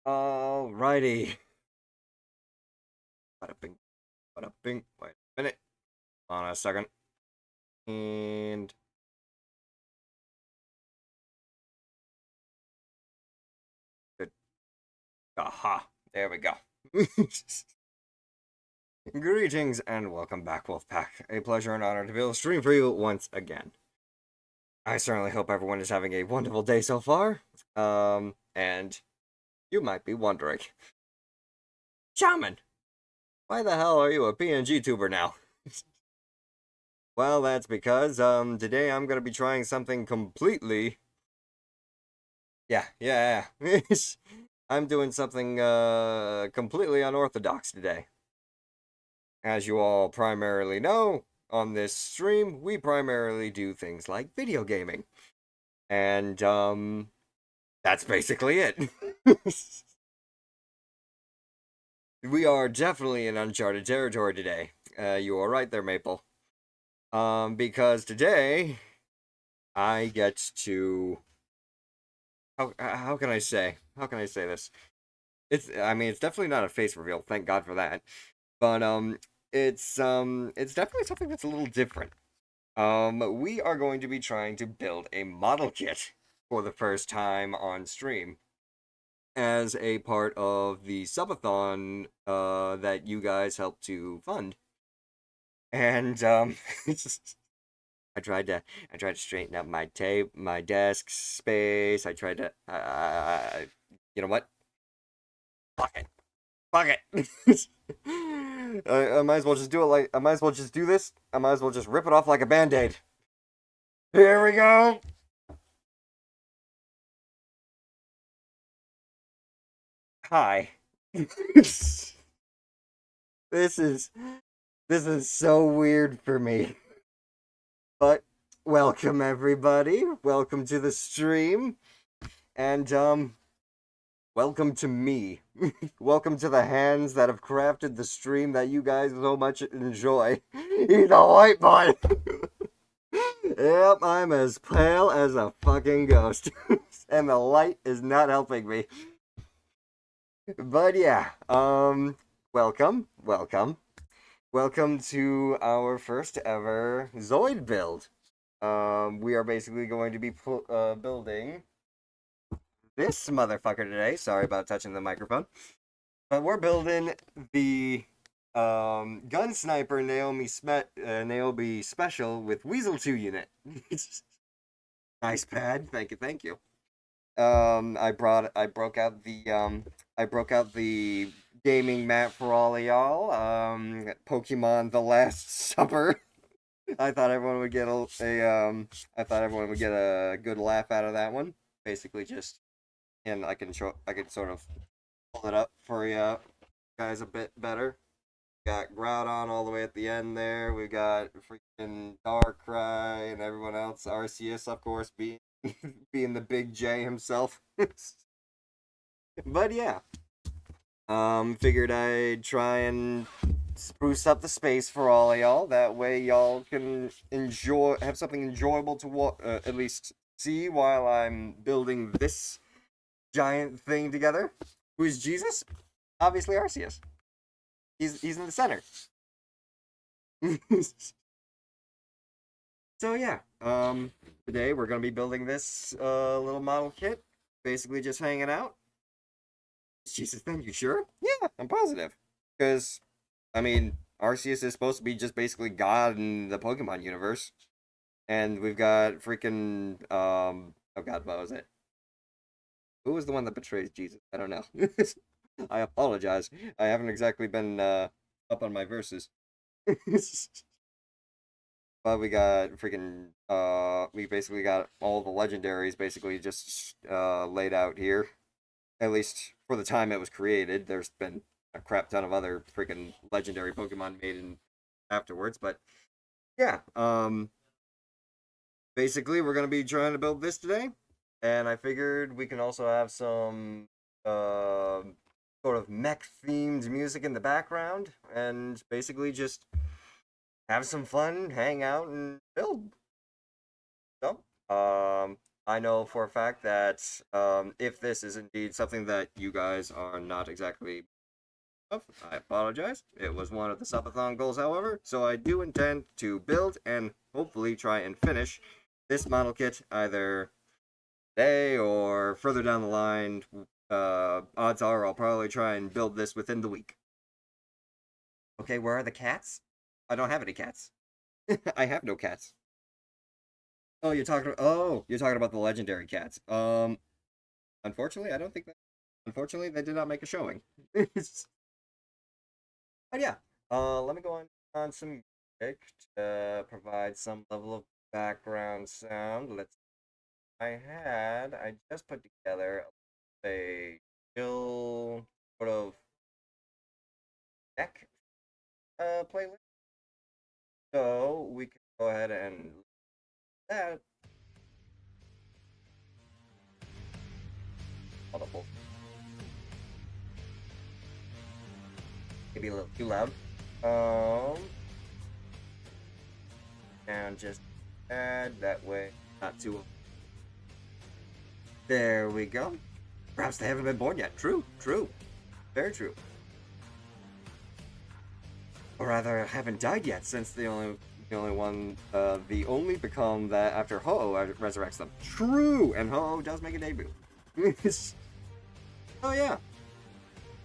Alrighty. Bada bing, bada bing. Wait a minute. Hold on a second. And good. Aha. There we go. Greetings and welcome back, Wolfpack. A pleasure and honor to be able to stream for you once again. I certainly hope everyone is having a wonderful day so far. And you might be wondering, Shaman, why the hell are you a PNG tuber now? Well, that's because, today I'm gonna be trying something completely... Yeah. I'm doing something, completely unorthodox today. As you all primarily know, on this stream, we primarily do things like video gaming. And, that's basically it. We are definitely in uncharted territory today. You are right there, Maple. Because today, I get to... How can I say this? I mean, it's definitely not a face reveal, thank God for that. But, it's definitely something that's a little different. We are going to be trying to build a model kit for the first time on stream as a part of the subathon, that you guys helped to fund. And, I tried to straighten up my desk space. I tried to, you know what? Fuck it. Fuck it. I might as well just do it like, I might as well just do this. I might as well just rip it off like a band-aid. Here we go. Hi. This is so weird for me. But welcome everybody. Welcome to the stream. And welcome to me. Welcome to the hands that have crafted the stream that you guys so much enjoy. He's a white boy. Yep, I'm as pale as a fucking ghost. And the light is not helping me. But yeah, welcome. Welcome to our first ever Zoid build. We are basically going to be building this motherfucker today. Sorry about touching the microphone. But we're building the gun sniper Naomi special with Weasel 2 unit. Nice pad. Thank you. I broke out the gaming map for all of y'all. Pokemon The Last Supper. I thought everyone would get a good laugh out of that one. Basically just, and I can sort of pull it up for you guys a bit better. Got Groudon all the way at the end there. We got freaking Darkrai and everyone else. Arceus, of course, being being the big J himself. But yeah, figured I'd try and spruce up the space for all of y'all. That way, y'all can have something enjoyable to at least see while I'm building this giant thing together. Who is Jesus? Obviously, Arceus. He's in the center. So yeah, today we're gonna be building this little model kit. Basically, just hanging out. Jesus, then you sure? Yeah, I'm positive. Because, I mean, Arceus is supposed to be just basically God in the Pokemon universe. And we've got freaking, oh god, what was it? Who was the one that betrays Jesus? I don't know. I apologize. I haven't exactly been, up on my verses. But we got freaking, we basically got all the legendaries basically just, laid out here. At least for the time it was created. There's been a crap ton of other freaking legendary Pokemon made in afterwards, but yeah, basically we're gonna be trying to build this today, and I figured we can also have some sort of mech themed music in the background, and basically just have some fun, hang out, and build. So, I know for a fact that if this is indeed something that you guys are not exactly I apologize. It was one of the subathon goals, however, so I do intend to build and hopefully try and finish this model kit either today or further down the line. Odds are I'll probably try and build this within the week. Okay, where are the cats? I don't have any cats. I have no cats. You're talking about the legendary cats. Unfortunately, I don't think that. Unfortunately, they did not make a showing. But yeah, let me go on some music to provide some level of background sound. I just put together a chill sort of deck playlist. So we can go ahead and that audible. Maybe a little too loud. Um, and just add that way, not too. There we go. Perhaps they haven't been born yet. True, true, very true. Or rather, haven't died yet, since the only one, the only become that after Ho-Oh resurrects them. True, and Ho-Oh does make a debut. Oh yeah,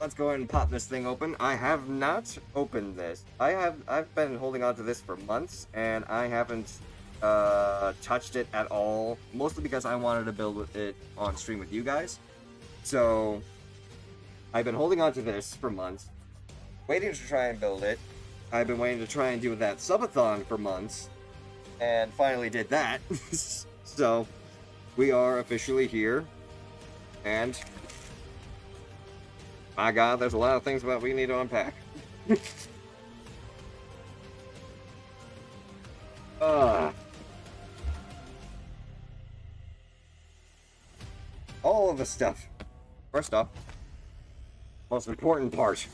let's go ahead and pop this thing open. I have not opened this. I've been holding on to this for months, and I haven't touched it at all. Mostly because I wanted to build with it on stream with you guys. So I've been holding on to this for months, waiting to try and build it. I've been waiting to try and do that subathon for months, and finally did that. So we are officially here, and my God, there's a lot of things that we need to unpack. uh, all of the stuff. First off, most important part.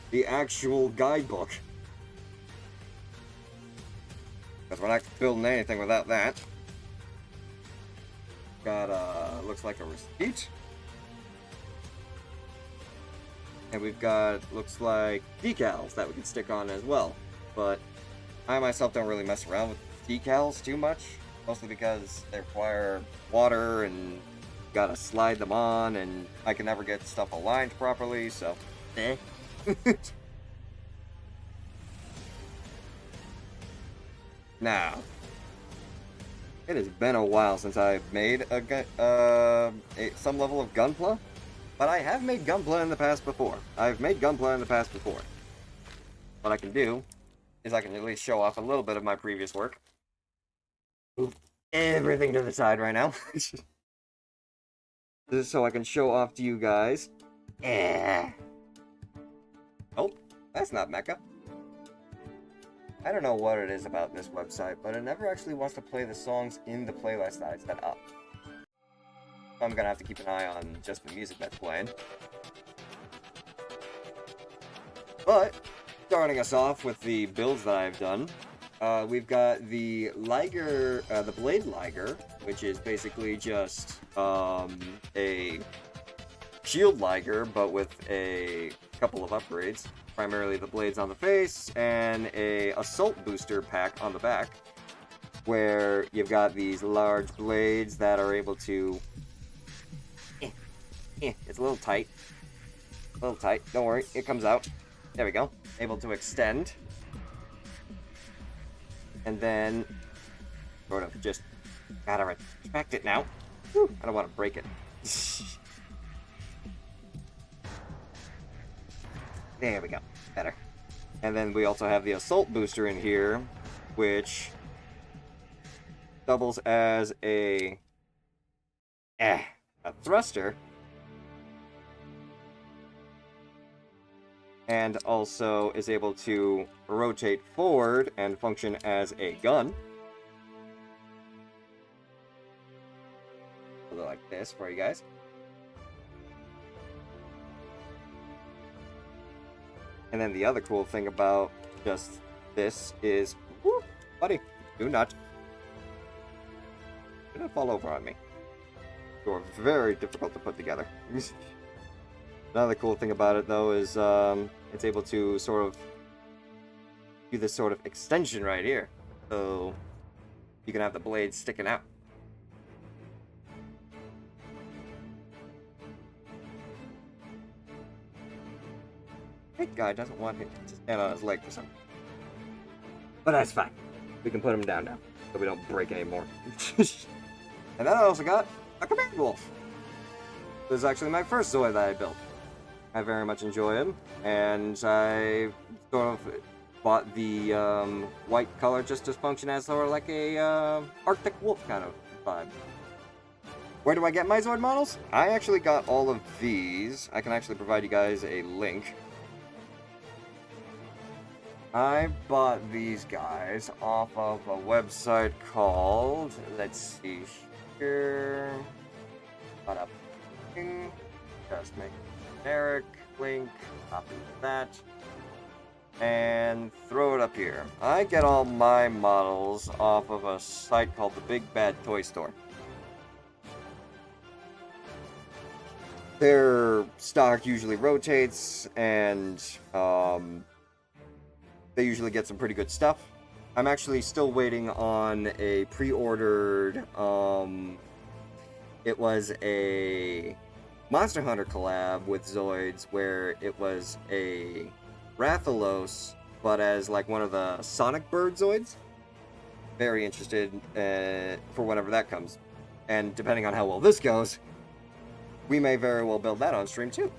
The actual guidebook. Because we're not building anything without that. Got, looks like a receipt. And we've got, looks like, decals that we can stick on as well. But I myself don't really mess around with decals too much. Mostly because they require water and gotta slide them on, and I can never get stuff aligned properly, so eh. Now, it has been a while since I've made some level of Gunpla, but I have made Gunpla in the past before. I've made Gunpla in the past before. What I can do is I can at least show off a little bit of my previous work. Move everything to the side right now. Just so I can show off to you guys. Eh. Oh, that's not Mecha. I don't know what it is about this website, but it never actually wants to play the songs in the playlist that I set up. I'm gonna have to keep an eye on just the music that's playing. But, starting us off with the builds that I've done, we've got the Liger, the Blade Liger, which is basically just a shield Liger, but with a couple of upgrades. Primarily the blades on the face and a assault booster pack on the back, where you've got these large blades that are able to... it's a little tight. A little tight. Don't worry, it comes out. There we go. Able to extend. And then sort of just gotta retract it now. Whew, I don't want to break it. There we go. Better. And then we also have the assault booster in here, which doubles as a thruster. And also is able to rotate forward and function as a gun. A little like this for you guys. And then the other cool thing about just this is, whoo, buddy, do not fall over on me. You're very difficult to put together. Another cool thing about it, though, is it's able to sort of do this sort of extension right here. So you can have the blade sticking out. That guy doesn't want him to stand on his leg for some reason. But that's fine. We can put him down now, so we don't break anymore. And then I also got a command wolf. This is actually my first Zoid that I built. I very much enjoy him, and I sort of bought the white color just to function as sort of like a Arctic wolf kind of vibe. Where do I get my Zoid models? I actually got all of these. I can actually provide you guys a link. I bought these guys off of a website called, let's see here, just make a generic link, copy that, and throw it up here. I get all my models off of a site called the Big Bad Toy Store. Their stock usually rotates, and they usually get some pretty good stuff. I'm actually still waiting on a pre-ordered, it was a Monster Hunter collab with Zoids, where it was a Rathalos, but as like one of the Sonic Bird Zoids. Very interested for whenever that comes. And depending on how well this goes, we may very well build that on stream too.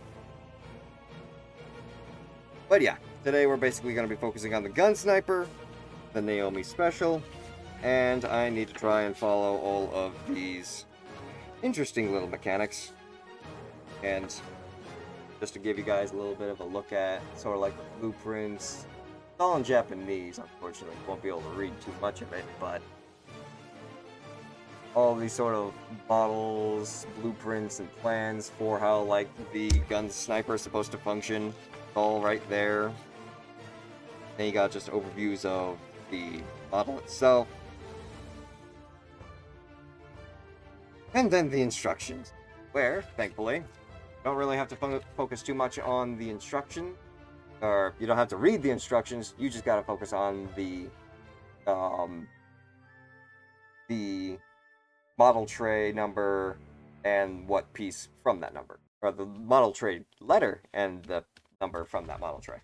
But yeah, today we're basically going to be focusing on the Gun Sniper, the Naomi Special, and I need to try and follow all of these interesting little mechanics. And just to give you guys a little bit of a look at sort of like the blueprints. It's all in Japanese, unfortunately. Won't be able to read too much of it, but all these sort of models, blueprints, and plans for how like the gun sniper is supposed to function, all right there. Then you got just overviews of the model itself. And then the instructions, where, thankfully, don't really have to focus too much on the instruction, or you don't have to read the instructions. You just gotta focus on the model tray number and what piece from that number, or the model tray letter and the number from that model tray.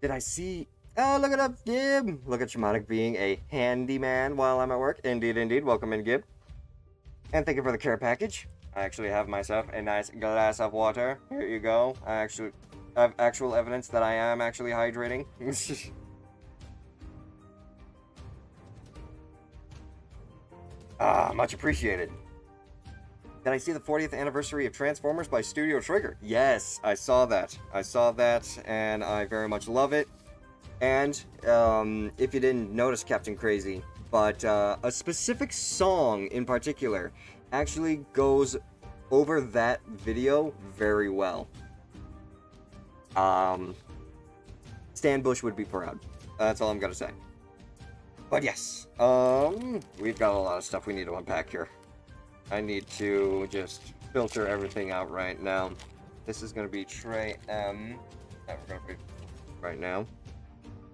Did I see? Oh, look it up, Gib! Look at Shamanic being a handyman while I'm at work. Indeed, indeed. Welcome in, Gib. And thank you for the care package. I actually have myself a nice glass of water. Here you go. I actually have actual evidence that I am actually hydrating. Much appreciated. Did I see the 40th anniversary of Transformers by Studio Trigger? Yes, I saw that. And I very much love it. And if you didn't notice, Captain Crazy, but a specific song in particular actually goes over that video very well. Stan Bush would be proud. That's all I'm gonna say. But yes, we've got a lot of stuff we need to unpack here. I need to just filter everything out right now. This is gonna be tray M that we're gonna put right now.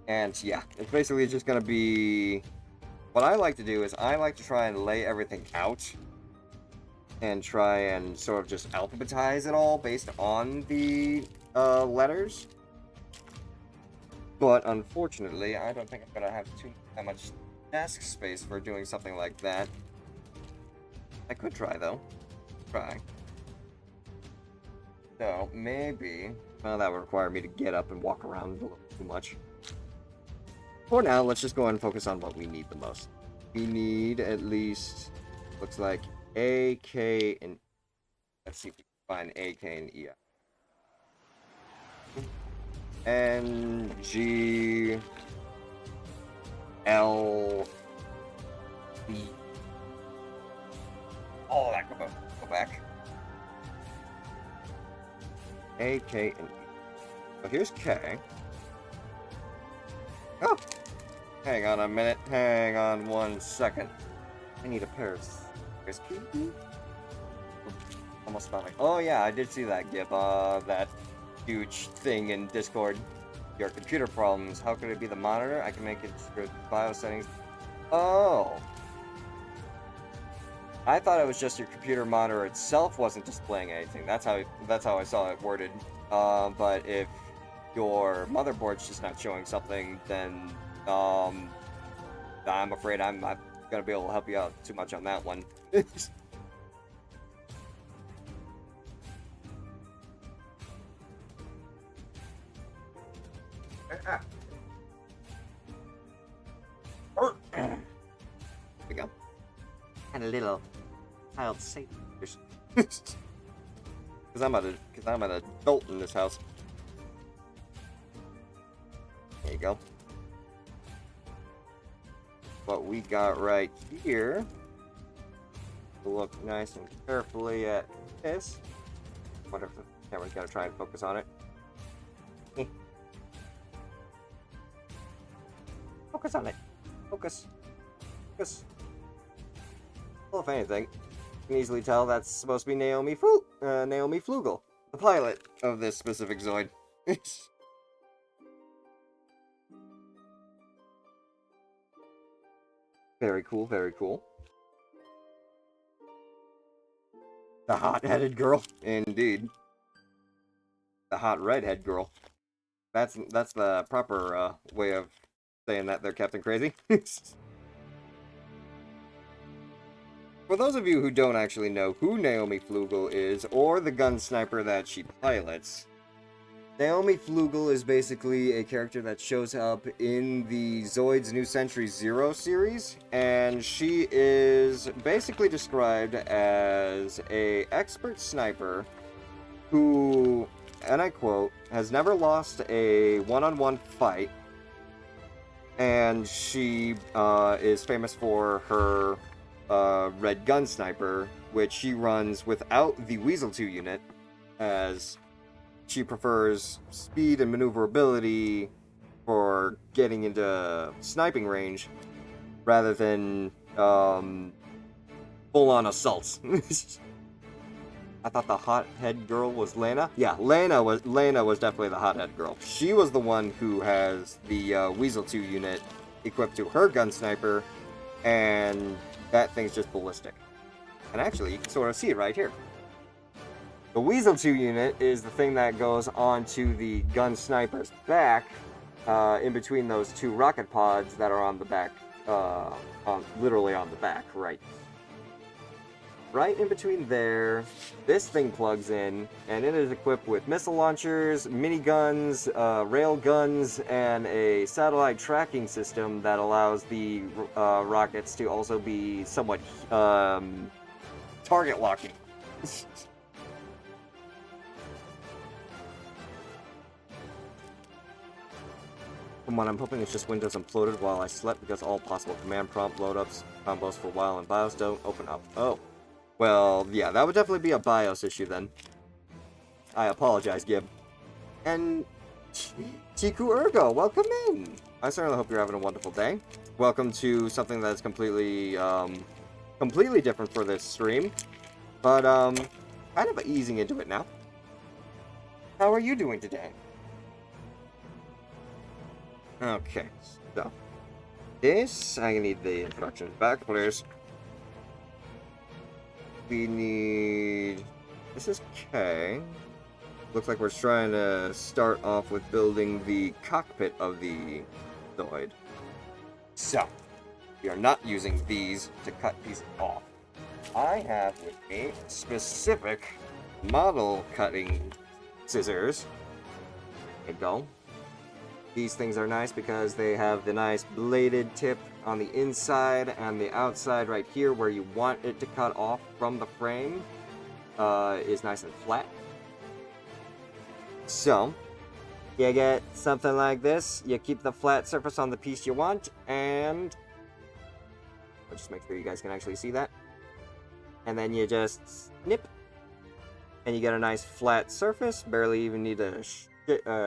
And yeah, it's basically just gonna be... What I like to do is I like to try and lay everything out and try and sort of just alphabetize it all based on the letters. But unfortunately, I don't think I'm gonna have that much desk space for doing something like that. I could try though. Try. So maybe, well, that would require me to get up and walk around a little too much. For now, let's just go ahead and focus on what we need the most. We need at least, looks like A, K, and... Let's see if we can find A, K, and E. N, G, L, B. All that, go back. A, K, and E. So here's K. Oh! Hang on a minute. Hang on 1 second. I need a pair of... There's P. Almost felt like... Oh yeah, I did see that GIF. That huge thing in Discord. Your computer problems. How could it be the monitor? I can make it through BIOS settings. Oh! I thought it was just your computer monitor itself wasn't displaying anything. That's how I saw it worded. But if your motherboard's just not showing something, then I'm afraid I'm not gonna be able to help you out too much on that one. There we go. And a little child safe. Because I'm an adult in this house. There you go. What we got right here. We'll look nice and carefully at this. Wonder if the camera's gotta try and focus on it. Focus on it. Focus. Focus. Well, if anything, you can easily tell that's supposed to be Naomi Flugel, the pilot of this specific Zoid. Very cool, very cool. The hot-headed girl. Indeed. The hot redhead girl. That's the proper way of saying that there, Captain Crazy. For those of you who don't actually know who Naomi Flugel is, or the gun sniper that she pilots, Naomi Flugel is basically a character that shows up in the ZOIDS New Century Zero series, and she is basically described as an expert sniper who, and I quote, has never lost a one-on-one fight, and she is famous for her red gun sniper, which she runs without the Weasel 2 unit, as she prefers speed and maneuverability for getting into sniping range rather than full-on assaults. I thought the hot-head girl was Lana. Yeah, Lana was definitely the hot-head girl. She was the one who has the Weasel 2 unit equipped to her gun sniper, and that thing's just ballistic. And actually, you can sort of see it right here. The Weasel 2 unit is the thing that goes onto the gun sniper's back, in between those two rocket pods that are on the back, literally on the back, right in between there. This thing plugs in, and it is equipped with missile launchers, miniguns, rail guns, and a satellite tracking system that allows the rockets to also be somewhat target locking. From what I'm hoping, it's just Windows imploded while I slept because all possible command prompt loadups, combos for a while, and BIOS don't open up. Oh. Well, yeah, that would definitely be a BIOS issue then. I apologize, Gib. And Chiku Ergo, welcome in! I certainly hope you're having a wonderful day. Welcome to something that's completely different for this stream. But, kind of easing into it now. How are you doing today? Okay, so this, I need the instructions back, please. We need, this is K. Looks like we're trying to start off with building the cockpit of the Zoid. So, we are not using these to cut these off. I have with me specific model cutting scissors. There you go. These things are nice because they have the nice bladed tip on the inside and the outside right here where you want it to cut off from the frame is nice and flat. So, you get something like this. You keep the flat surface on the piece you want, and I'll just make sure you guys can actually see that. And then you just snip, and you get a nice flat surface. Barely even need to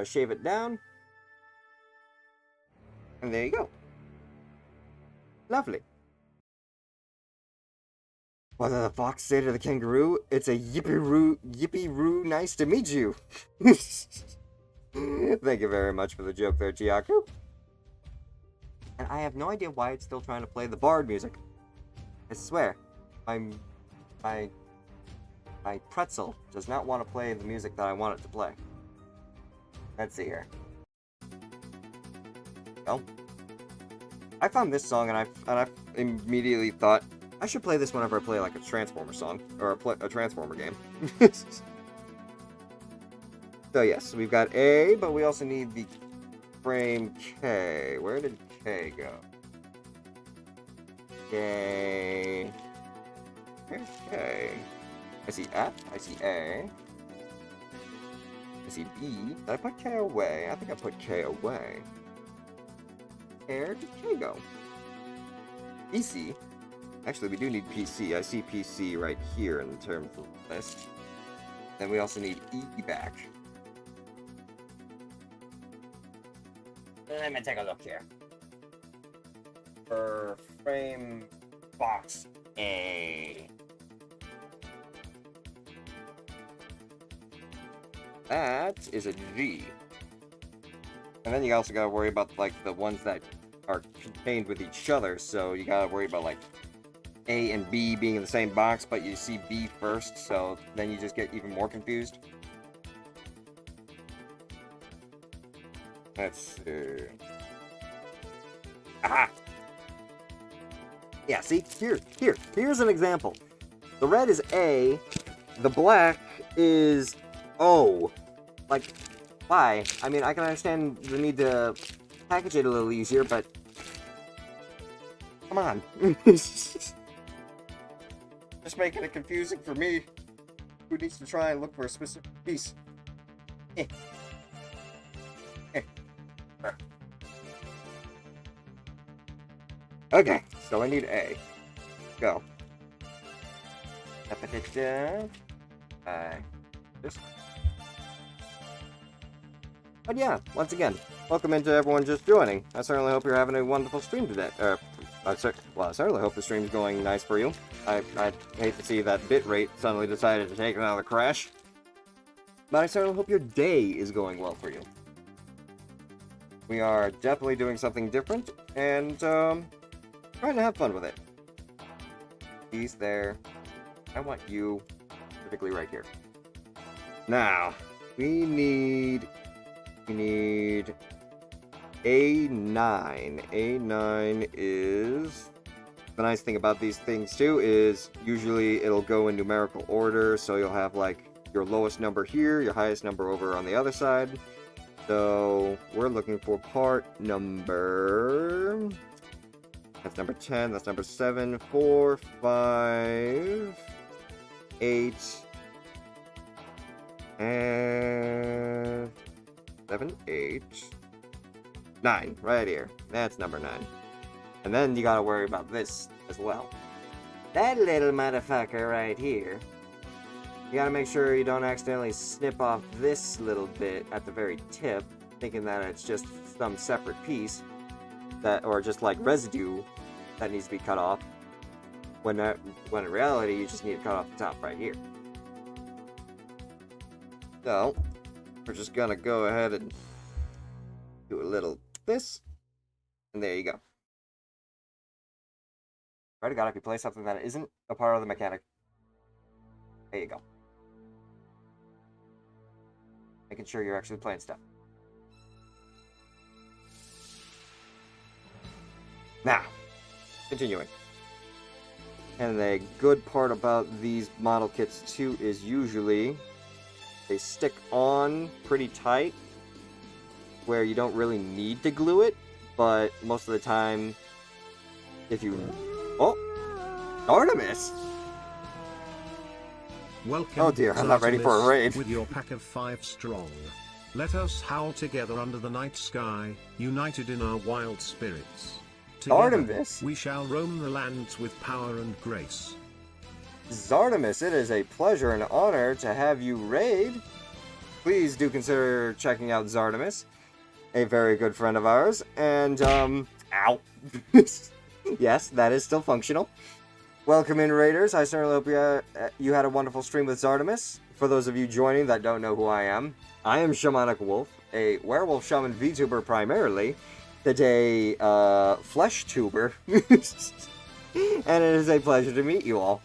shave it down. And there you go. Lovely. What did the fox say to the kangaroo? It's a yippee-roo, nice to meet you. Thank you very much for the joke there, Chiaku. And I have no idea why it's still trying to play the Bard music. I swear, my pretzel does not want to play the music that I want it to play. Let's see here. Well, I found this song and I immediately thought I should play this whenever I play like a Transformer song or a Transformer game. So yes, we've got A, but we also need the frame K. Where did K go? K. Where's K? I see F. I see A. I see B. Did I put K away? I think I put K away. Where did K go? PC. Actually, we do need PC. I see PC right here in terms of the list. Then we also need E back. Let me take a look here. For frame box A. That is a G. And then you also gotta worry about like the ones that are contained with each other, so you gotta worry about like A and B being in the same box, but you see B first, so then you just get even more confused. Let's see. Aha! Yeah, see? Here's an example. The red is A, the black is O. Like, why? I mean, I can understand the need to package it a little easier, but come on. Just making it confusing for me, who needs to try and look for a specific piece. Okay, so I need A. Go. This. But yeah, once again, welcome into everyone just joining. I certainly hope you're having a wonderful stream today. I certainly hope the stream's going nice for you. I hate to see that bitrate suddenly decided to take another crash. But I certainly hope your day is going well for you. We are definitely doing something different, and trying to have fun with it. He's there. I want you specifically right here. Now, we need A9. A9 is... The nice thing about these things, too, is usually it'll go in numerical order, so you'll have, like, your lowest number here, your highest number over on the other side. So, we're looking for part number... That's number 10, that's number 7, 4, 5, 8, and 7, 8. 9, right here. That's number 9. And then you gotta worry about this as well. That little motherfucker right here. You gotta make sure you don't accidentally snip off this little bit at the very tip, thinking that it's just some separate piece, that, or just like residue that needs to be cut off, when in reality you just need to cut off the top right here. So, we're just gonna go ahead and do a little this, and there you go. Right, God, if you play something that isn't a part of the mechanic, there you go. Making sure you're actually playing stuff. Now, continuing. And the good part about these model kits too is usually they stick on pretty tight, where you don't really need to glue it, but most of the time, if you... Oh! Artemis! Welcome, oh dear, I'm not ready for a raid. With your pack of 5 strong. Let us howl together under the night sky, united in our wild spirits. Together, Artemis! We shall roam the lands with power and grace. Zartimus, it is a pleasure and honor to have you raid. Please do consider checking out Zartimus, a very good friend of ours, and, ow. Yes, that is still functional. Welcome in, Raiders. I certainly hope you had a wonderful stream with Zartimus. For those of you joining that don't know who I am Shamanic Wolf, a werewolf shaman VTuber primarily, today, flesh tuber, and it is a pleasure to meet you all.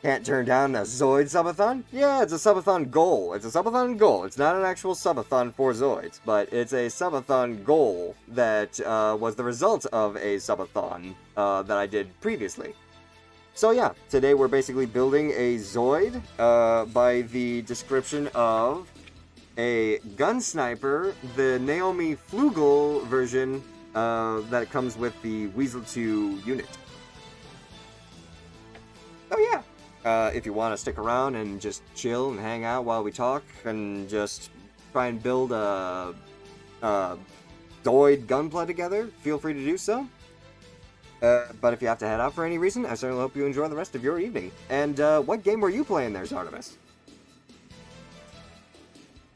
Can't turn down a Zoids subathon? Yeah, it's a subathon goal. It's a subathon goal. It's not an actual subathon for Zoids, but it's a subathon goal that was the result of a subathon that I did previously. So yeah, today we're basically building a Zoid by the description of a gun sniper, the Naomi Flugel version that comes with the Weasel 2 unit. Oh yeah. If you want to stick around and just chill and hang out while we talk and just try and build a Zoid gunplay together, feel free to do so. But if you have to head out for any reason, I certainly hope you enjoy the rest of your evening. And what game were you playing there, Zartimus?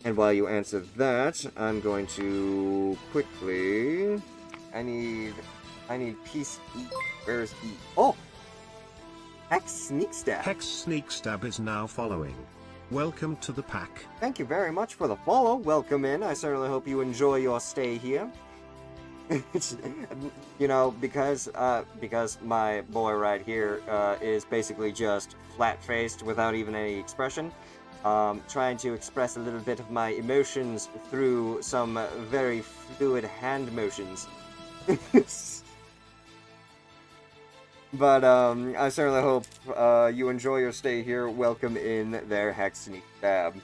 And while you answer that, I'm going to quickly... I need piece E. Where's E? Oh! Hex Sneak Stab. Hex Sneak Stab is now following. Welcome to the pack. Thank you very much for the follow. Welcome in. I certainly hope you enjoy your stay here. You know, because my boy right here is basically just flat-faced without even any expression. Trying to express a little bit of my emotions through some very fluid hand motions. But I certainly hope you enjoy your stay here. Welcome in there, Hex Sneak Stab.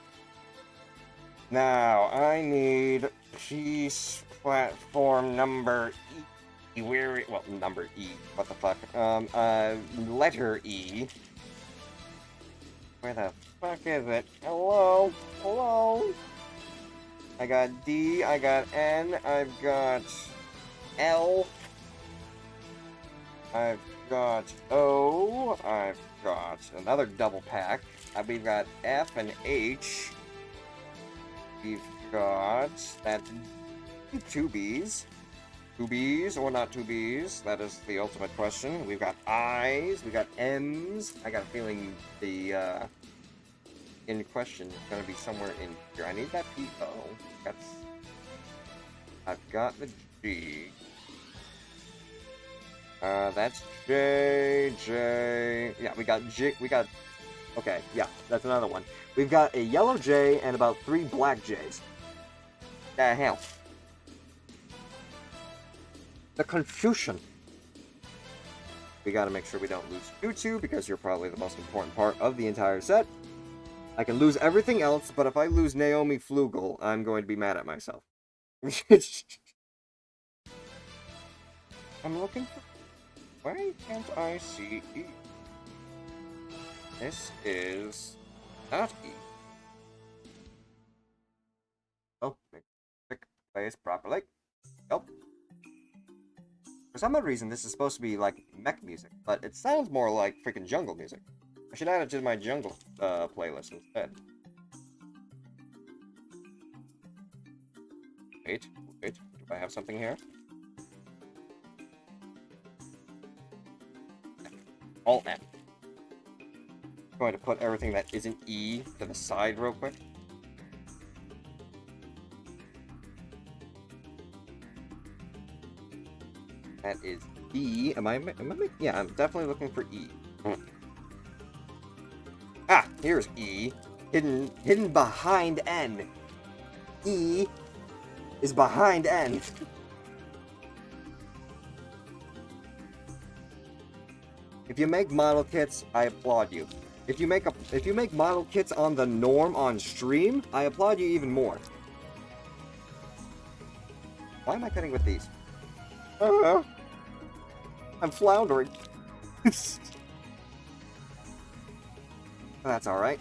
Now, I need piece platform number E. Where? Well, number E. What the fuck? Letter E. Where the fuck is it? Hello? Hello? I got D, I got N, I've got L, I've got O, I've got another double pack, we've got F and H, we've got that 2 B's. 2 B's or not 2 B's? That is the ultimate question. We've got I's, we got M's. I got a feeling the in question is going to be somewhere in here. I need that P-O. I've got the G. That's J, J. Yeah, we got J. We got. Okay, yeah, that's another one. We've got a yellow J and about 3 black J's. The hell. The confusion. We gotta make sure we don't lose you two, because you're probably the most important part of the entire set. I can lose everything else, but if I lose Naomi Flugel, I'm going to be mad at myself. I'm looking for... Why can't I see E? This is not E. Oh, pick place properly. Yep. For some odd reason, this is supposed to be like mech music, but it sounds more like freaking jungle music. I should add it to my jungle playlist instead. Wait, wait, do I have something here? Alt N. I'm going to put everything that isn't E to the side real quick. That is E. Yeah, I'm definitely looking for E. Ah, here's E. Hidden behind N. E is behind N. If you make model kits, I applaud you. If you make model kits on the norm on stream, I applaud you even more. Why am I cutting with these? I don't know. I'm floundering. That's alright.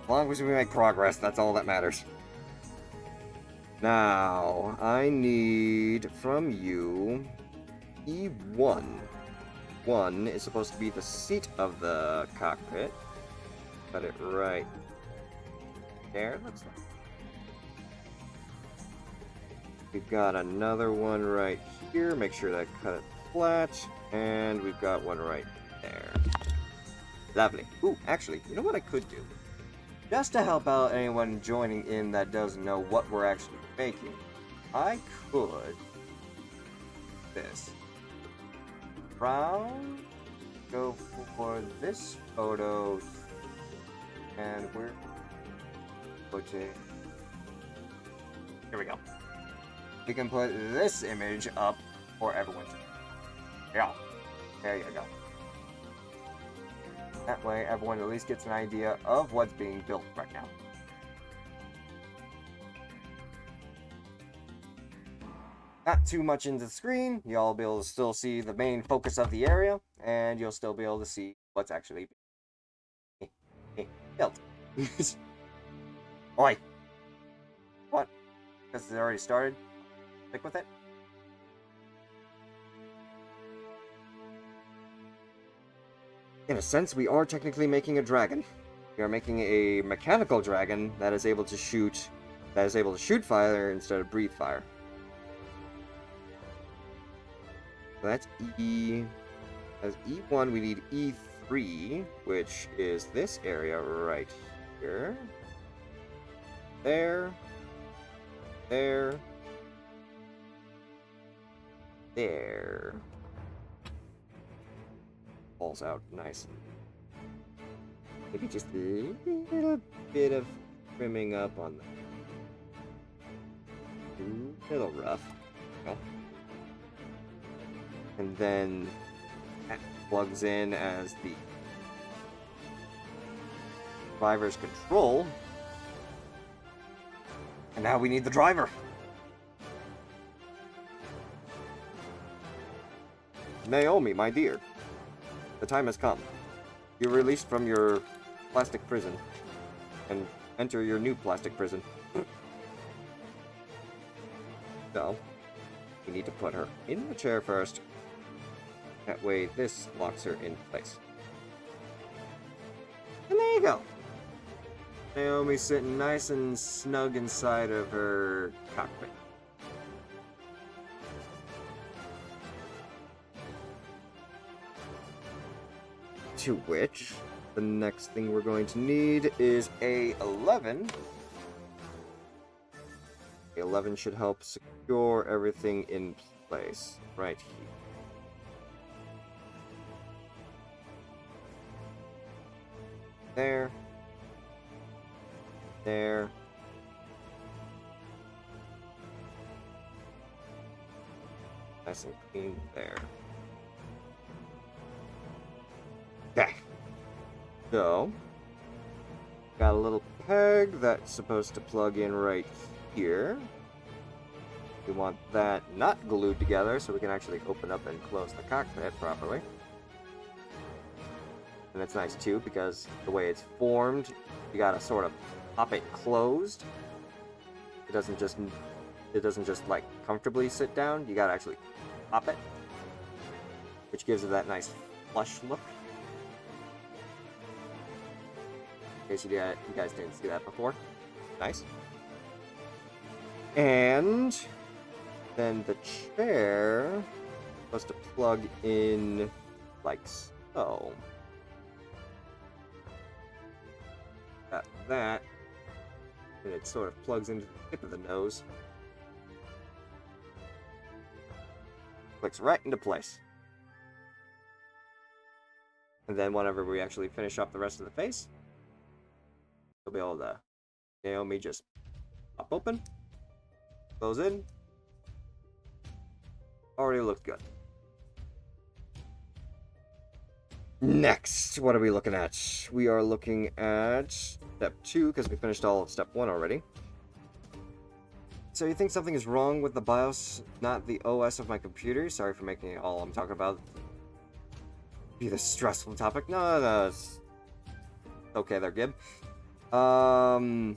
As long as we make progress, that's all that matters. Now, I need from you E1. 1 is supposed to be the seat of the cockpit. Cut it right there, looks like. We've got another one right here. Make sure that I cut it flat. And we've got one right there. Lovely. Ooh, actually, you know what I could do? Just to help out anyone joining in that doesn't know what we're actually making, I could this. Brown, go for this photo, and we're putting. Here we go. We can put this image up for everyone to. Yeah, there you go. That way, everyone at least gets an idea of what's being built right now. Not too much into the screen, y'all will be able to still see the main focus of the area, and you'll still be able to see what's actually built. Oi! What? Because it already started? Stick with it? In a sense, we are technically making a dragon. We are making a mechanical dragon that is able to shoot fire instead of breathe fire. So that's E. As E1, we need E3, which is this area right here. There. There. There. Falls out nice. Maybe just a little bit of trimming up on the. A little rough. Okay. And then that plugs in as the driver's control. And now we need the driver. Naomi, my dear, the time has come. You're released from your plastic prison and enter your new plastic prison. So, we need to put her in the chair first. That way, this locks her in place. And there you go. Naomi's sitting nice and snug inside of her cockpit. To which, the next thing we're going to need is A11. A11 should help secure everything in place right here. There. There. Nice and clean there. Okay. So, got a little peg that's supposed to plug in right here. We want that not glued together so we can actually open up and close the cockpit properly. And it's nice too because the way it's formed, you gotta sort of pop it closed. it doesn't just like comfortably sit down. You gotta actually pop it, which gives it that nice flush look. In case you guys didn't see that before. Nice. And then the chair is supposed to plug in like so. Got that. And it sort of plugs into the tip of the nose. Clicks right into place. And then whenever we actually finish up the rest of the face, you'll be able to, Naomi, just pop open, close in. Already looked good. Next, what are we looking at? We are looking at step 2, because we finished all of step 1 already. So you think something is wrong with the BIOS, not the OS of my computer? Sorry for making it all I'm talking about be the stressful topic. No, it's okay there, Gib. I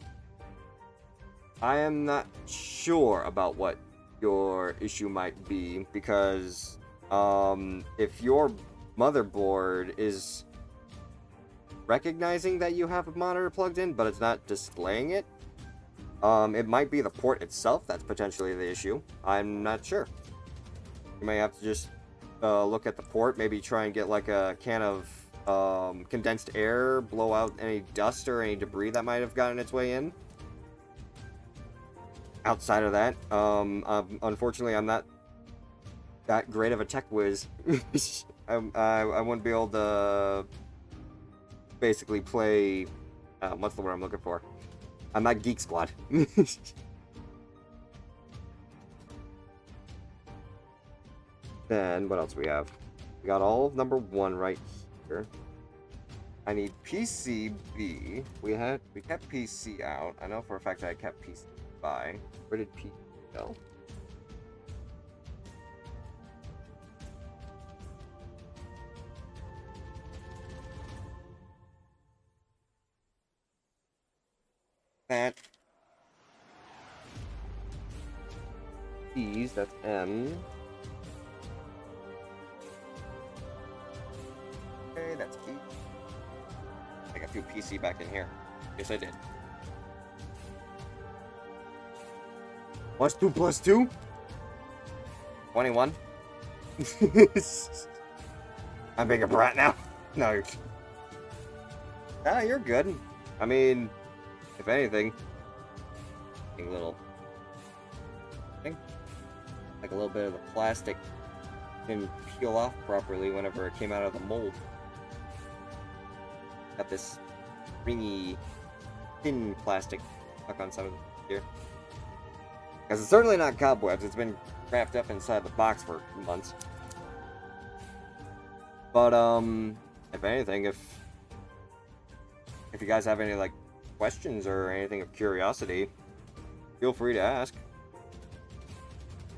am not sure about what your issue might be, because if your motherboard is recognizing that you have a monitor plugged in, but it's not displaying it, it might be the port itself that's potentially the issue. I'm not sure. You may have to just look at the port, maybe try and get like a can of condensed air, blow out any dust or any debris that might have gotten its way in. Outside of that, unfortunately, I'm not that great of a tech whiz. I wouldn't be able to basically play. What's the word I'm looking for? I'm not Geek Squad. Then what else we have? We got all of number 1 right here. I need PCB. We kept PC out. I know for a fact that I kept PC by. Where did PC go? That. P's, that's M. Okay, that's P. I got 2 PC back in here. Yes, I did. What's 2 plus 2? 21. I'm being a brat now. No, you're good. I mean, if anything, a little thing, like a little bit of the plastic didn't peel off properly whenever it came out of the mold. Got this stringy, thin plastic stuck on some of it here. Because it's certainly not cobwebs, it's been wrapped up inside the box for months. But, if anything, if you guys have any, like, questions or anything of curiosity, feel free to ask.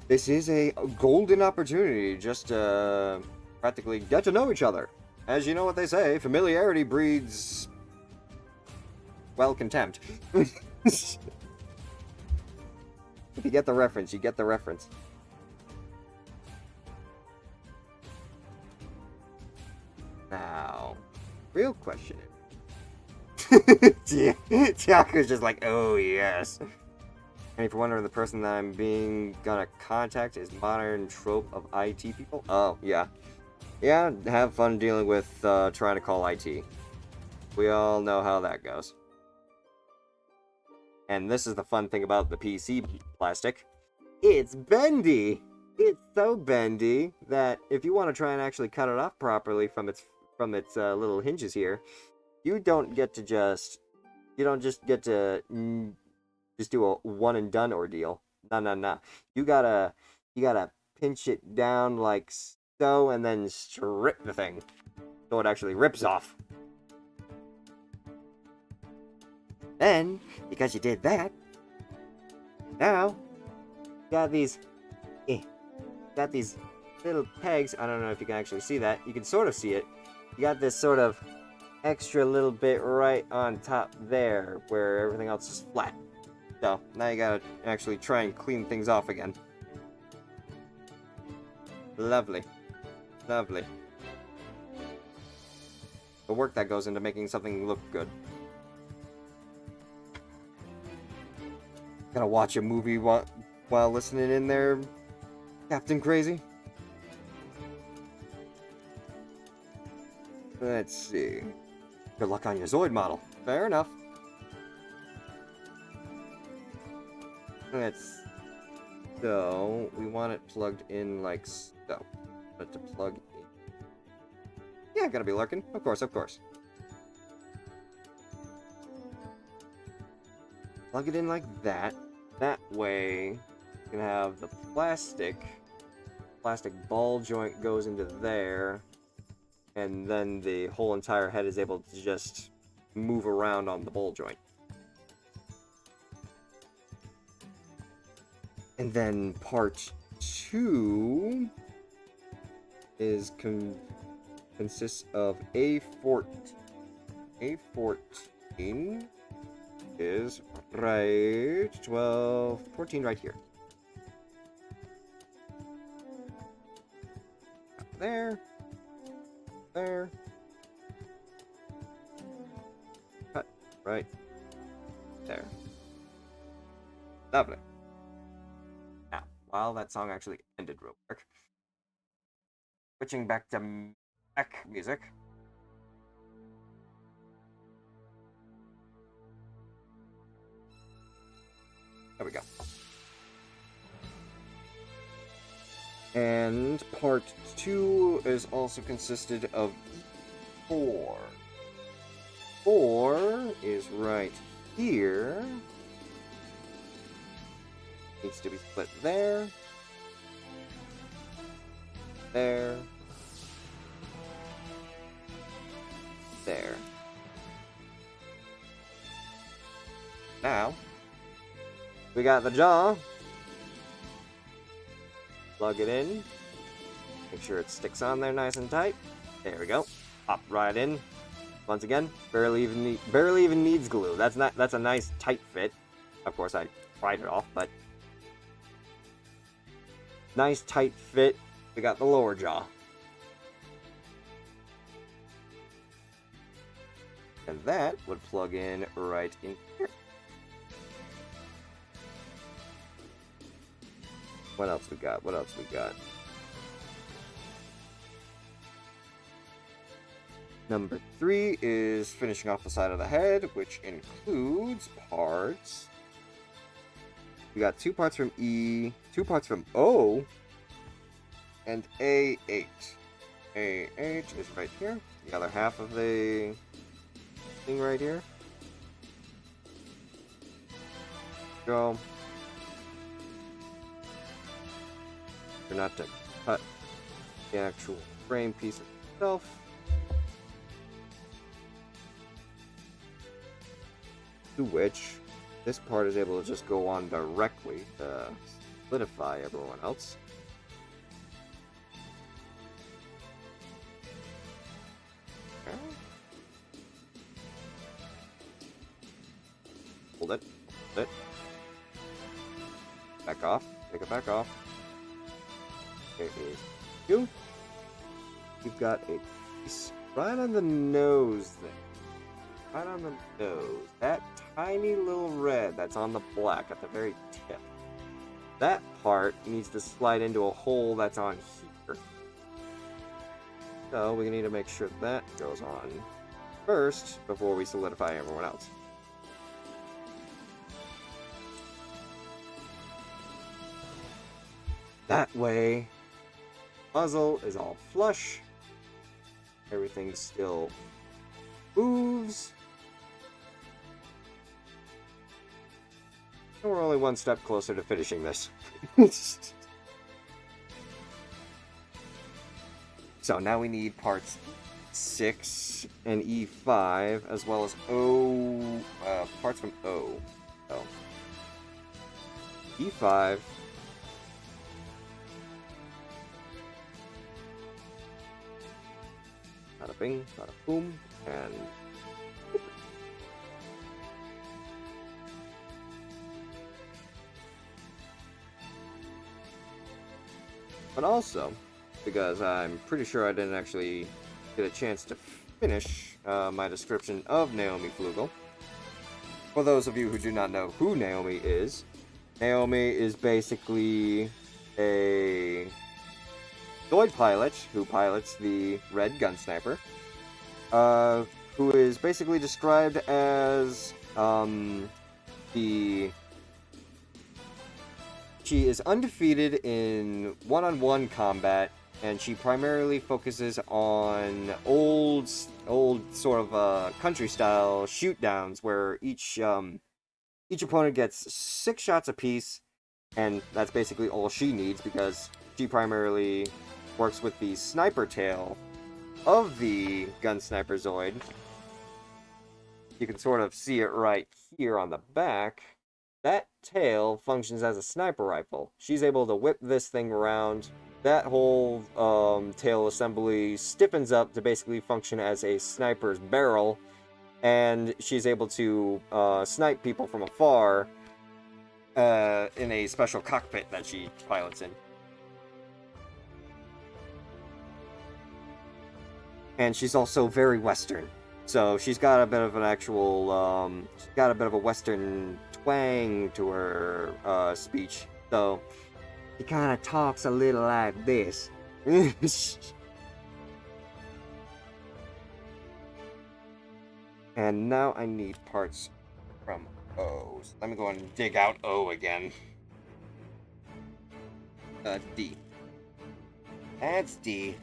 This is a golden opportunity just to practically get to know each other. As you know what they say, familiarity breeds, well, contempt. If you get the reference, you get the reference. Now, real question. Tiako's just like, oh yes. And if you're wondering, the person that I'm gonna contact is modern trope of IT people. Oh, yeah. Yeah, have fun dealing with trying to call IT. We all know how that goes. And this is the fun thing about the PC plastic. It's bendy! It's so bendy that if you want to try and actually cut it off properly from its little hinges here, you don't just get to just do a one and done ordeal. No. You gotta pinch it down like so and then strip the thing so it actually rips off. Then, because you did that, now you got these little pegs. I don't know if you can actually see that. You can sort of see it. You got this sort of extra little bit right on top there where everything else is flat. So, now you gotta actually try and clean things off again. Lovely. Lovely. The work that goes into making something look good. Gotta watch a movie while listening in there, Captain Crazy. Let's see. Good luck on your Zoid model. Fair enough. So, we want it plugged in like so. But to plug in. Yeah, gotta be lurking. Of course, of course. Plug it in like that. That way, you can have the plastic ball joint goes into there, and then the whole entire head is able to just move around on the ball joint. And then part 2 is consists of A14. A14 is right 12, 14 right here. There. There. Cut right there. Lovely. Now, while that song actually ended real quick, switching back to mech music. There we go. And part 2 is also consisted of 4. 4 is right here. Needs to be split there. There. There. Now, we got the jaw. Plug it in. Make sure it sticks on there nice and tight. There we go. Pop right in. Once again, barely even needs glue. That's a nice tight fit. Of course, I pried it off, but nice tight fit. We got the lower jaw. And that would plug in right in here. What else we got? What else we got? Number 3 is finishing off the side of the head, which includes parts. We got 2 parts from E, 2 parts from O, and A8. A8 is right here. The other half of the thing right here. Go. You're not to cut the actual frame piece itself. To which this part is able to just go on directly to solidify everyone else. Okay. Hold it. Hold it. Back off. Take it back off. There is you. You've got a piece right on the nose there. Right on the nose. That tiny little red that's on the black at the very tip. That part needs to slide into a hole that's on here. So we need to make sure that goes on first before we solidify everyone else. That way, muzzle is all flush. Everything still moves. And we're only one step closer to finishing this. So now we need parts 6 and E5, as well as O, parts from O. So, E5. Bada bing, bada boom, and but also because I'm pretty sure I didn't actually get a chance to finish my description of Naomi Flugel. For those of you who do not know who Naomi is basically a ZOID pilot who pilots the Red Gun Sniper, who is basically described as she is undefeated in one-on-one combat, and she primarily focuses on old sort of country-style shoot-downs where each opponent gets 6 shots apiece, and that's basically all she needs because she primarily works with the sniper tail of the Gun Sniper Zoid. You can sort of see it right here on the back. That tail functions as a sniper rifle. She's able to whip this thing around. That whole tail assembly stiffens up to basically function as a sniper's barrel, and she's able to snipe people from afar in a special cockpit that she pilots in. And she's also very Western. So she's got a bit of an actual, she's got a bit of a Western twang to her speech. So she kind of talks a little like this. And now I need parts from O. So let me go and dig out O again. D. That's D.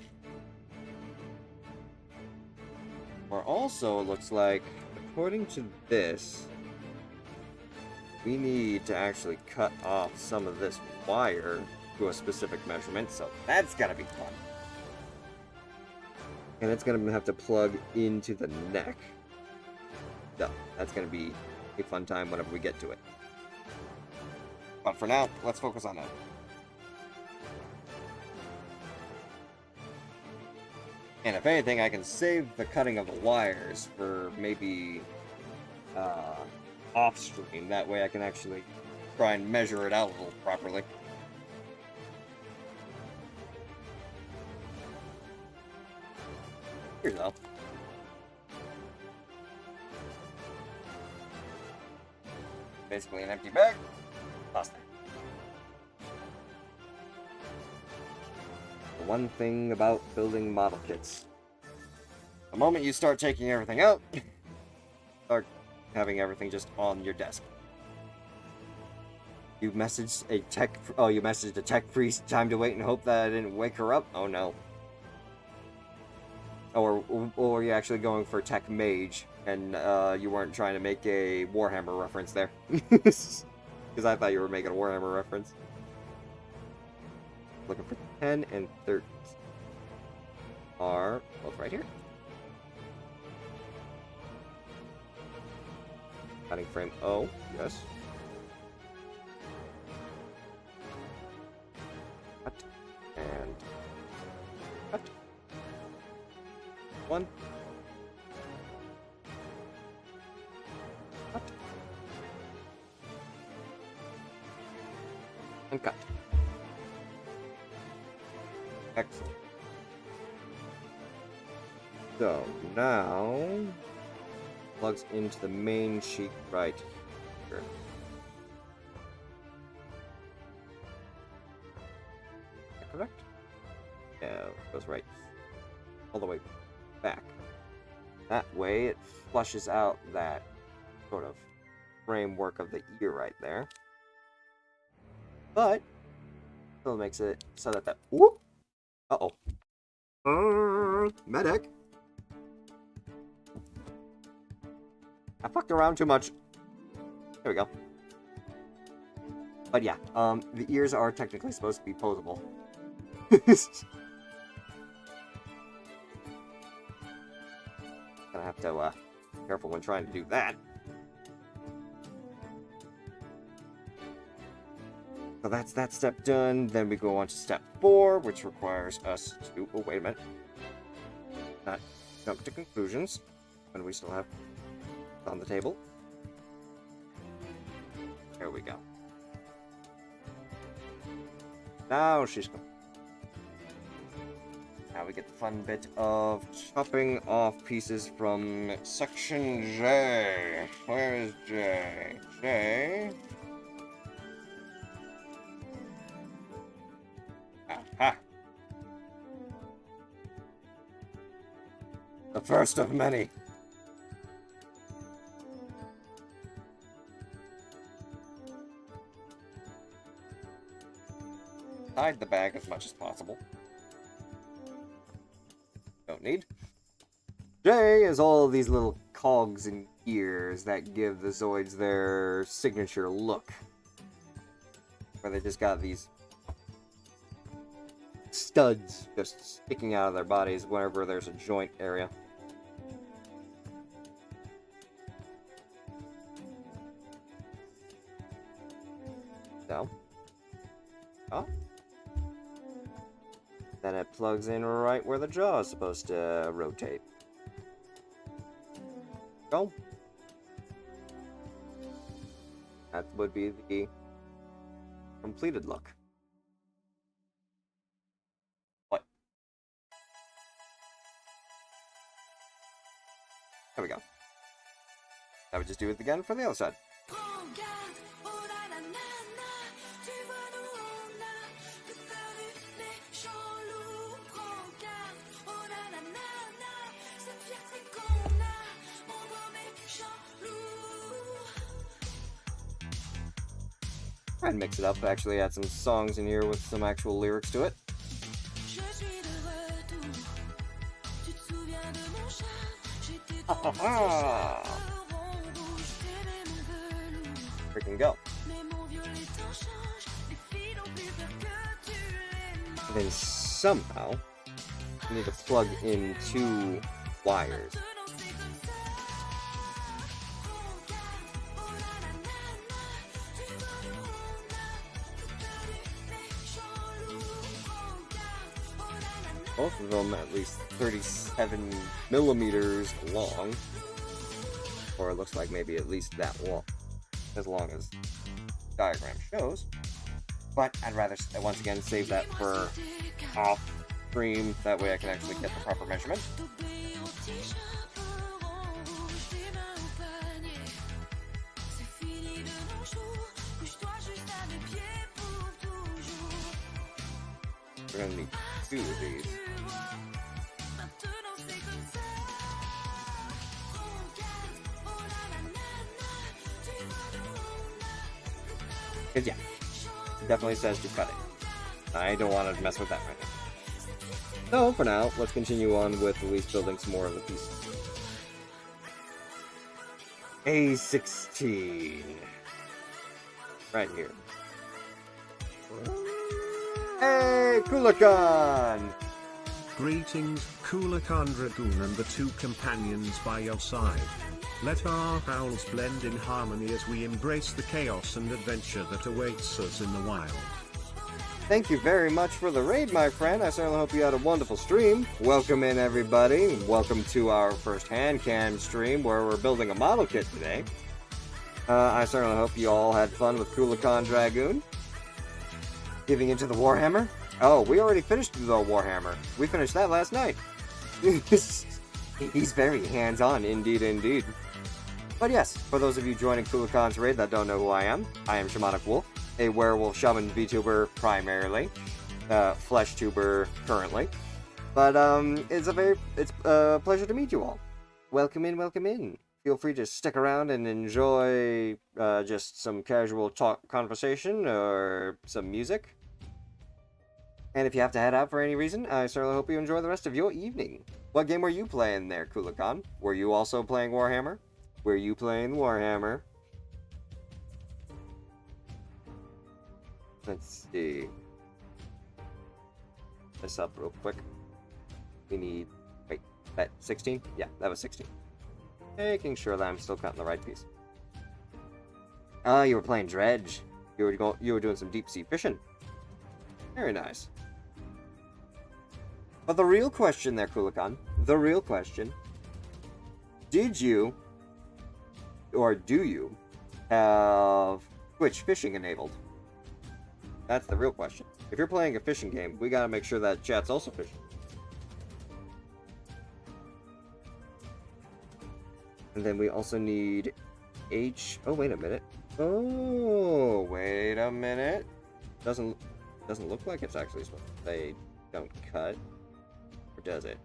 Or also, it looks like, according to this, we need to actually cut off some of this wire to a specific measurement, so that's gotta be fun. And it's gonna have to plug into the neck. So, that's gonna be a fun time whenever we get to it. But for now, let's focus on that. And if anything, I can save the cutting of the wires for maybe off stream. That way I can actually try and measure it out a little properly. Here you go. Basically an empty bag. Toss that. The one thing about building model kits. The moment you start taking everything out, start having everything just on your desk. You messaged a tech priest, time to wait and hope that I didn't wake her up? Oh no. Or were you actually going for tech mage, and you weren't trying to make a Warhammer reference there? Because I thought you were making a Warhammer reference. Looking for 10 and 13 are both right here. Cutting frame O, yes. Cut. And cut. 1. Cut. And cut. Excellent. So now plugs into the main sheet right here. Is that correct? Yeah, it goes right all the way back. That way it flushes out that sort of framework of the ear right there. But still makes it so that that whoop. Uh-oh. Medic. I fucked around too much. There we go. But yeah, the ears are technically supposed to be posable. Gonna have to be careful when trying to do that. So that's that step done. Then we go on to step 4, which requires us to... Oh, wait a minute. Not jump to conclusions when we still have it on the table. There we go. Now she's going. Now we get the fun bit of chopping off pieces from section J. Where is J? J. Aha! The first of many. Hide the bag as much as possible. Don't need. J is all of these little cogs and gears that give the Zoids their signature look. Where they just got these studs just sticking out of their bodies whenever there's a joint area. So. Oh. Then it plugs in right where the jaw is supposed to rotate. Go. That would be the completed look. What? There we go. I would just do it again for the other side. I'd mix it up, actually add some songs in here with some actual lyrics to it. Freaking go. And then somehow, I need to plug in 2 wires. Both of them at least 37 millimeters long. Or it looks like maybe at least that long. As long as the diagram shows. But I'd rather, once again, save that for off stream. That way I can actually get the proper measurement. We're gonna need 2 of these. Because yeah, it definitely says to cut it. I don't want to mess with that right now. So for now, let's continue on with at least building some more of the pieces. A16. Right here. Hey, Kulakan! Greetings, Kulakan Dragoon and the 2 companions by your side. Let our howls blend in harmony as we embrace the chaos and adventure that awaits us in the wild. Thank you very much for the raid, my friend. I certainly hope you had a wonderful stream. Welcome in, everybody. Welcome to our first hand cam stream where we're building a model kit today. I certainly hope you all had fun with Kulakan Dragoon. Giving into the Warhammer? Oh, we already finished the Warhammer. We finished that last night. He's very hands-on, indeed, indeed. But yes, for those of you joining Kulakan's raid that don't know who I am Shamanic Wolf, a werewolf shaman Vtuber primarily, flesh tuber currently. But it's a pleasure to meet you all. Welcome in, welcome in. Feel free to stick around and enjoy just some casual talk conversation or some music. And if you have to head out for any reason, I certainly hope you enjoy the rest of your evening. What game were you playing there, Kulakan? Were you also playing Warhammer? Were you playing Warhammer? Let's see. This up real quick. We need... Wait, that 16? Yeah, that was 16. Making sure that I'm still cutting the right piece. Oh, you were playing Dredge. You were doing some deep sea fishing. Very nice. But the real question there, Kulakan, the real question, did you, or do you, have Twitch fishing enabled? That's the real question. If you're playing a fishing game, we gotta make sure that chat's also fishing. And then we also need Oh, wait a minute. Oh, wait a minute. Doesn't look like it's actually supposed to say don't cut. Or does it?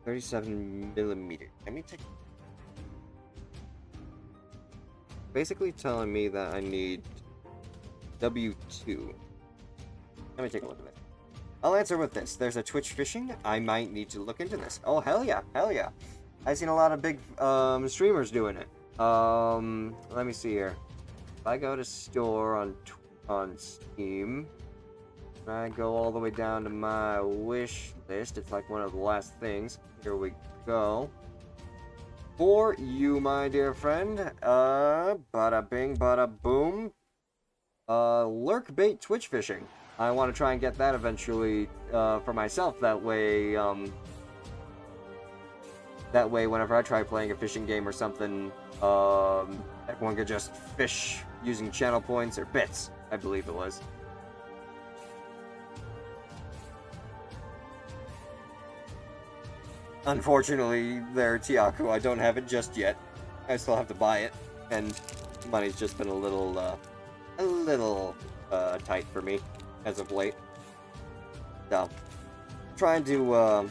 37 millimeter. Let me take. Basically telling me that I need W2. Let me take a look at this. I'll answer with this. There's a Twitch phishing. I might need to look into this. Oh, hell yeah. Hell yeah. I've seen a lot of big streamers doing it. Let me see here. If I go to store on Steam, and I go all the way down to my wish list. It's like one of the last things. Here we go. For you, my dear friend. Bada bing, bada boom. Lurk bait Twitch fishing. I want to try and get that eventually for myself. That way, whenever I try playing a fishing game or something, everyone could just fish using channel points or bits, I believe it was. Unfortunately, there, Tiaku, I don't have it just yet. I still have to buy it, and money's just been a little tight for me as of late. So, trying to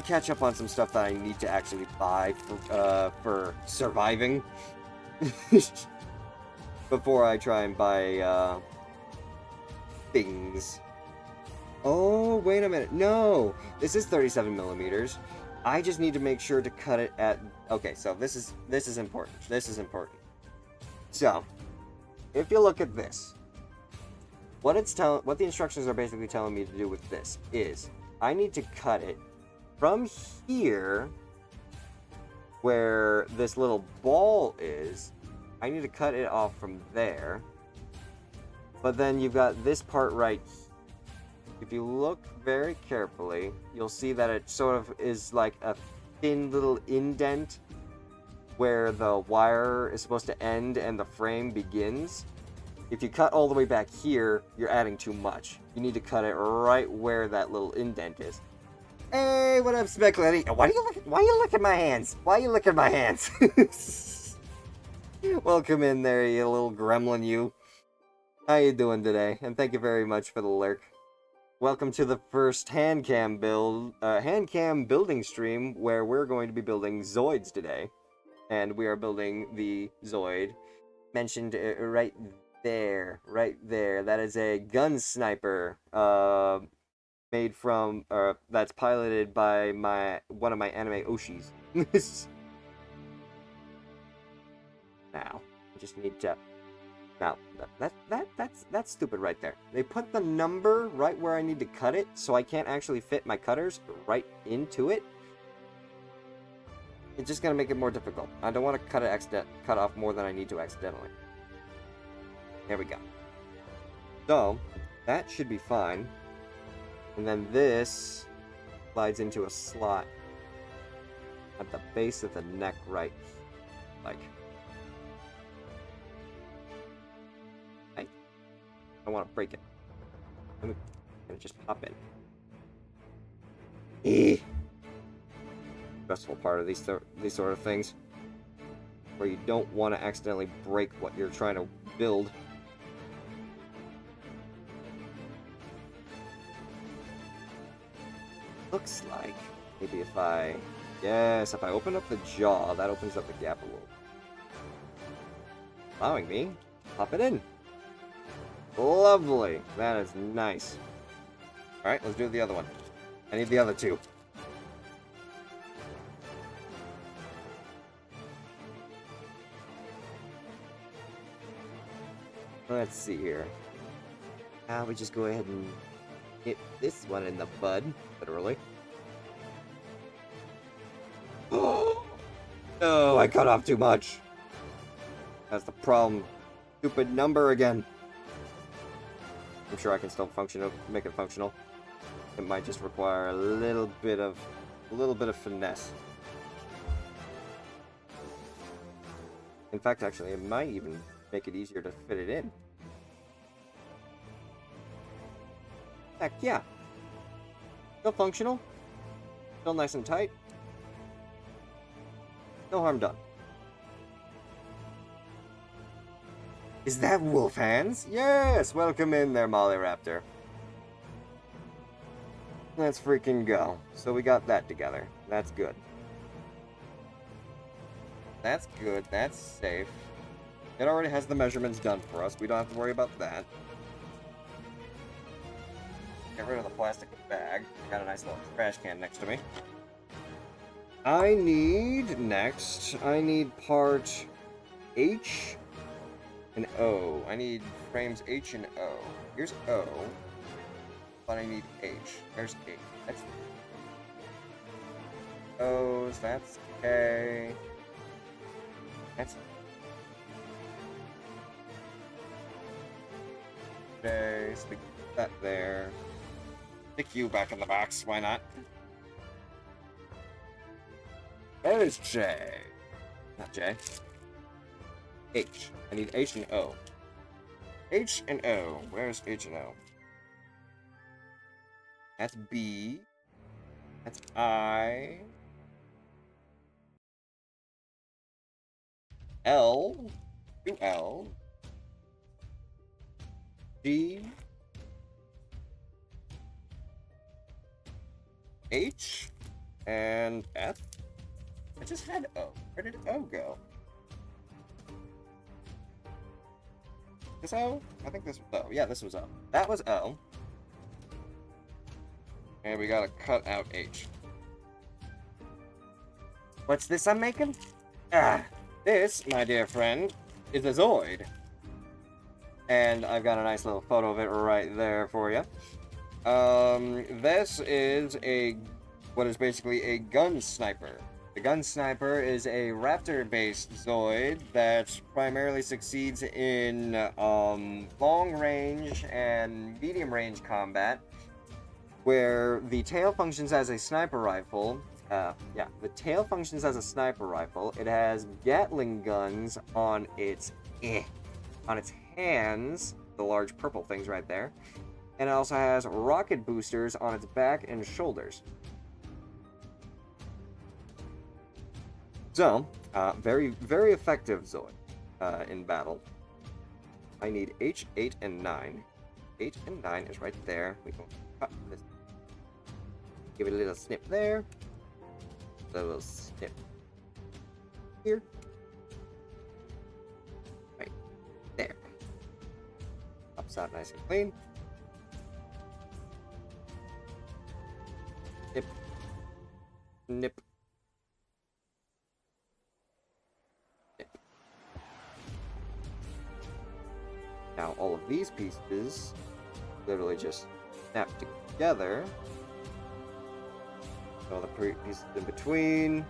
catch up on some stuff that I need to actually buy for surviving before I try and buy things. Oh, wait a minute. No, this is 37 millimeters. I just need to make sure to cut it at. Okay, so this is important. This is important. So, if you look at this, what the instructions are basically telling me to do with this is I need to cut it from here, where this little ball is. I need to cut it off from there. But then you've got this part right here. If you look very carefully, you'll see that it sort of is like a thin little indent where the wire is supposed to end and the frame begins. If you cut all the way back here, you're adding too much. You need to cut it right where that little indent is. Hey, what up, Spec Lady? Why you look at my hands? Why you look at my hands? Welcome in there, you little gremlin, you. How you doing today? And thank you very much for the lurk. Welcome to the first hand cam building stream where we're going to be building ZOIDS today. And we are building the ZOID mentioned right there. That is a gun sniper made from that's piloted by one of my anime Oshis. Now, I just need to. Now, that's stupid right there. They put the number right where I need to cut it, so I can't actually fit my cutters right into it. It's just gonna make it more difficult. I don't want to cut off more than I need to accidentally. There we go. So, that should be fine. And then this slides into a slot at the base of the neck right, like. I don't want to break it. I'm gonna just pop in. Stressful part of these sort of things, where you don't want to accidentally break what you're trying to build. Looks like maybe if I open up the jaw, that opens up the gap a little, allowing me to pop it in. Lovely. That is nice. Alright, let's do the other one. I need the other two. Let's see here. Now we just go ahead and hit this one in the bud, literally. Oh! No, I cut off too much. That's the problem. Stupid number again. I'm sure I can still make it functional. It might just require a little bit of finesse. In fact, actually, it might even make it easier to fit it in. Heck yeah. Still functional. Still nice and tight. No harm done. Is that wolf hands? Yes! Welcome in there, Molly Raptor. Let's freaking go. So we got that together. That's good. That's good. That's safe. It already has the measurements done for us. We don't have to worry about that. Get rid of the plastic bag. Got a nice little trash can next to me. I need part H and O. I need frames H and O. Here's O. But I need H. There's H. That's O's. That's K. That's J. Stick that there. Stick you back in the box. Why not? There's J. Not J. H. I need H and O. H and O. Where's H and O? That's B. That's I. L. 2L. G. H. And F. I just had O. Where did O go? This O? I think this was O. Yeah, this was O. That was O. And we gotta cut out H. What's this I'm making? Ah, this, my dear friend, is a Zoid. And I've got a nice little photo of it right there for you. This is what is basically a gun sniper. The gun sniper is a raptor-based Zoid that primarily succeeds in long-range and medium-range combat, where the tail functions as a sniper rifle. The tail functions as a sniper rifle. It has Gatling guns on its hands, the large purple things right there, and it also has rocket boosters on its back and shoulders. So, very, very effective Zoid in battle. I need H, 8, and 9. 8 and 9 is right there. We can cut this. Give it a little snip there. A little snip here. Right there. Pops out nice and clean. Snip. Snip. Now all of these pieces literally just snap together. So the pieces in between,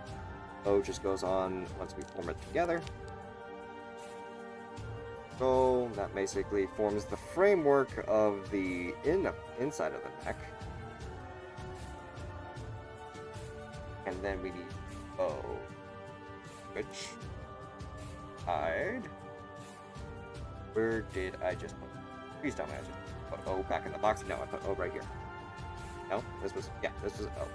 O just goes on once we form it together. So that basically forms the framework of the inside of the neck. And then we need O, which hide. Where did I just put? Please tell me I just put O back in the box. No, I put O right here. No, this was O.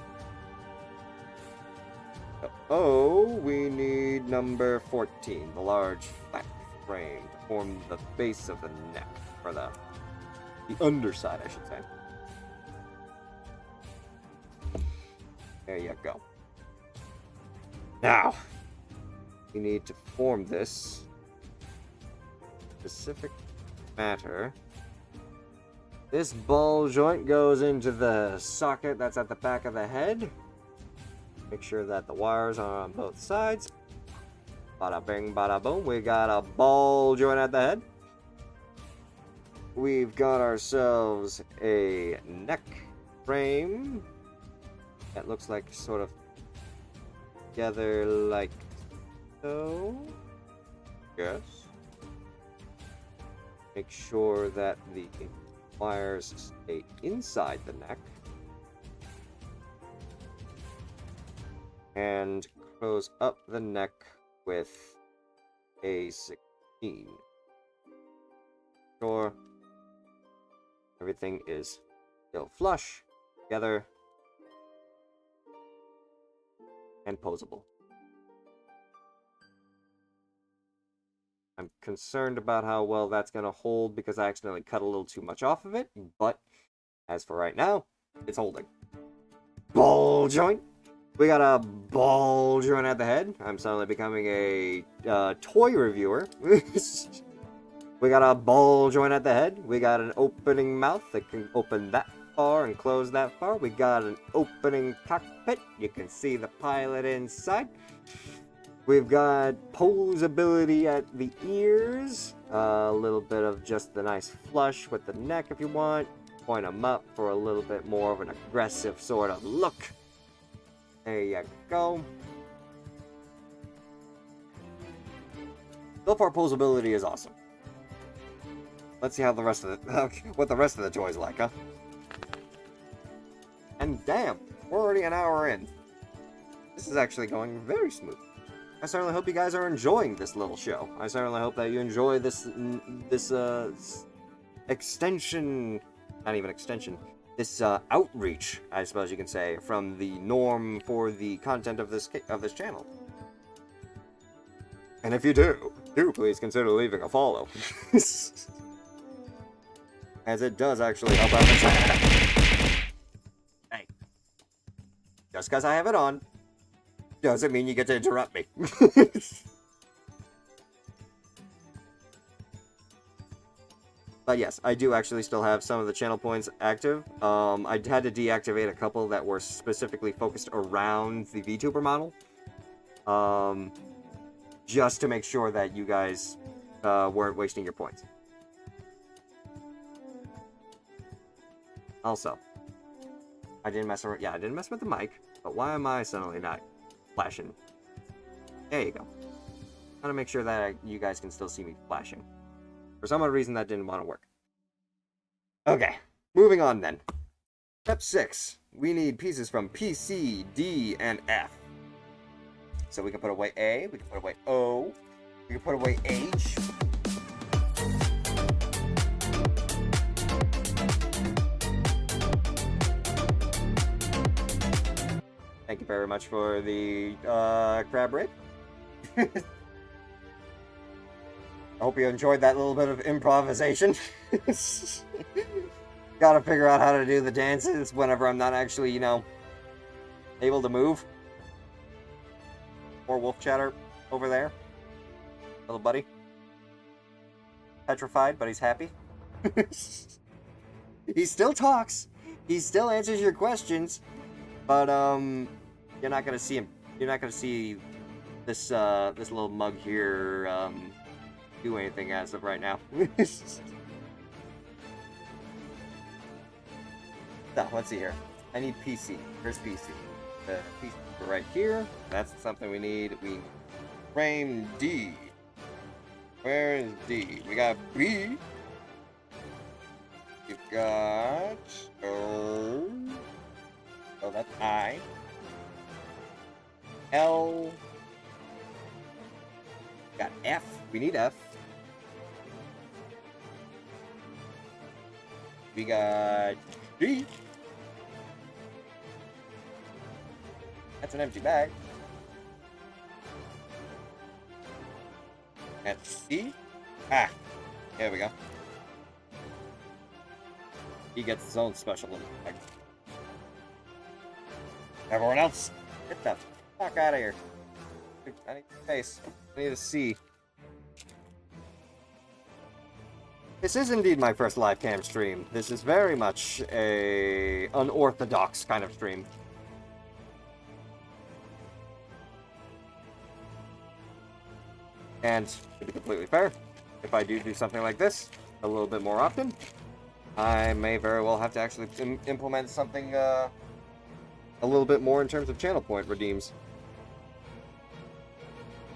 So O, we need number 14, the large flat frame to form the base of the neck, or the underside, I should say. There you go. Now, we need to form this specific matter. This ball joint goes into the socket that's at the back of the head. Make sure that the wires are on both sides. Bada bing, bada boom. We got a ball joint at the head. We've got ourselves a neck frame that looks like sort of together like so. Yes. Make sure that the wires stay inside the neck. And close up the neck with a 16. Sure. Everything is still flush, together, and posable. I'm concerned about how well that's going to hold because I accidentally cut a little too much off of it, but as for right now, it's holding. Ball joint. We got a ball joint at the head. I'm suddenly becoming a toy reviewer. We got a ball joint at the head. We got an opening mouth that can open that far and close that far. We got an opening cockpit. You can see the pilot inside. We've got posability at the ears. A little bit of just the nice flush with the neck if you want. Point them up for a little bit more of an aggressive sort of look. There you go. So far, posability is awesome. Let's see how the rest of the what the rest of the toys like, huh? And damn, we're already an hour in. This is actually going very smooth. I certainly hope you guys are enjoying this little show. I certainly hope that you enjoy this extension, not even extension, this outreach, I suppose you can say, from the norm for the content of this channel. And if you do please consider leaving a follow. As it does actually help out the channel. Hey. Just because I have it on, doesn't mean you get to interrupt me. But yes, I do actually still have some of the channel points active. I had to deactivate a couple that were specifically focused around the Vtuber model. Just to make sure that you guys weren't wasting your points. Also, I didn't mess around. Yeah, I didn't mess with the mic, but why am I suddenly not flashing? There you go. I want to make sure that you guys can still see me flashing. For some odd reason, that didn't want to work. Okay, moving on then. Step 6. We need pieces from P, C, D, and F. So we can put away A, we can put away O, we can put away H. Thank you very much for the crab rib. I hope you enjoyed that little bit of improvisation. Gotta figure out how to do the dances whenever I'm not actually, you know, able to move. More wolf chatter over there. Little buddy. Petrified, but he's happy. He still talks. He still answers your questions. But, you're not gonna see him. You're not gonna see this, this little mug here, do anything as of right now. So, let's see here. I need PC. Where's PC? The PC right here. That's something we need. We need frame D. Where is D? We got B. We've got O. Oh, that's I. L. Got F. We need F. We got G. That's an empty bag. And C. Ah. There we go. He gets his own special little bag. Everyone else, get the fuck out of here. I need space. I need a C. This is indeed my first live cam stream. This is very much a unorthodox kind of stream. And to be completely fair, if I do something like this a little bit more often, I may very well have to actually implement something a little bit more in terms of channel point redeems.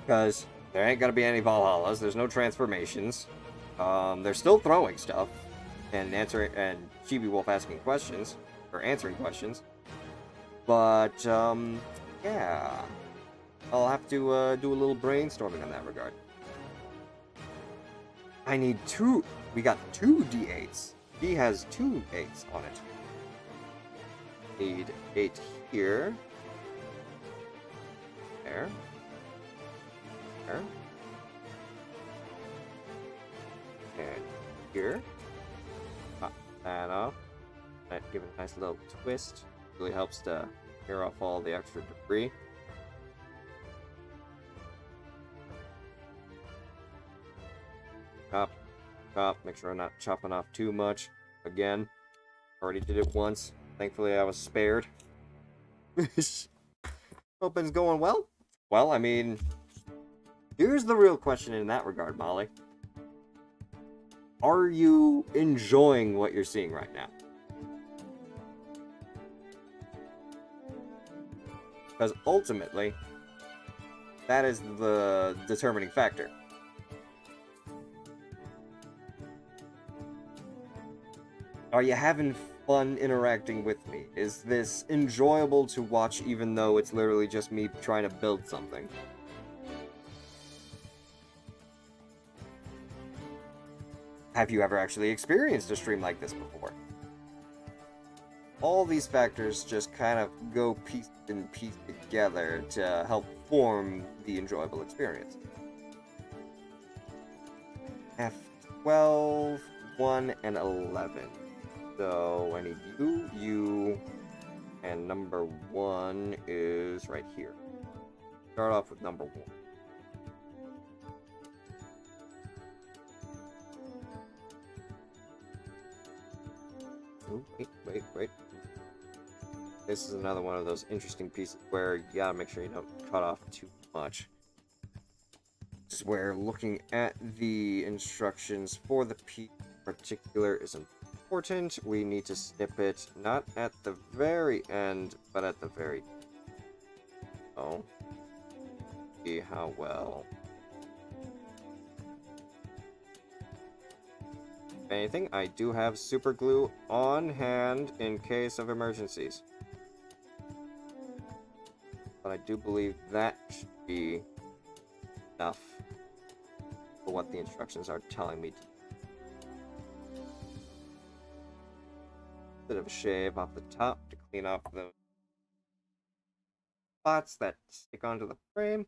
Because there ain't gonna be any Valhallas, there's no transformations. They're still throwing stuff and answering, and Chibi Wolf asking questions or answering questions. But yeah, I'll have to do a little brainstorming in that regard. I need two. We got 2 D8s. D has 2 8s on it. Need 8 here. There. There. give it a nice little twist. Really helps to clear off all the extra debris. Chop, chop. Make sure I'm not chopping off too much. Again, already did it once. Thankfully, I was spared. Hoping's going well. Well, I mean, here's the real question in that regard, Molly. Are you enjoying what you're seeing right now? Because ultimately, that is the determining factor. Are you having fun interacting with me? Is this enjoyable to watch even though it's literally just me trying to build something? Have you ever actually experienced a stream like this before? All these factors just kind of go piece and piece together to help form the enjoyable experience. F12, 1, and 11. So I need you, and number 1 is right here. Start off with number 1. Ooh, wait. This is another one of those interesting pieces where you gotta make sure you don't cut off too much. This is where looking at the instructions for the piece in particular is important. We need to snip it not at the very end, but at the very oh. See how well. If anything, I do have super glue on hand in case of emergencies. But I do believe that should be enough for what the instructions are telling me to do. Bit of a shave off the top to clean off the spots that stick onto the frame.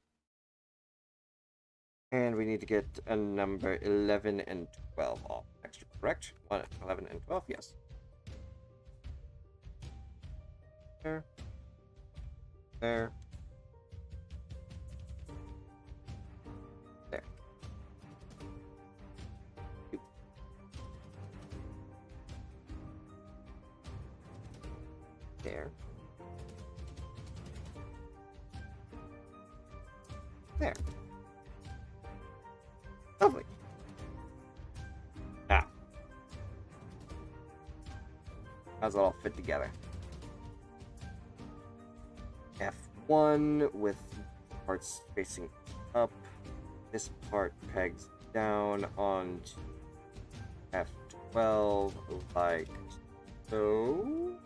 And we need to get a number 11 and 12 off. Extra correct. 11 and 12, yes. There. There. There. There. There. Lovely. Now, how does it all fit together? F1 with parts facing up. This part pegs down onto F12 like so.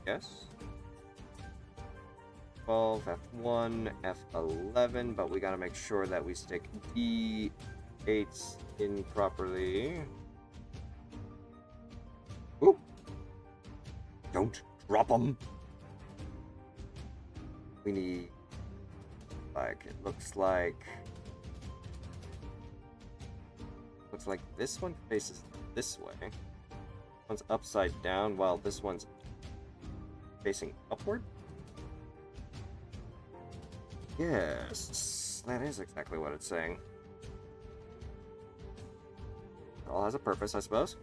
Yes. 12, F1, F11, but we gotta make sure that we stick D8s in properly. Oop! Don't drop them! We need, like, it looks like this one faces this way. One's upside down while this one's facing upward. Yes, that is exactly what it's saying. It all has a purpose, I suppose.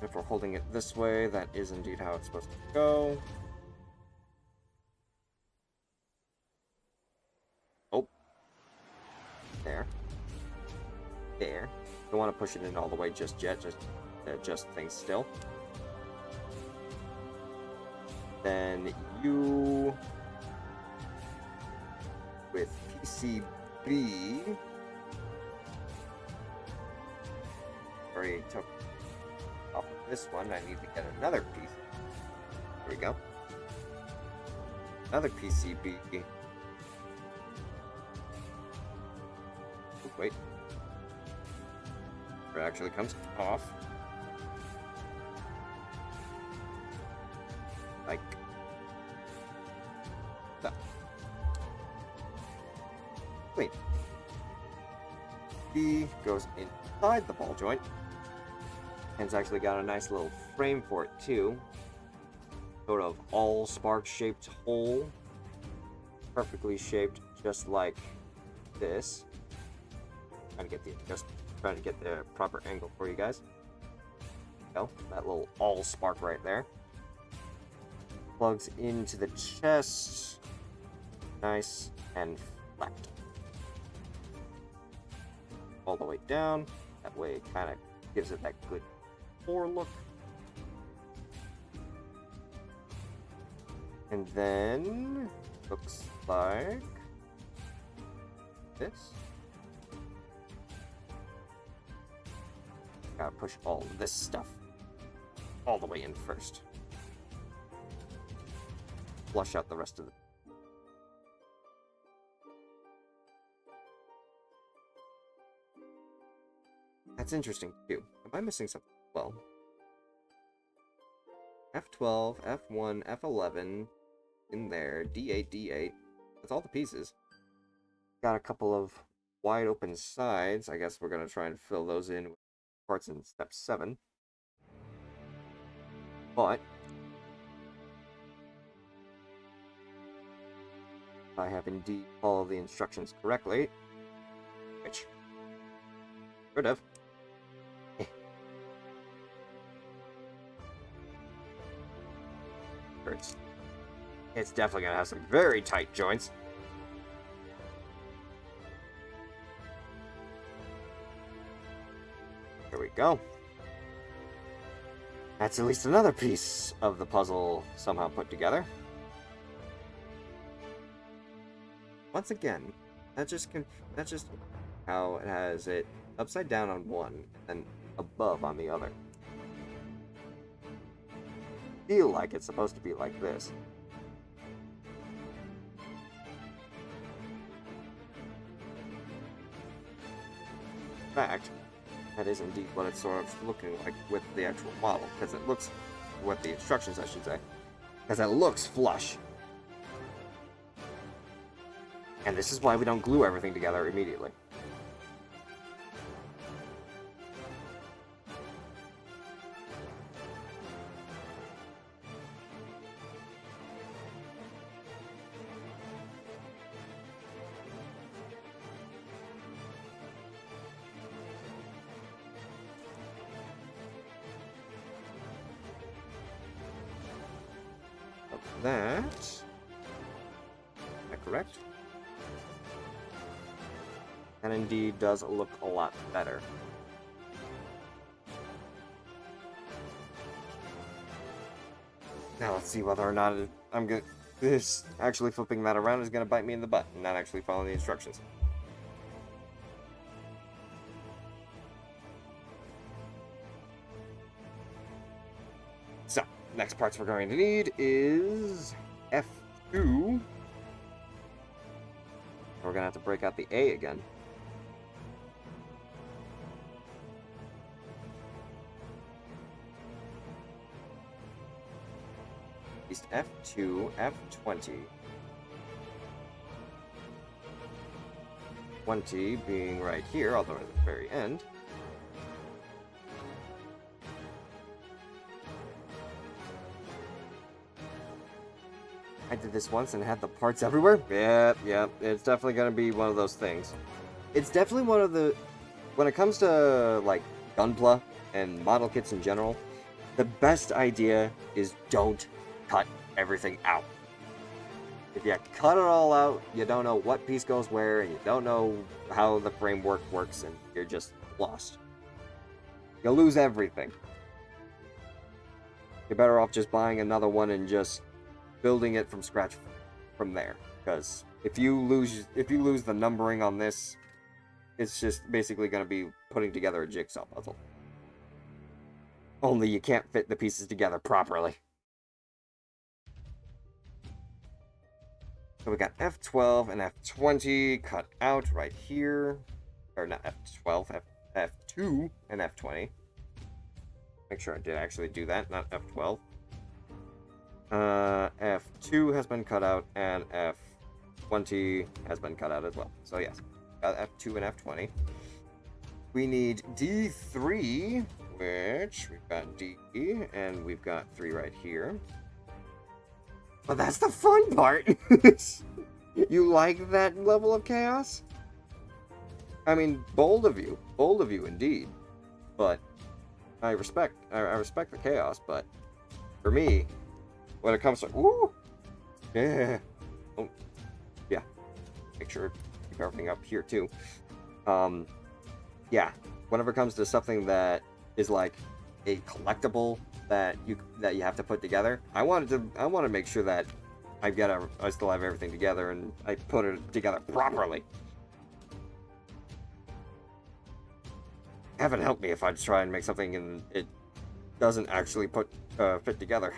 If we're holding it this way, that is indeed how it's supposed to go. Oh. There. There. Don't want to push it in all the way just yet, just things still. Then you with PCB already took off of this one. I need to get another piece. There we go. Another PCB. Oh, wait. It actually comes off. Like that. Clean. B goes inside the ball joint. And it's actually got a nice little frame for it too. Sort of all spark shaped hole. Perfectly shaped, just like this. Trying to get the proper angle for you guys. Go, that little all spark right there. Plugs into the chest. Nice and flat. All the way down. That way it kind of gives it that good floor look. And then looks like this. Gotta push all this stuff all the way in first. Flush out the rest of the. That's interesting too. Am I missing something? Well, F12, F1, F11 in there, D8, D8. That's all the pieces. Got a couple of wide open sides. I guess we're gonna try and fill those in with parts in step 7. But if I have indeed followed the instructions correctly, which should have. It's definitely gonna have some very tight joints. Here we go. That's at least another piece of the puzzle somehow put together. Once again, that's just how it has it upside down on one and above on the other. Feel like it's supposed to be like this. In fact, that is indeed what it's sort of looking like with the actual model, because it looks, with the instructions I should say, because it looks flush. And this is why we don't glue everything together immediately. Is that correct? And indeed does look a lot better. Now let's see whether or not this actually flipping that around is gonna bite me in the butt and not actually following the instructions. So, next parts we're going to need is F2. We're gonna have to break out the A again. At least F2, F20. 20 being right here, although at the very end. I did this once and had the parts everywhere. Yeah, it's definitely gonna be one of those things. It's definitely one of the, when it comes to like Gunpla and model kits in general, the best idea is don't cut everything out. If you cut it all out, you don't know what piece goes where, and you don't know how the framework works, and you're just lost. You'll lose everything. You're better off just buying another one and just building it from scratch from there, because if you lose the numbering on this, it's just basically going to be putting together a jigsaw puzzle. Only you can't fit the pieces together properly. So we got F12 and F20 cut out right here, or not F12, F2 and F20. Make sure I did actually do that, not F12. F2 has been cut out, and F20 has been cut out as well. So yes, got F2 and F20. We need D3, which we've got D, and we've got 3 right here. But that's the fun part! You like that level of chaos? I mean, bold of you indeed. But I respect the chaos, but for me, when it comes to ooh, yeah, oh, yeah, make sure to keep everything up here too. Yeah, whenever it comes to something that is like a collectible that you have to put together, I want to make sure that I still have everything together and I put it together properly. Heaven help me if I try and make something and it doesn't actually fit together.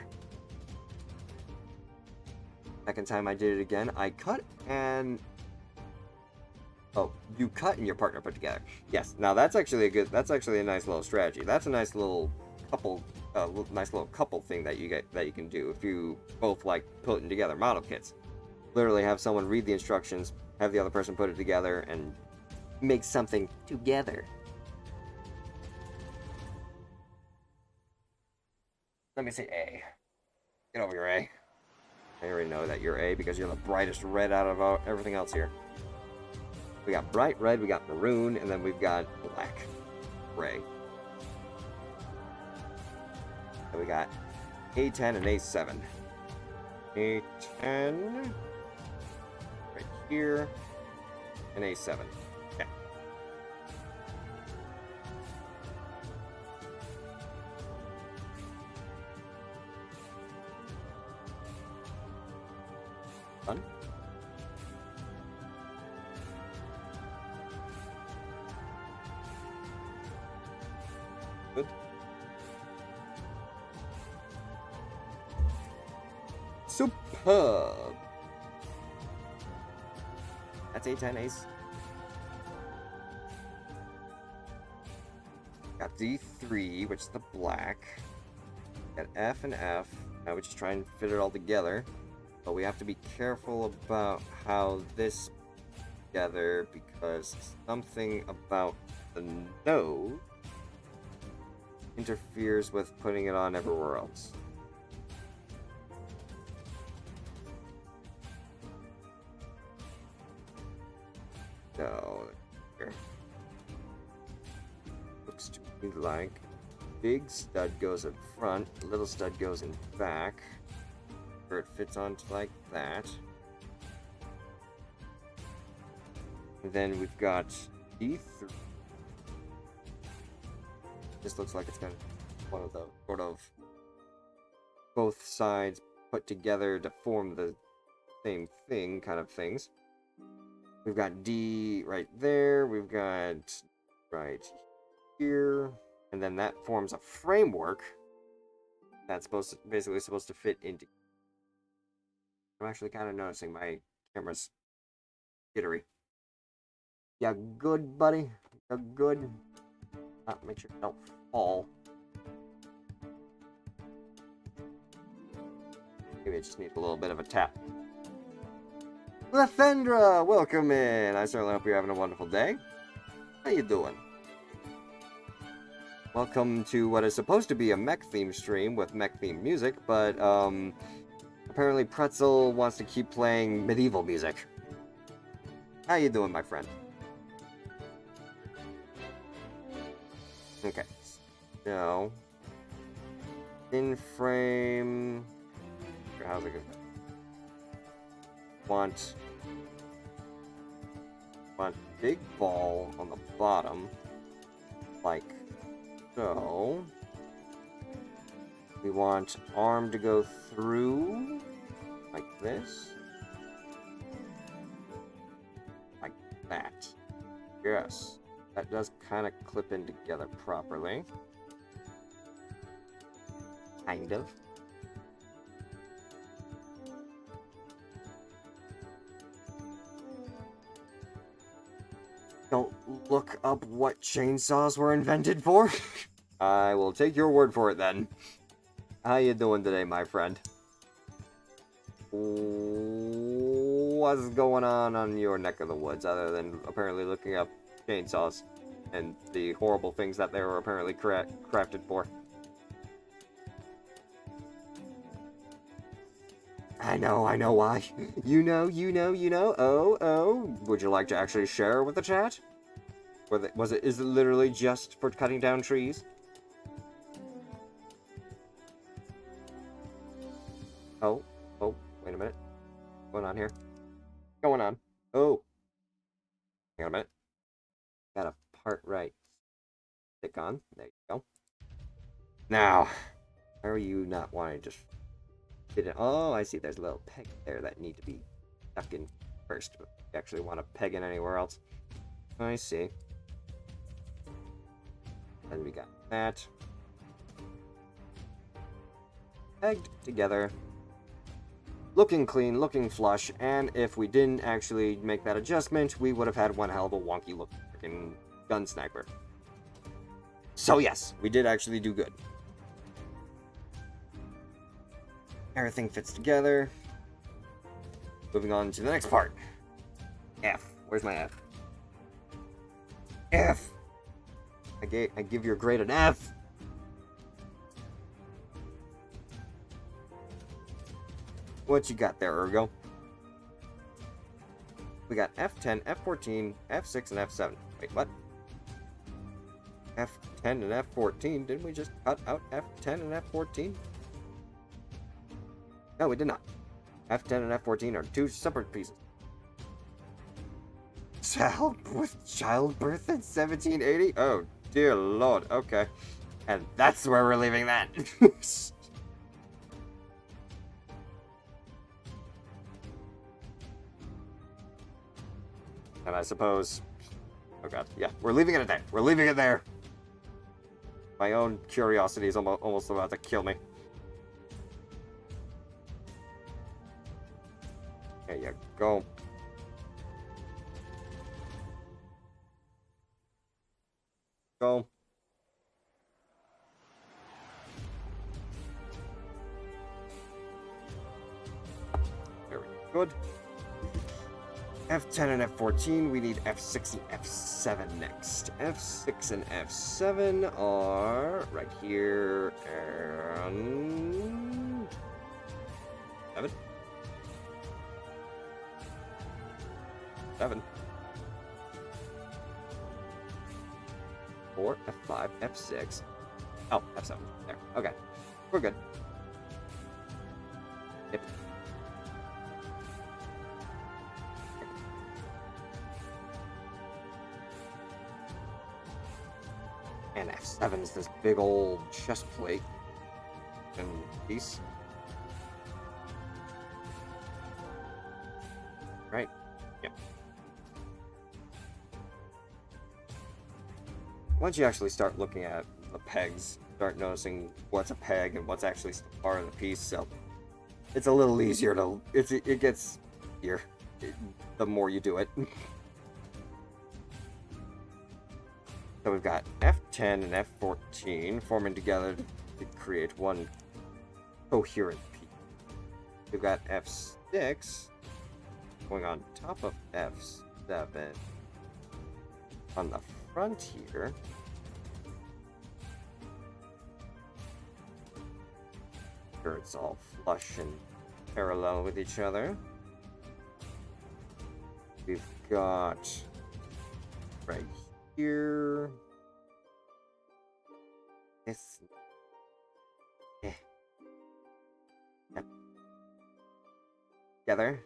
Second time I did it again, I cut and oh, you cut and your partner put together. Yes, now that's actually a nice little strategy. That's a nice little couple thing that you can do if you both like putting together model kits. Literally have someone read the instructions, have the other person put it together, and make something together. Let me say A. Get over here, A. I already know that you're A because you're the brightest red out of everything else here. We got bright red, we got maroon, and then we've got black, gray. And we got A10 and A7. A10 right here, and A7. Okay. Done. Good. Superb. That's A10 ace. Got D3, which is the black. Got F and F. Now we just try and fit it all together. But we have to be careful about how this together because something about the node interferes with putting it on everywhere else. So, here. Looks to me like big stud goes in front, little stud goes in back, where it fits onto like that. And then we've got D3. This looks like it's got one of the sort of both sides put together to form the same thing kind of things. We've got D right there, we've got right here, and then that forms a framework that's basically supposed to fit into. I'm actually kind of noticing my camera's jittery. Yeah, good, buddy. Yeah, good. Make sure you don't fall. Maybe I just need a little bit of a tap. Lathendra, welcome in. I certainly hope you're having a wonderful day. How you doing? Welcome to what is supposed to be a mech-themed stream with mech-themed music, but apparently Pretzel wants to keep playing medieval music. How you doing, my friend? Okay, so in frame. How's it going? Want big ball on the bottom, like so. We want arm to go through, like this, like that. Yes. That does kind of clip in together properly. Kind of. Don't look up what chainsaws were invented for. I will take your word for it then. How you doing today, my friend? What's going on your neck of the woods other than apparently looking up chainsaws? and the horrible things that they were apparently crafted for. I know why. You know. Oh. Would you like to actually share with the chat? Is it literally just for cutting down trees? Oh, wait a minute. What's going on here? What's going on? Oh. Hang on a minute. Got a part right. Stick on. There you go. Now, why are you not wanting to just fit it? Oh, I see. There's a little peg there that need to be stuck in first. If you actually want to peg in anywhere else. I see. Then we got that. Pegged together. Looking clean, looking flush, and if we didn't actually make that adjustment, we would have had one hell of a wonky looking freaking gun sniper. So yes, we did actually do good. Everything fits together. Moving on to the next part. F. Where's my F? F! I give your grade an F! What you got there, Ergo? We got F10, F14, F6, and F7. Wait, what? F10 and F14? Didn't we just cut out F10 and F14? No, we did not. F10 and F14 are two separate pieces. Childbirth in 1780? Oh, dear lord. Okay. And that's where we're leaving that. And I suppose... Oh god, yeah, we're leaving it there. We're leaving it there. My own curiosity is almost about to kill me. There you go. Go. Very good. F10 and F14, we need F6 and F7 next. F6 and F7 are right here and... 7? 7. 4, F5, F6. Oh, F7. There. Okay. We're good. Yep. And F7 is this big old chest plate and piece. Right? Yeah. Once you actually start looking at the pegs, start noticing what's a peg and what's actually part of the piece, so it's a little easier to... It gets easier the more you do it. So we've got F10 and F14 forming together to create one coherent piece. We've got F6 going on top of F7 on the front here. Sure, it's all flush and parallel with each other. We've got right here. This. Yep. Together.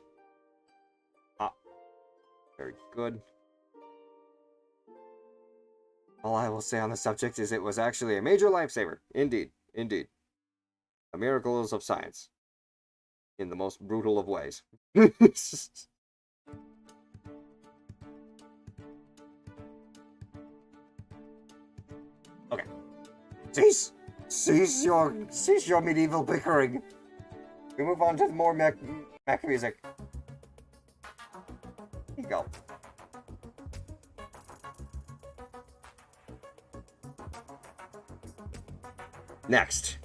Ah. Very good. All I will say on the subject is it was actually a major lifesaver. Indeed. Indeed. The miracles of science. In the most brutal of ways. Okay. Cease your medieval bickering. We move on to more mech music. Here you go. Next.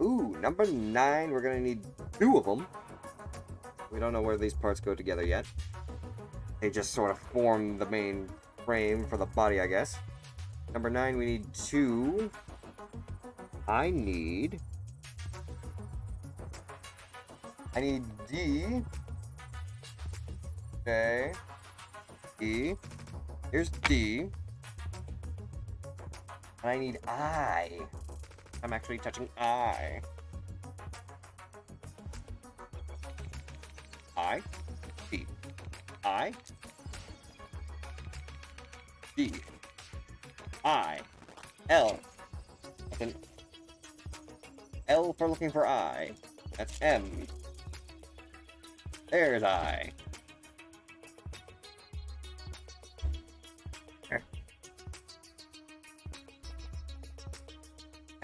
Ooh, number 9. We're gonna need 2 of them. We don't know where these parts go together yet. They just sort of form the main frame for the body, I guess. Number 9, we need 2. I need D. Okay. D. Here's D. And I need I. I'm actually touching I. I. D. I. D. I. L. That's an L for looking for I. That's M. There's I. A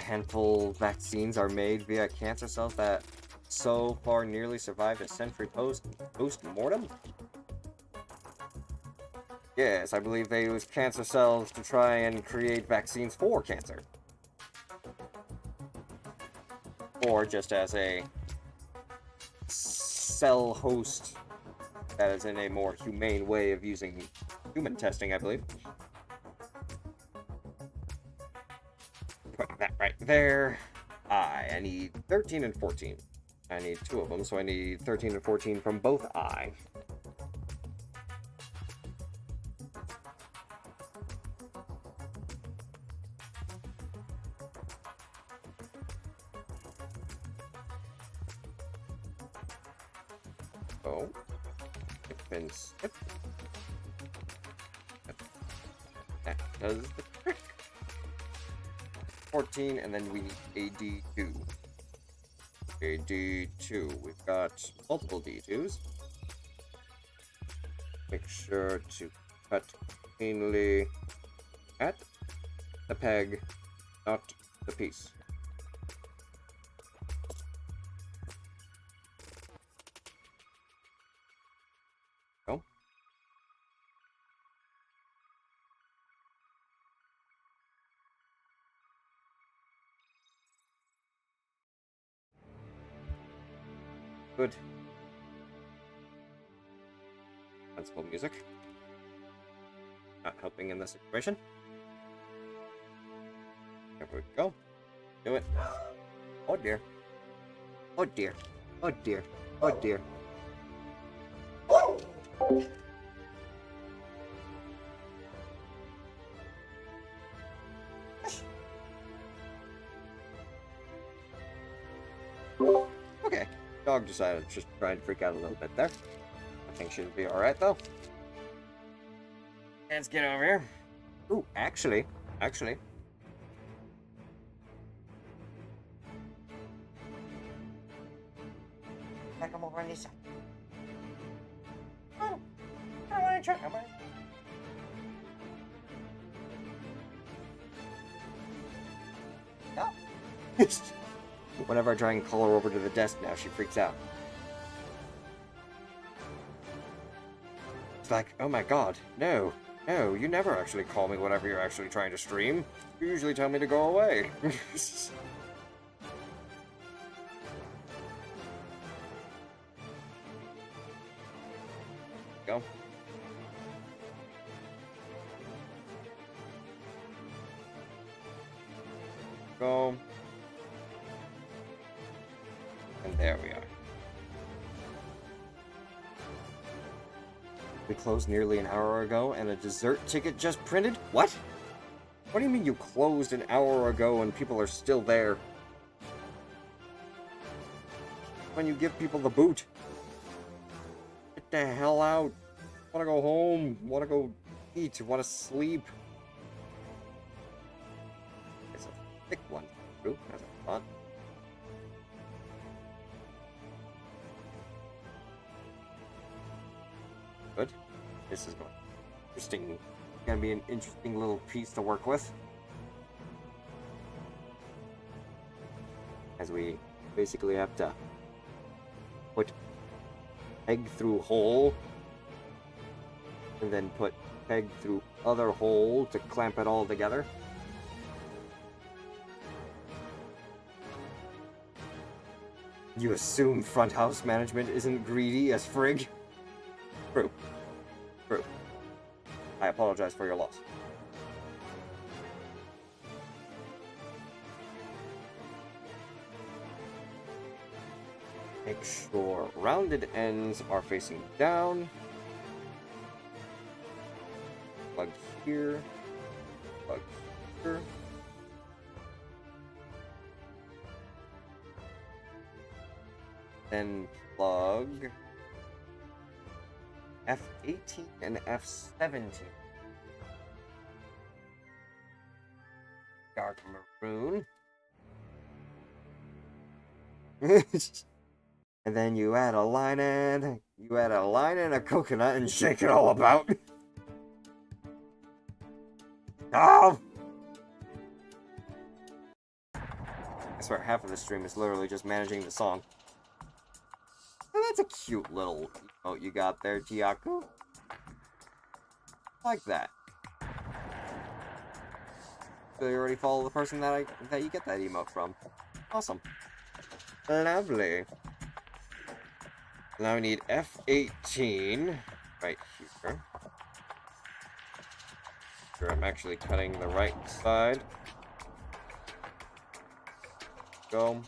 handful of vaccines are made via cancer cells that so far nearly survived a century post-mortem? Yes, I believe they use cancer cells to try and create vaccines for cancer. Or just as a cell host that is in a more humane way of using human testing, I believe. Put that right there. I need 13 and 14. I need 2 of them, so I need 13 and 14 from both I. Oh. Skip and skip. That does the trick. 14, and then we need a D2. A D2. We've got multiple D2s. Make sure to cut cleanly at the peg, not the piece. Go. Good. Sensible music. Not helping in this situation. There we go. Do it. Oh dear. Oh dear. Oh dear. Oh dear. Okay. Dog decided to just try and freak out a little bit there. I think she'll be alright though. Let's get over here. Ooh, actually. Like I'm over on this side. Oh, I want to try. No. Whenever I try and call her over to the desk now, she freaks out. It's like, oh my god, no, you never actually call me whenever you're actually trying to stream. You usually tell me to go away. Go. Go. And there we are. We closed nearly an hour ago and a dessert ticket just printed? What? What do you mean you closed an hour ago and people are still there? When you give people the boot. Get the hell out. Wanna go home. Wanna go eat. Wanna sleep. It's a thick one. Ooh, that's fun. Good. This is gonna be an interesting little piece to work with. As we basically have to put peg through hole and then put peg through other hole to clamp it all together. You assume front house management isn't greedy as frig? True. apologize for your loss. Make sure rounded ends are facing down. Plug here. Plug here. Then plug F18 and F17. Dark maroon. And then you add a line and a coconut and shake it all about. Oh! I swear half of the stream is literally just managing the song. And that's a cute little emote you got there, Giaku. Like that. So you already follow the person that you get that emote from. Awesome. Lovely. Now we need F18 right here. Sure, I'm actually cutting the right side. Go.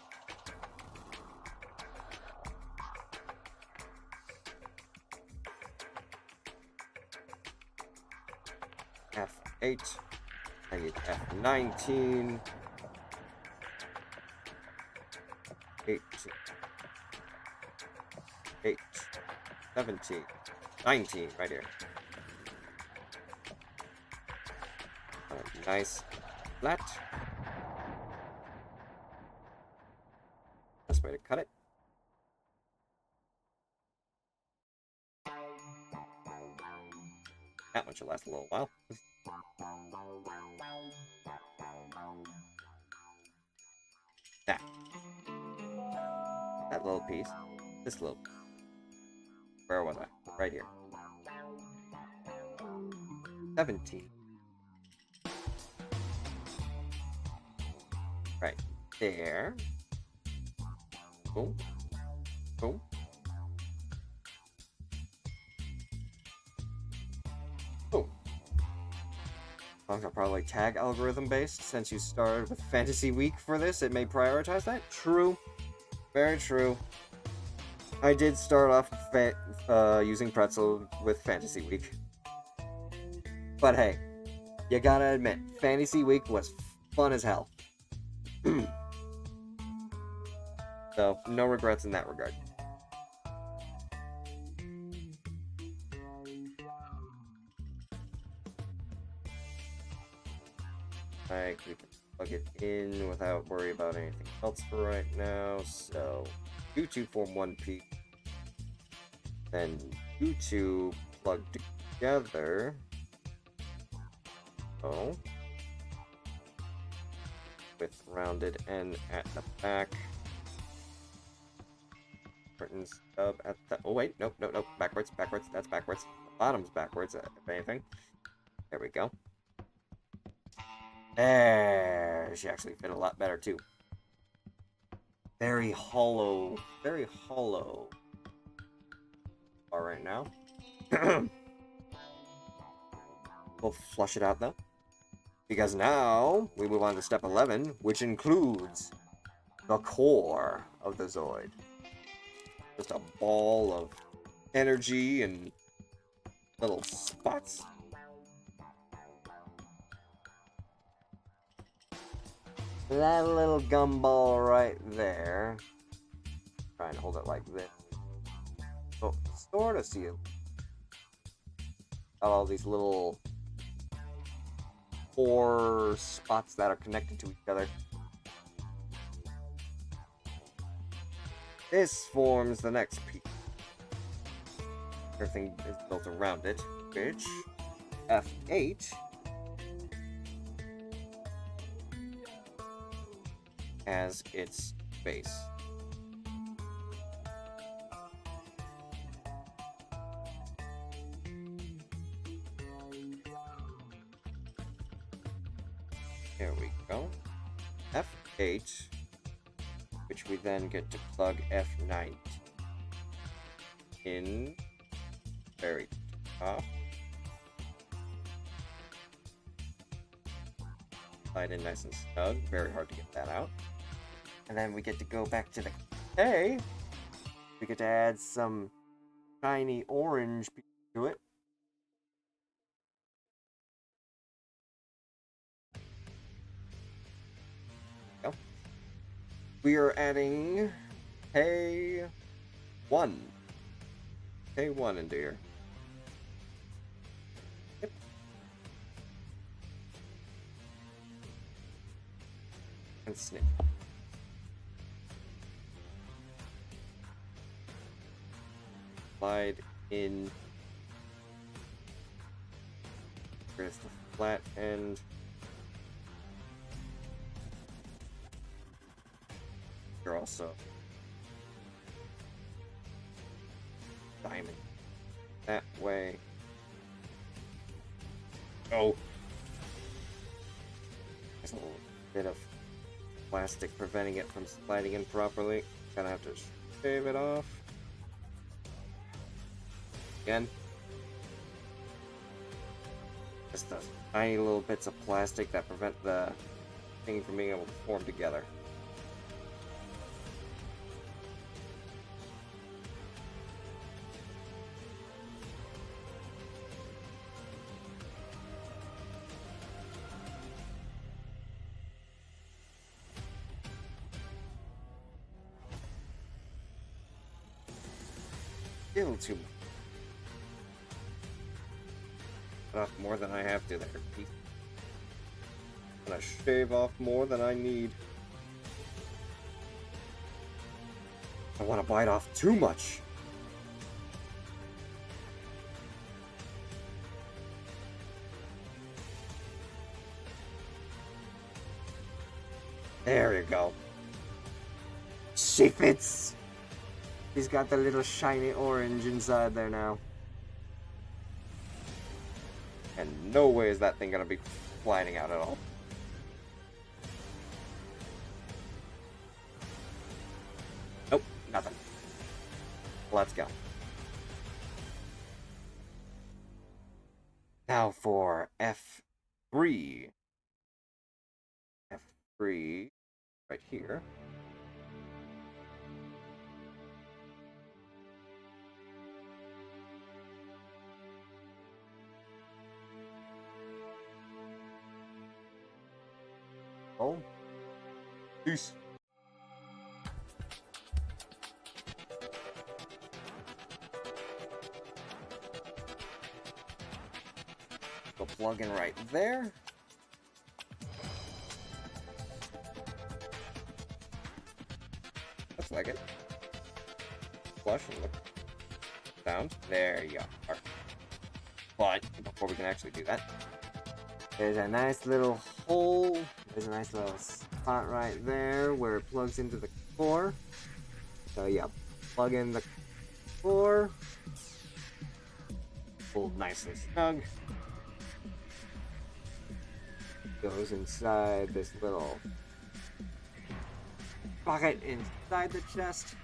F8. I need F19. 18. 8, 17, 19, right here. Nice flat. Best way to cut it. That one should last a little while. That little piece. This little piece. Where was I? Right here. 17. Right there. Boom. Boom. Boom. Songs are probably tag algorithm based. Since you started with Fantasy Week for this, it may prioritize that. True. Very true. I did start off using Pretzel with Fantasy Week. But hey, you gotta admit, Fantasy Week was fun as hell. So, no regrets in that regard. Alright, we can plug it in without worry about anything else for right now. So, you two form one piece. Then you two plug together. Oh. With rounded end at the back. Curtain stub at the... Oh, wait. Nope. Backwards. That's backwards. The bottom's backwards, if anything. There we go. There. She actually fit a lot better, too. Very hollow. Very hollow. All right now. We'll flush it out, though. Because now, we move on to step 11, which includes the core of the Zoid. Just a ball of energy and little spots. That little gumball right there. Try and hold it like this. So, sort of see it. All these little 4 spots that are connected to each other. This forms the next piece. Everything is built around it, which F8 as its base. There we go. F8, which we then get to plug F9 in very top. slide in nice and snug. Very hard to get that out. And then we get to go back to the K. We get to add some shiny orange to it. Go. We are adding K1. K1 into here. Yep. And snip. Slide in. Here's the flat end. You're also diamond that way. Oh, there's a little bit of plastic preventing it from sliding in properly. Gonna have to shave it off. Again, just those tiny little bits of plastic that prevent the thing from being able to form together. Still too much. Cut off more than I have to there. I'm gonna shave off more than I need. I want to bite off too much. There you go. She fits. He's got the little shiny orange inside there now. And no way is that thing gonna be sliding out at all. Nope, nothing. Let's go. Now for F3. F3, right here. Oh. Peace. Go plug in right there. Looks like it. Flush and look. Sound. There you are. But before we can actually do that, there's a nice little hole. There's a nice little spot right there where it plugs into the core. So yeah, plug in the core. Pull nice and snug. Goes inside this little pocket inside the chest.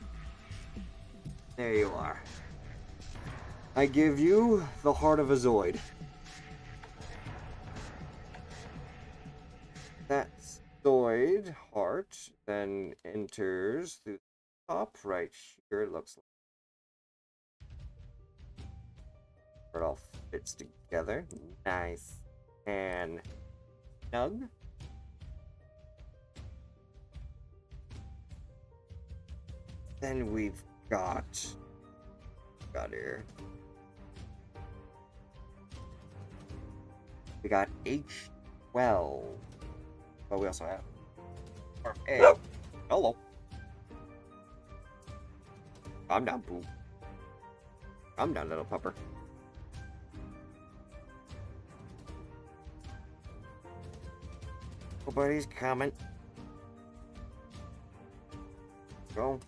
There you are. I give you the heart of a Zoid. That Zoid heart then enters through the top right here, it looks like. It all fits together. Nice and snug. Then we've got here. We got H12. But we also have our A. Hello. Calm down, Pooh. Calm down, little pupper. Nobody's coming. Go.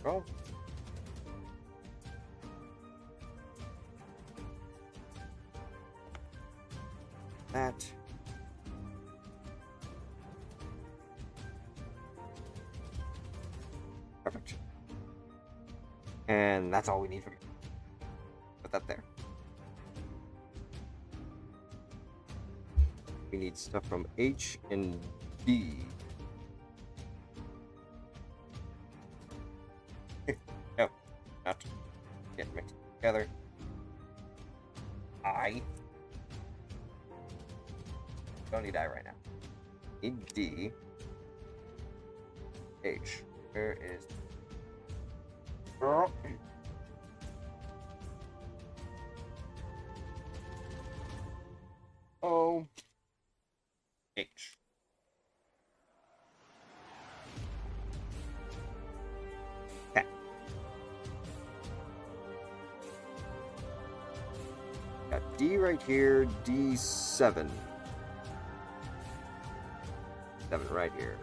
Go. That. Perfect. And that's all we need from you. put that there. We need stuff from H and D. No, not get mixed together. I don't need I right now. Need D. H. Where is O H. Okay. Got D right here, D7. 7 right here.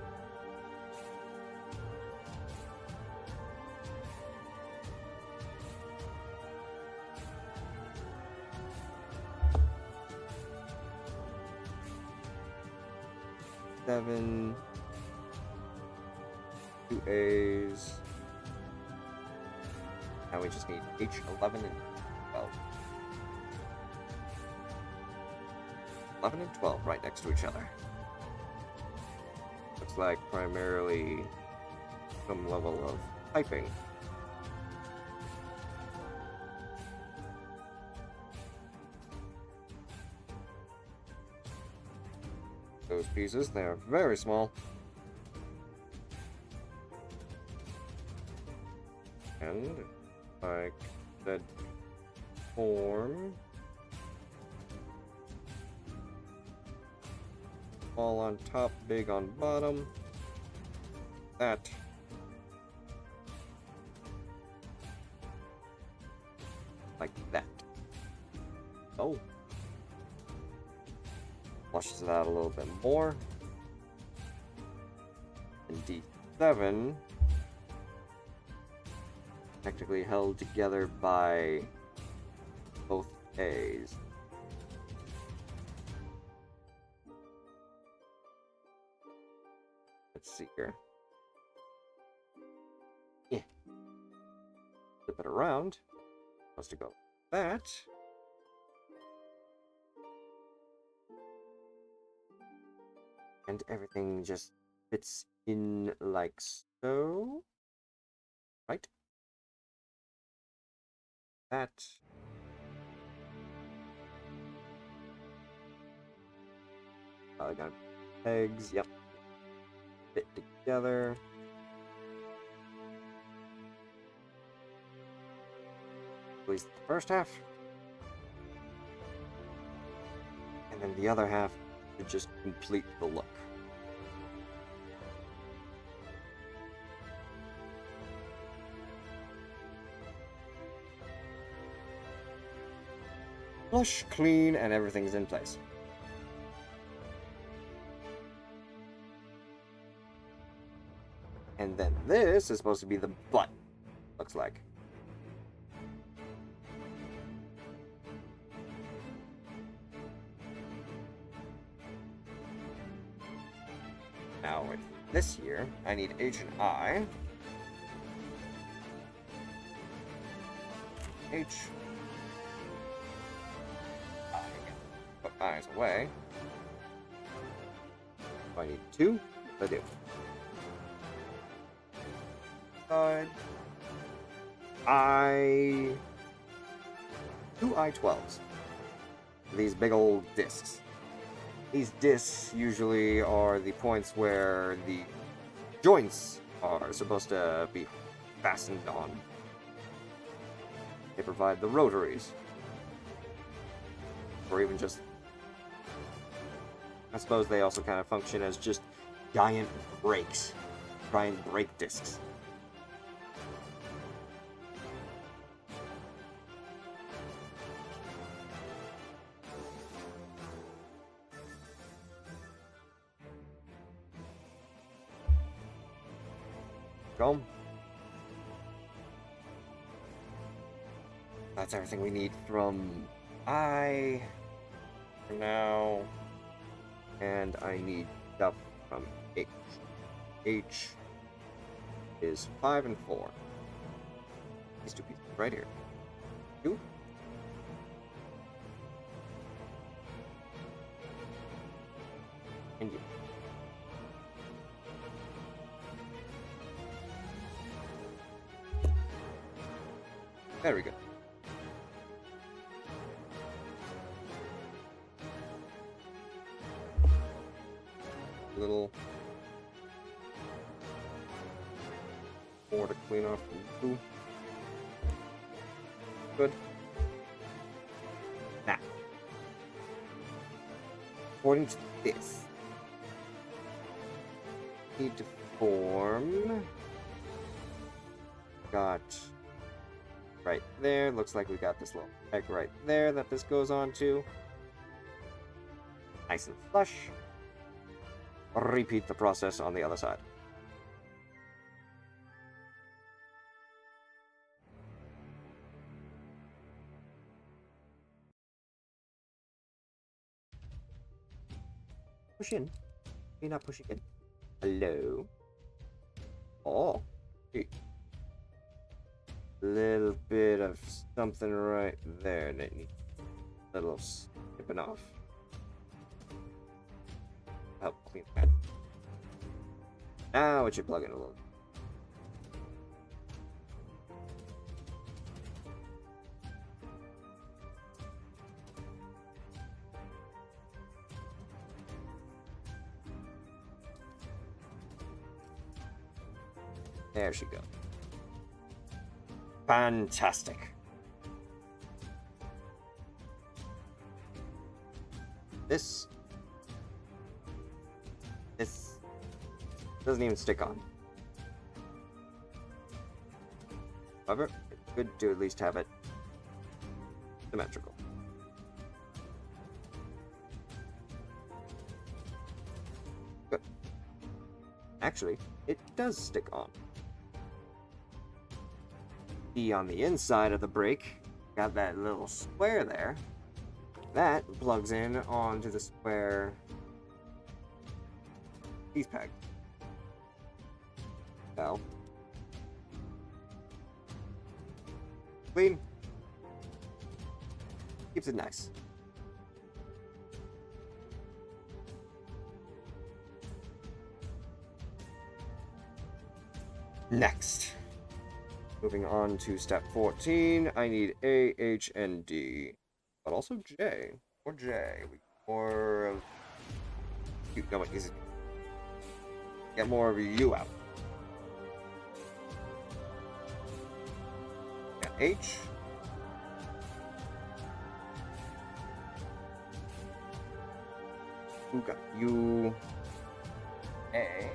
Seven, 2 A's. Now we just need H11 and 12. 11 and 12 right next to each other. Looks like primarily some level of typing. Those pieces, they are very small. And like that form, small on top, big on bottom. That. Like that. Oh. Flushes it out a little bit more. And D7 technically held together by both A's. Let's see here. Yeah. Flip it around. Supposed to go like that. And everything just fits in like so. Right? That. I got eggs, yep. Fit together. At least the first half. And then the other half to just complete the look. Flush, clean, and everything's in place. And then this is supposed to be the butt, looks like. Now with this here, I need H and I. H. I. Put I's away. If I need 2, I do. Side. I. 2 I-12s. These big old discs. These discs usually are the points where the joints are supposed to be fastened on. They provide the rotaries. Or even just... I suppose they also kind of function as just giant brakes. Giant brake discs. Go. That's everything we need from I for now. And I need stuff from H. H is 5 and 4. These 2 pieces right here. 2 And you. Very good. Little more to clean off the glue. Good. Now, according to this, need to form. Got right there. Looks like we got this little peg right there that this goes on to. Nice and flush. Repeat the process on the other side. Push in. You're not pushing in. Hello. Oh. Gee. Little bit of something right there that needs a little snipping off. Help clean that. Now it should plug in a little. There she goes. Fantastic. This doesn't even stick on. However, it's good to at least have it symmetrical. Good. Actually, it does stick on. See on the inside of the brake, got that little square there. That plugs in onto the square piece peg. So, clean. Keeps it nice. Next. Moving on to step 14, I need A, H, and D. But also J. Or J. More of... No, wait, is it... Get more of you out. Got H. Who got U? A.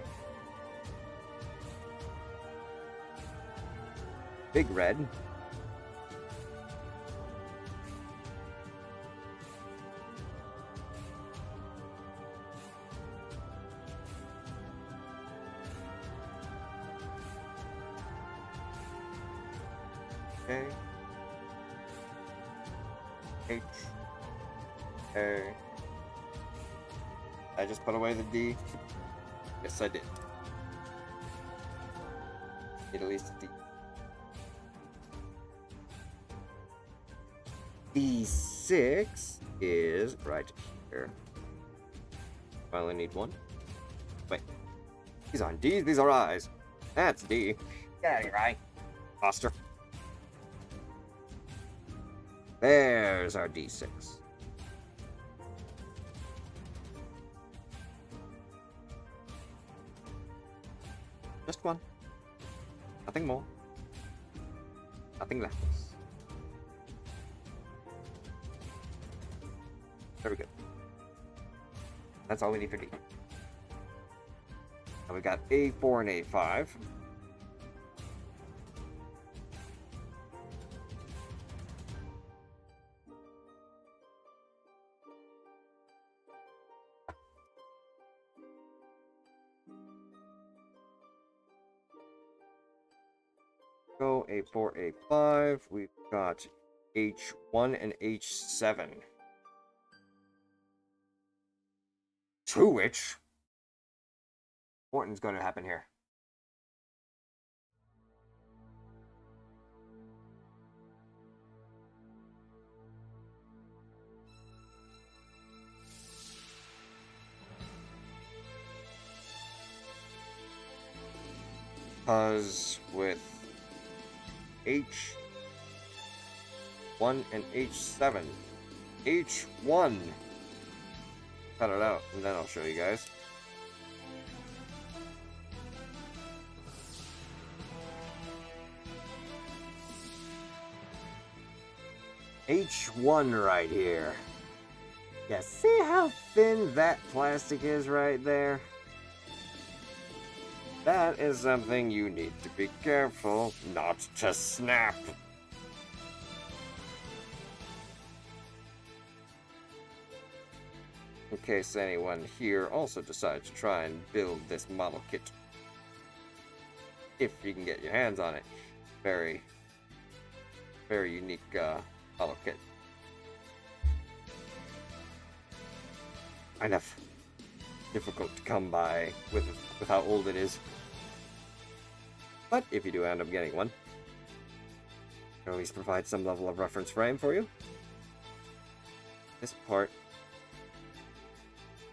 Big red. Okay. H. A. I just put away the D. Yes, I did. Need at least a D. D6 is right here. I only need one. Wait. These aren't D's, these are I's. That's D. Get out of here, I. Foster. There's our D6. Just one. Nothing more. Nothing less. Very good. That's all we need for D. Now we got A4 and A5. Go A4, A5. We've got H1 and H7. To which Morton's going to happen here. Because with H1 and H7, H1, cut it out, and then I'll show you guys. H1 right here. Yeah, see how thin that plastic is right there? That is something you need to be careful not to snap. In case anyone here also decides to try and build this model kit. If you can get your hands on it. Very, very unique model kit. Kind of difficult to come by with how old it is. But if you do end up getting one, I can at least provide some level of reference frame for you. This part,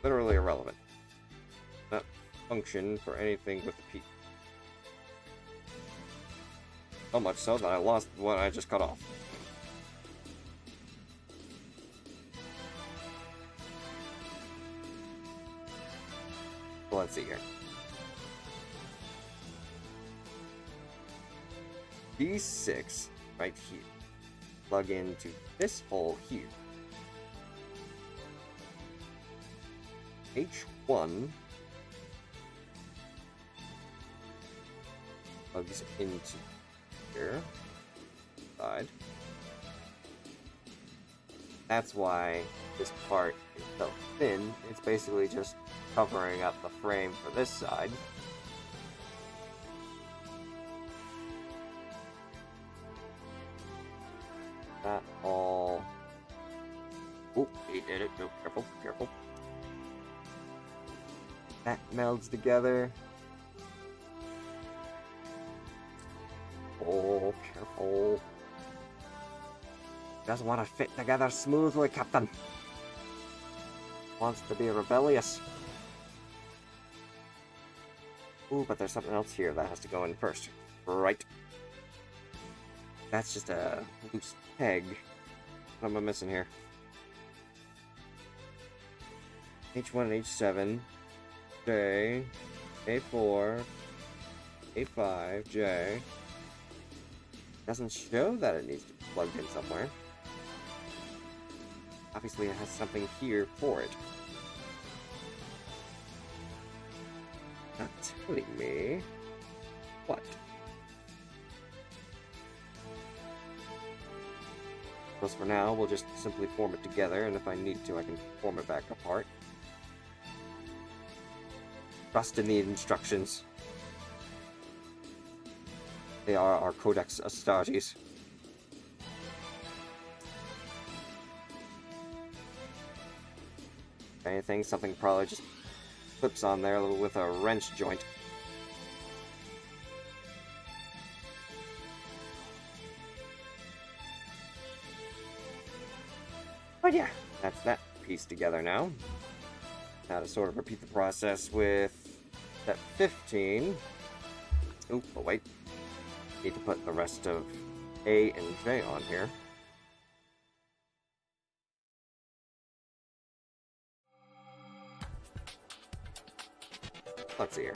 literally irrelevant. Not function for anything with the P. So much so that I lost what I just cut off. So let's see here. D6 right here. Plug into this hole here. H1 plugs into here. Side. That's why this part is so thin. It's basically just covering up the frame for this side. That all... Oop, he did it. No, careful, careful. That melds together. Oh, careful. Doesn't want to fit together smoothly, Captain. Wants to be rebellious. Ooh, but there's something else here that has to go in first. Right. That's just a loose peg. What am I missing here? H1 and H7. J. A4. A5. J. Doesn't show that it needs to be plugged in somewhere. Obviously, it has something here for it. Not telling me what. Because for now, we'll just simply form it together, and if I need to, I can form it back apart. Trust in the instructions. They are our Codex Astartes. If anything, something probably just clips on there with a wrench joint. But yeah, that's that piece together now. Now to sort of repeat the process with step 15. Oop, oh wait. Need to put the rest of A and J on here. Let's see here.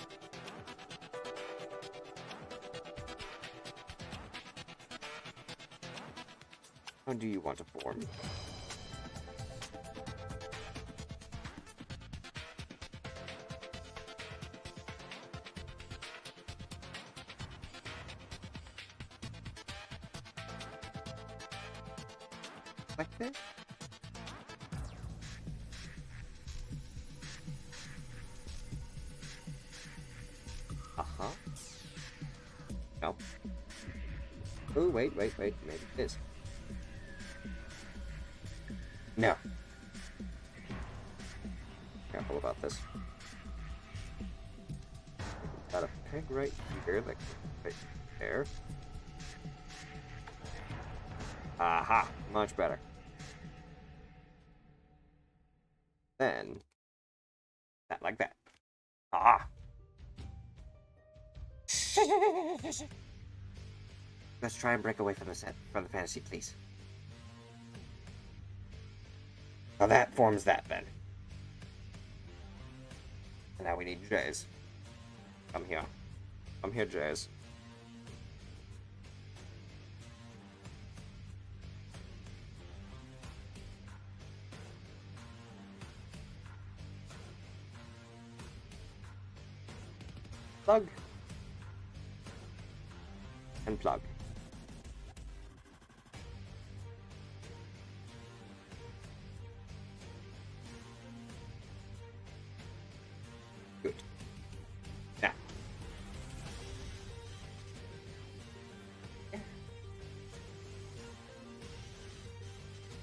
How do you want to form? Like this? Uh-huh. No. Oh, wait. Maybe it is. No. Careful about this. Got a peg right here that can fit there. Aha! Much better. Then, that like that. Aha! Let's try and break away from the set, from the fantasy, please. Now that forms that, then. And now we need J's. Come here. Come here, J's. Plug. And plug. Good. Now.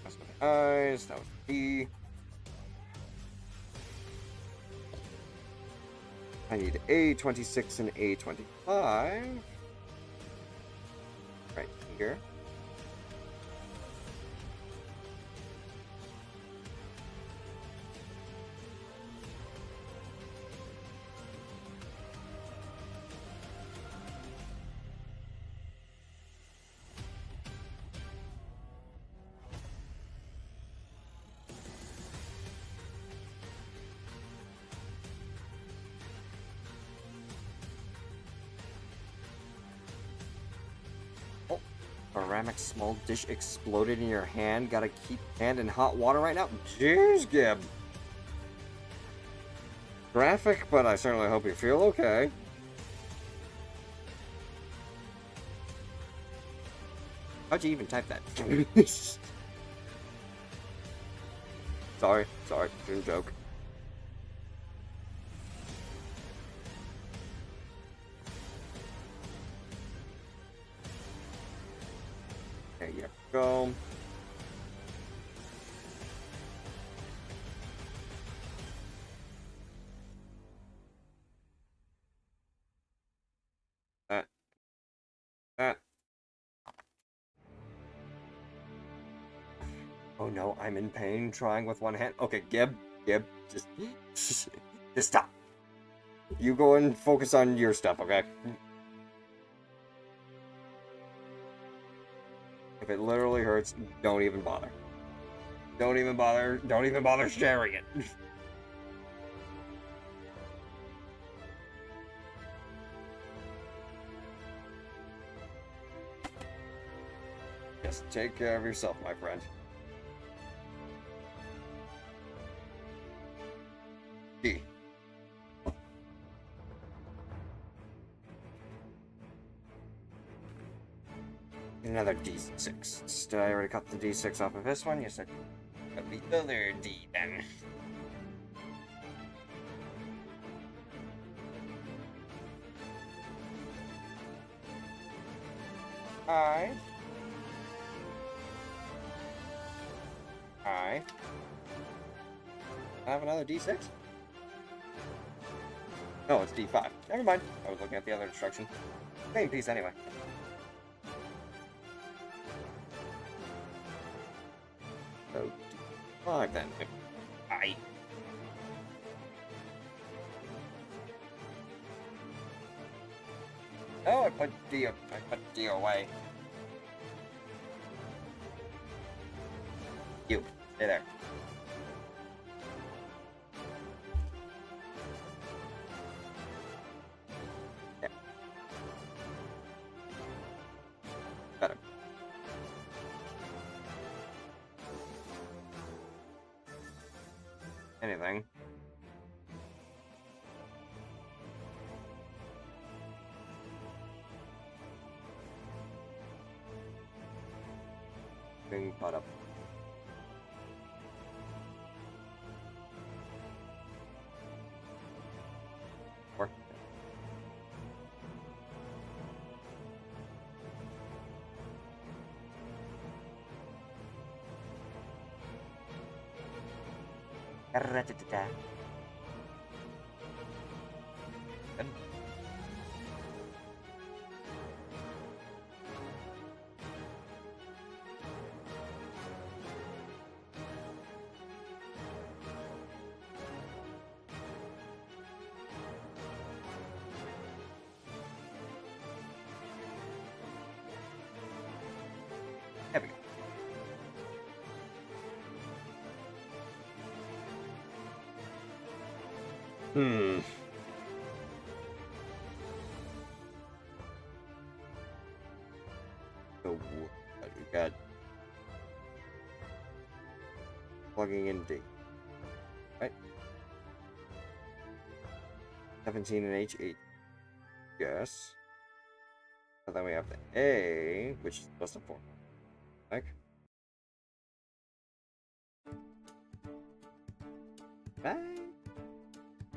That's my eyes. That was B. I need A26 and A25. Right here. Ceramic small dish exploded in your hand. Gotta keep hand in hot water right now. Jeez, Gib. Graphic, but I certainly hope you feel okay. How'd you even type that? Sorry, didn't joke. There you go. That. Oh no, I'm in pain trying with one hand. Okay, Gib, just stop. You go and focus on your stuff, okay? If it literally hurts, don't even bother. Don't even bother sharing it. Just take care of yourself, my friend. D. Another D6. Did I already cut the D6 off of this one? Yes, I cut the other D then. I have another D6? No, it's D5. Never mind. I was looking at the other instruction. Same piece anyway. So, D5 then. Oh, I put D away. You, stay there. There. Better. Anything. Being caught up. Or Ra-ta-ta-ta. Good. Hmm. So what we got? Plugging in D. Right? 17 and H8. Yes. And then we have the A, which is plus a 4. Like. Right?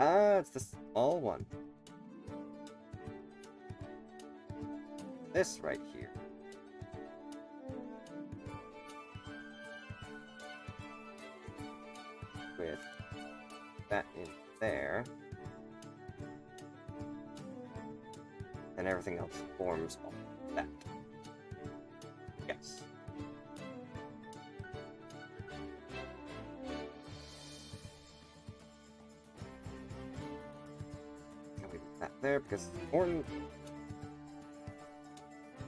Ah, it's the small one. This right here. With that in there. And everything else forms all that. Yes. I'll leave that there because it's important.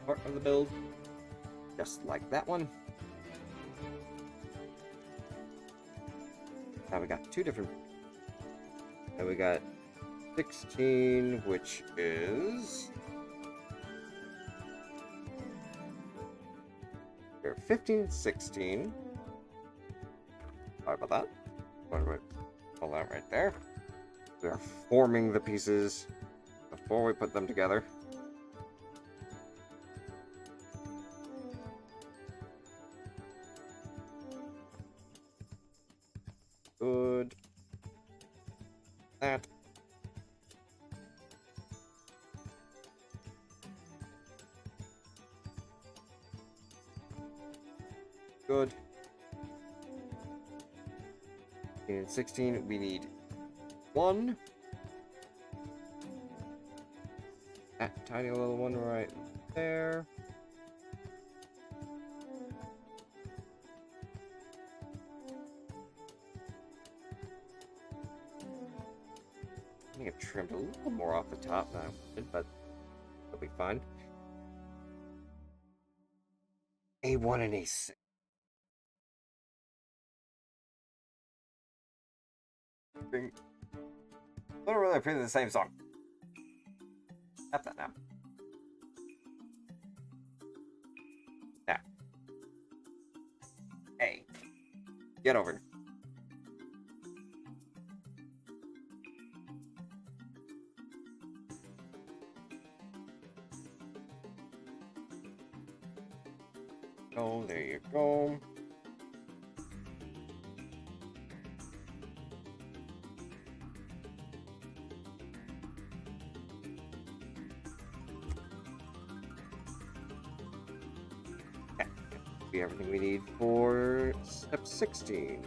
Part of the build. Just like that one. Now we got two different. And we got 16, which is. Here, 15, 16. Sorry about that. Hold that right there. We are forming the pieces before we put them together. Good. That. Good. 15 and 16, we need 1. That tiny little one right there. I think I trimmed a little more off the top than I wanted, but it'll be fine. A1 and A6. Literally repeating the same song. Stop that now. Now. Hey. Get over here. Oh, there you go. Okay. Be everything we need for step 16.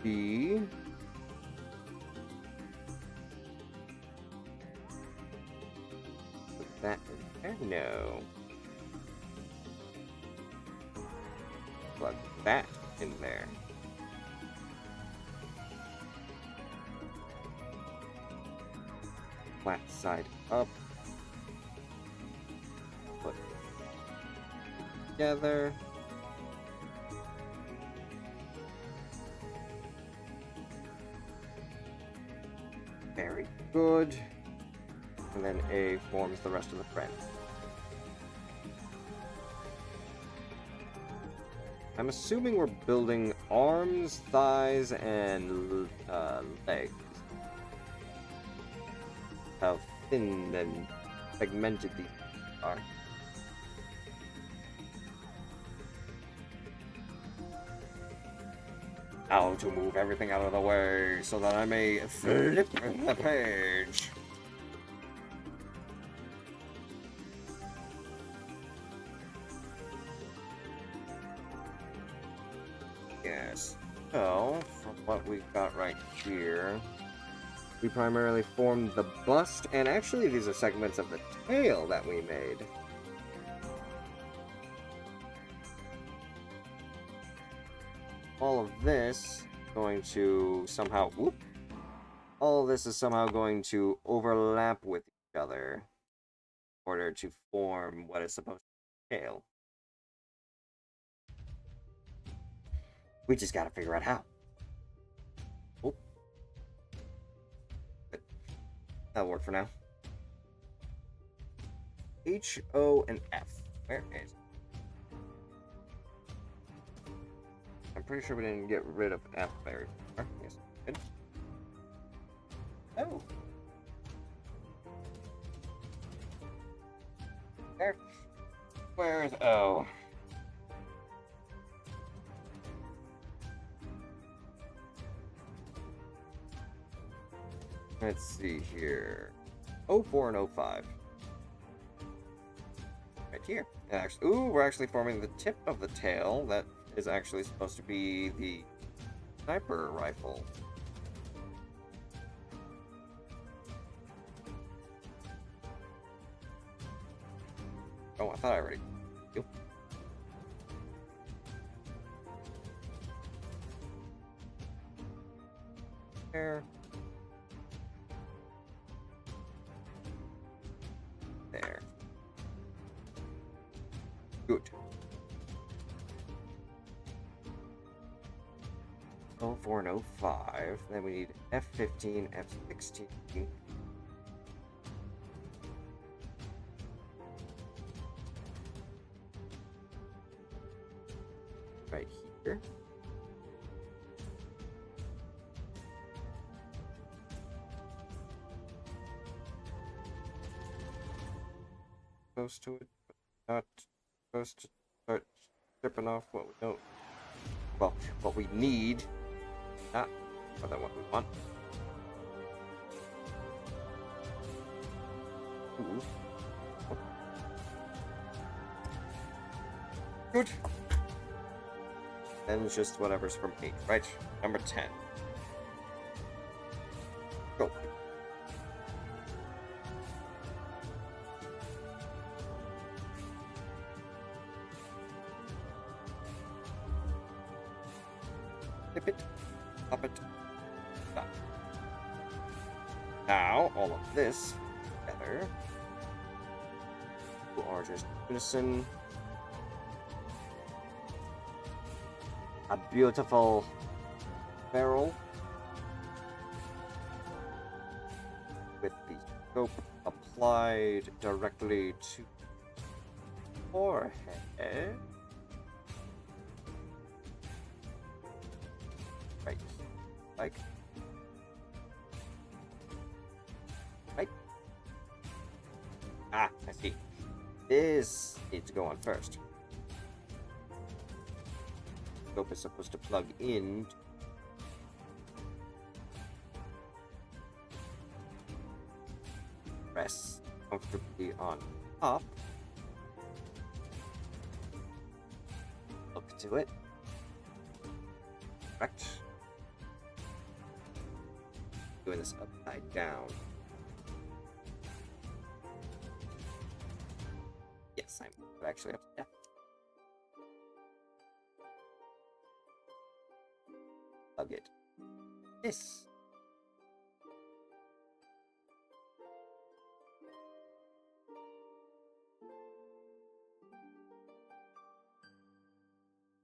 B. Put that in there? No. Plug that in there. Flat side up. Put it together. Very good. And then A forms the rest of the frame. I'm assuming we're building arms, thighs, and legs. How thin and segmented these are. How to move everything out of the way so that I may flip the page. Yes. So, from what we've got right here, we primarily formed the bust, and actually these are segments of the tail that we made. All of this going to somehow, all of this is somehow going to overlap with each other in order to form what is supposed to be a tail. We just gotta figure out how. Oh. Good. That'll work for now. H, O, and F. Where is it? I'm pretty sure we didn't get rid of F very far. Yes, we did. Oh. There. Where's O? Let's see here. 04 and 05. Right here. Actually, ooh, we're actually forming the tip of the tail. That is actually supposed to be the sniper rifle. Oh, I thought I already. Yep. There. There. Good. 04 and 05. Then we need F15, F16. Right here. Close to it, but not supposed to start stripping off what we don't. Well, what we need, not more than what we want. Ooh. Good. Then it's just whatever's from 8, right? Number 10. Go. Tip it, up it, stop. Now, all of this together. You are just unison. A beautiful barrel with the scope applied directly to forehead. Right. Like. Right. Ah, I see. This needs to go on first. Scope is supposed to plug in. Press comfortably on top. Look to it. Correct. Doing this upside down. Yes, I'm actually upside down. Plug it. This.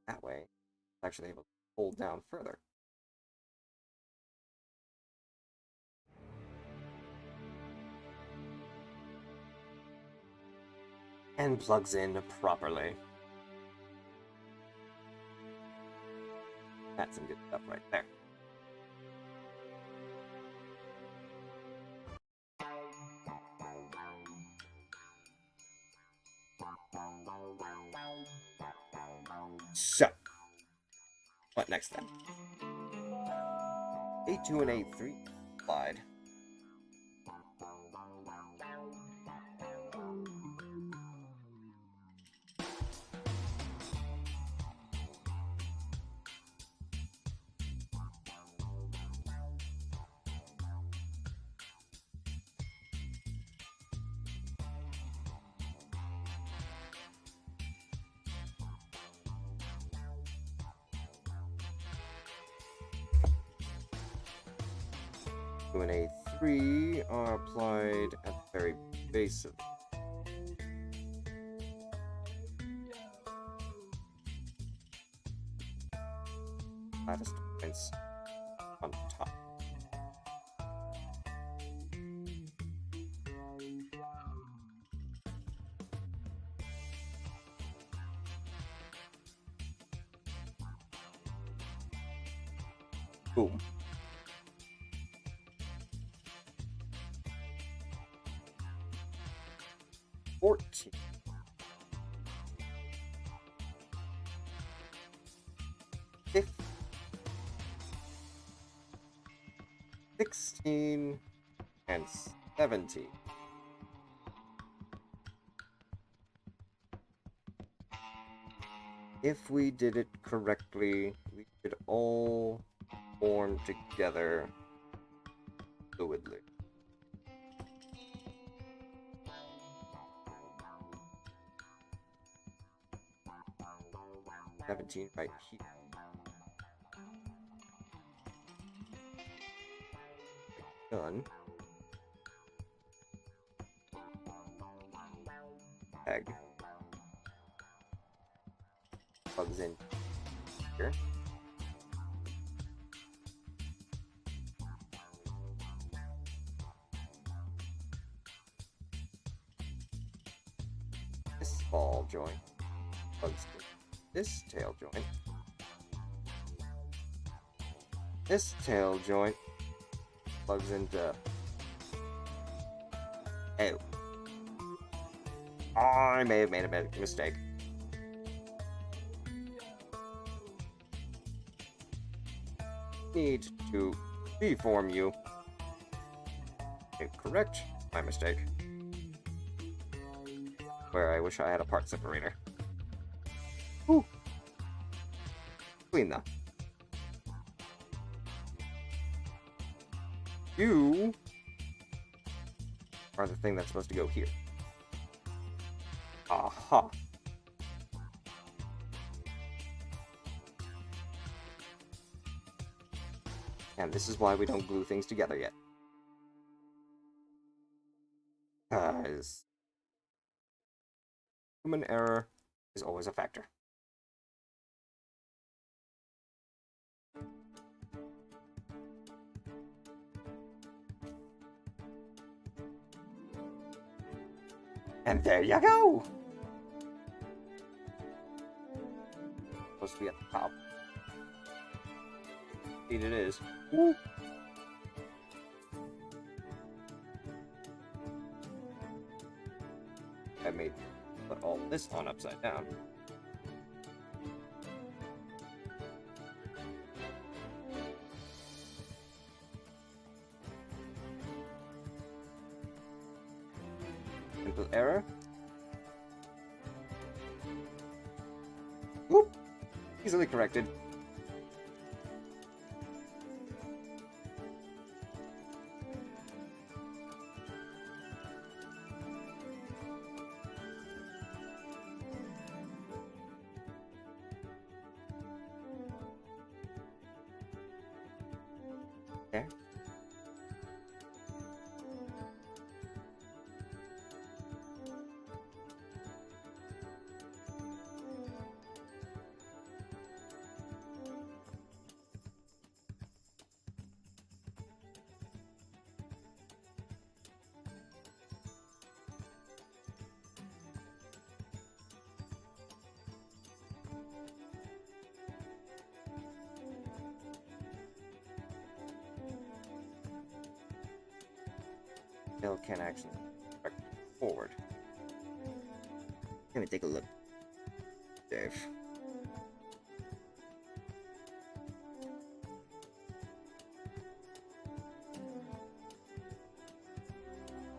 That way, it's actually able to hold down further. And plugs in properly. That's some good stuff right there. So, what next then? A2 and A3 slide. And A3 are applied at the very base of lattice points on top. Boom. $14. 16 and 17. If we did it correctly, we could all form together fluidly. 17 right here. Done. Egg. Plugs in here. This ball joint plugs in this tail joint. This tail joint plugs into... Oh. I may have made a mistake. Need to deform you. Okay, correct my mistake. Where I wish I had a part separator. Whew. Clean that. You are the thing that's supposed to go here. Aha. And this is why we don't glue things together yet. Because human error is always a factor. And there you go! Supposed to be at the top. Indeed it is. Woo. I made put all this on upside down. Simple error. Whoop! Easily corrected. Okay. Tail can actually direct forward. Let me take a look, Dave.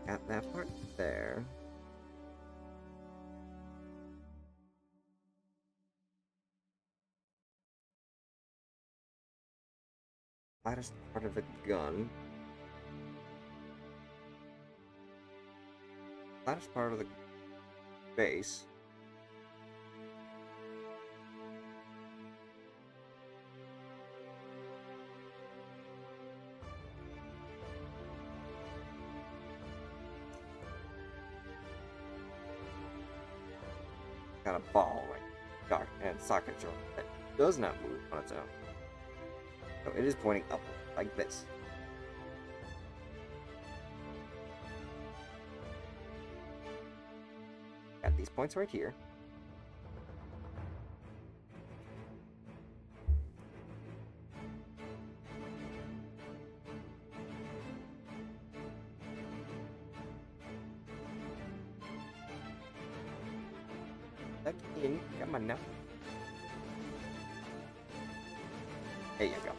Got that part there. Lattice part of the gun. Lattice part of the base. Got a ball right dark and socket joint that does not move on its own. So it is pointing up like this. Got these points right here. Back in. Come on now. There you go.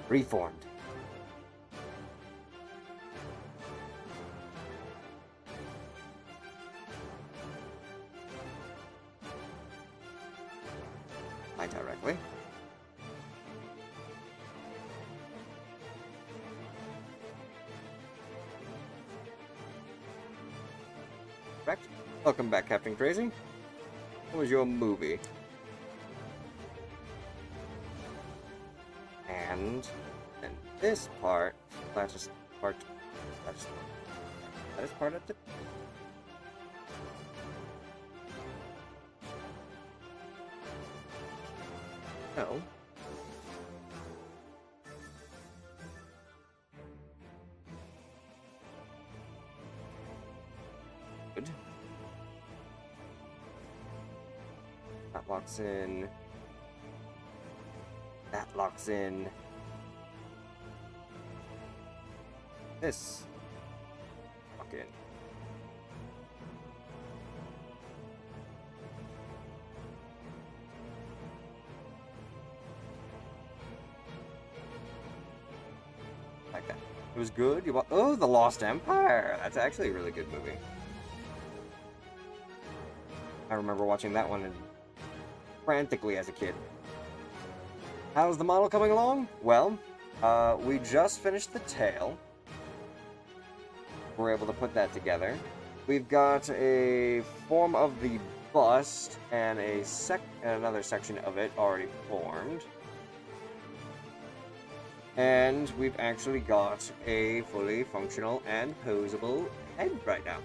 Reformed. Not directly. Correct. Welcome back, Captain Crazy. What was your movie? And then this part, that is part of the. No. Good. That locks in. That locks in. This. Lock in. Like that. It was good. Oh, The Lost Empire. That's actually a really good movie. I remember watching that one frantically as a kid. How's the model coming along? Well, we just finished the tail. We're able to put that together. We've got a form of the bust and another section of it already formed. And we've actually got a fully functional and posable head right now.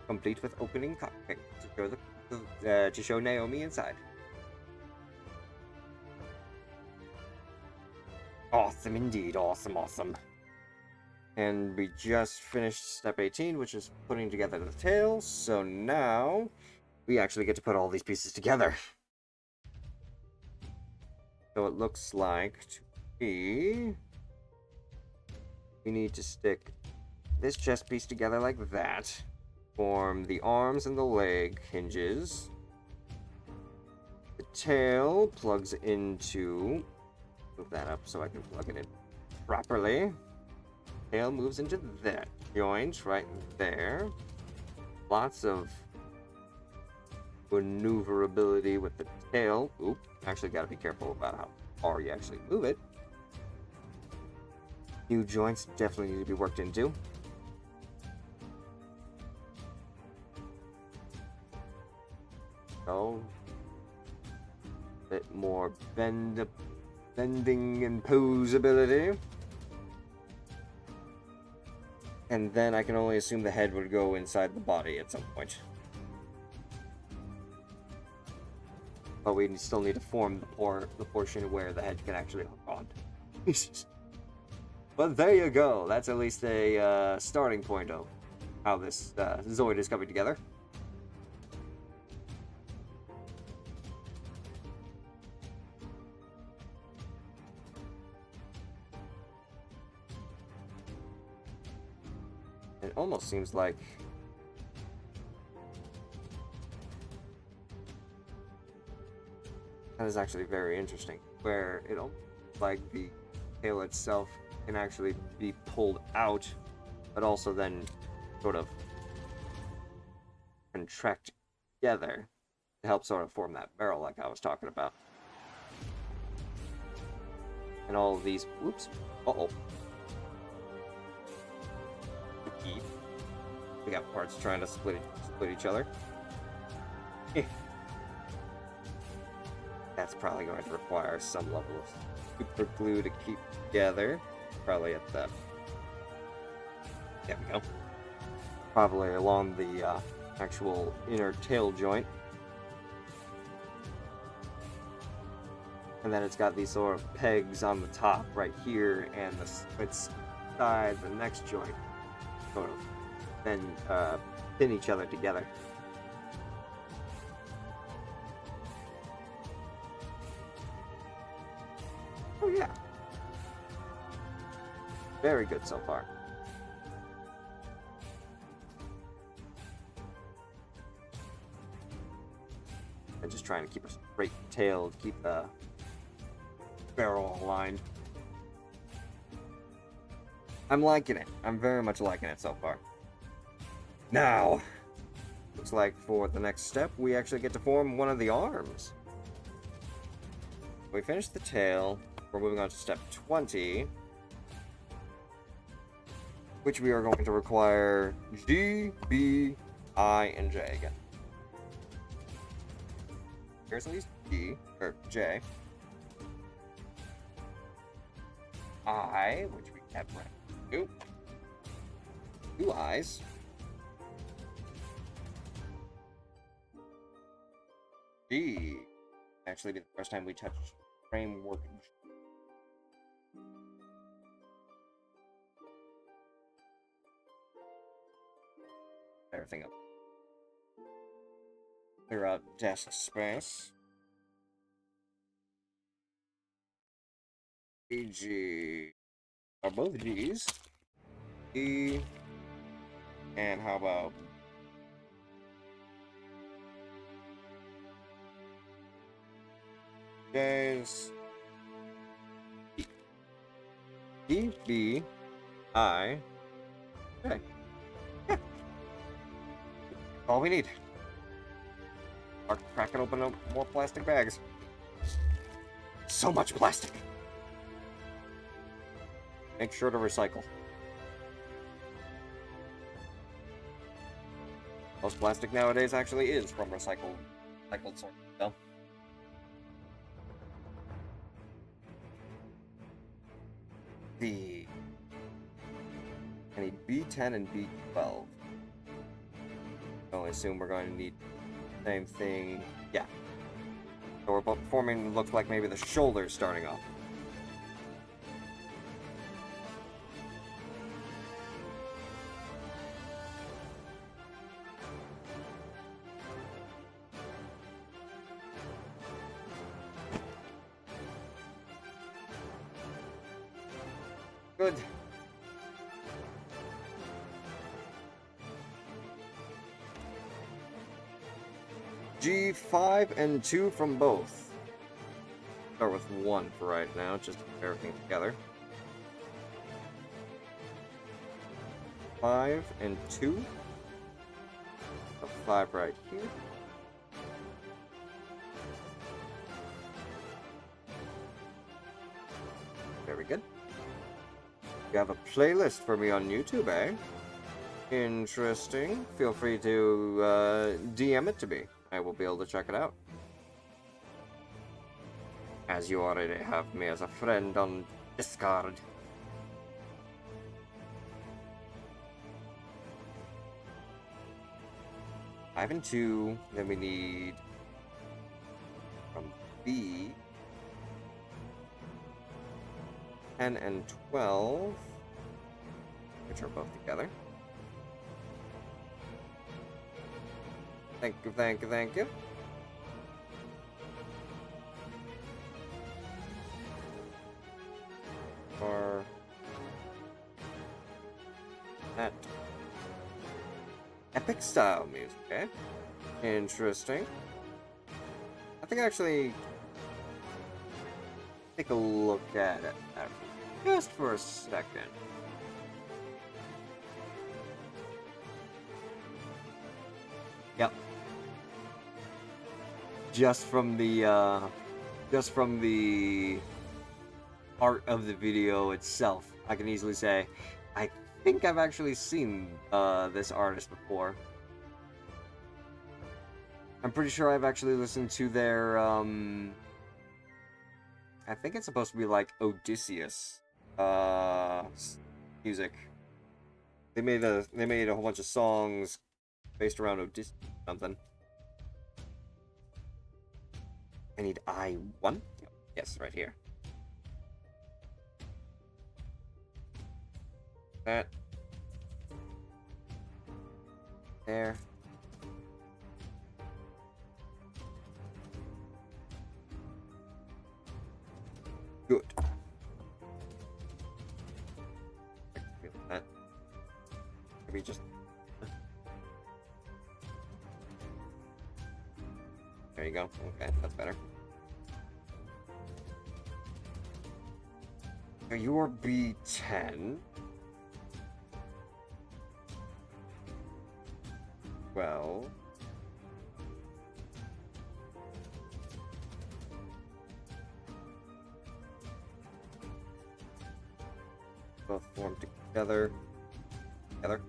Complete with opening cockpit to show Naomi inside. Awesome indeed, awesome. And we just finished step 18, which is putting together the tail, so now we actually get to put all these pieces together. So it looks like to be... we need to stick this chest piece together like that. Form the arms and the leg hinges. The tail plugs into... move that up so I can plug it in properly. Tail moves into that joint right there. Lots of maneuverability with the tail. Oop, actually got to be careful about how far you actually move it. New joints definitely need to be worked into. So, a bit more bending and posability. And then I can only assume the head would go inside the body at some point. But we still need to form the portion where the head can actually hook on. But there you go. That's at least a starting point of how this Zoid is coming together. It almost seems like that is actually very interesting, where it almost like the tail itself can actually be pulled out, but also then sort of contract together to help sort of form that barrel like I was talking about. And all of these, whoops, we got parts trying to split each other. That's probably going to require some level of super glue to keep together. Probably at the... there we go. Probably along the actual inner tail joint. And then it's got these sort of pegs on the top right here, and the splits side, the next joint, sort of then pin each other together. Oh yeah. Very good so far. I'm just trying to keep a straight tail to keep the barrel aligned. I'm liking it. I'm very much liking it so far. Now, looks like for the next step, we actually get to form one of the arms. We finished the tail. We're moving on to step 20, which we are going to require G, B, I, and J again. Here's at least G, or J. I, which we have right. Two eyes. G. Actually, be the first time we touch framework. Everything up. Clear out desk space. EG. Are both G's? E. And how about J's? E, B, I. Okay. Yeah. All we need. Start cracking open up more plastic bags. So much plastic. Make sure to recycle. Most plastic nowadays actually is from recycled sources, though. The I need B10 and B12. I assume we're going to need the same thing. Yeah. So we're both forming, looks like maybe the shoulders starting off. Good. G5 and 2 from both. Start with 1 for right now, just to put everything together. 5 and 2. A 5 right here. Very good. You have a playlist for me on YouTube, eh? Interesting. Feel free to DM it to me. I will be able to check it out. As you already have me as a friend on Discord. Five and 2. Then we need from B 10 and 12, which are both together. Thank you, thank you, thank you. For that epic style music, eh? Interesting. I think actually take a look at it just for a second. Yep. Just from the art of the video itself, I can easily say, I think I've actually seen this artist before. I'm pretty sure I've actually listened to their I think it's supposed to be like Odysseus music. They made a whole bunch of songs based around Odysseus something. I need I1? Yes, right here. That. There. Good. That. Maybe just. There you go. Okay, that's better. So you're B10. Well. Both form together. Together.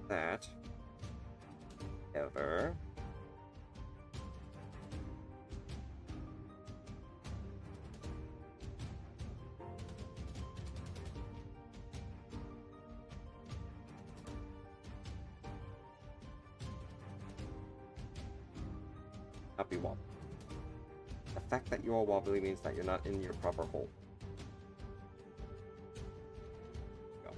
That. Together. Not be wobbly. The fact that you're wobbly means that you're not in your proper hole. Go.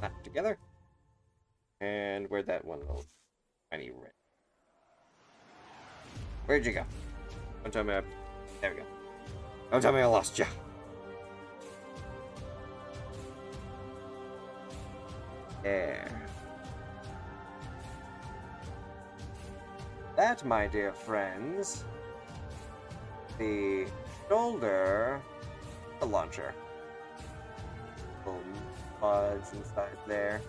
That together. And where'd that one little tiny red? Where'd you go? Don't tell me I... There we go. Don't tell me I lost you. There. That, my dear friends, the shoulder, the launcher. Little buds inside there.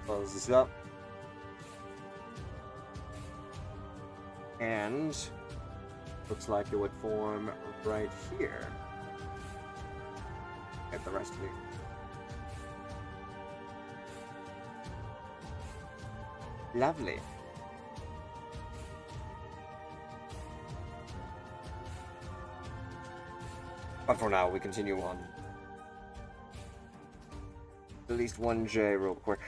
Closes up. And looks like it would form right here. Get the rest of it. Lovely. But for now, we continue on. At least one J real quick.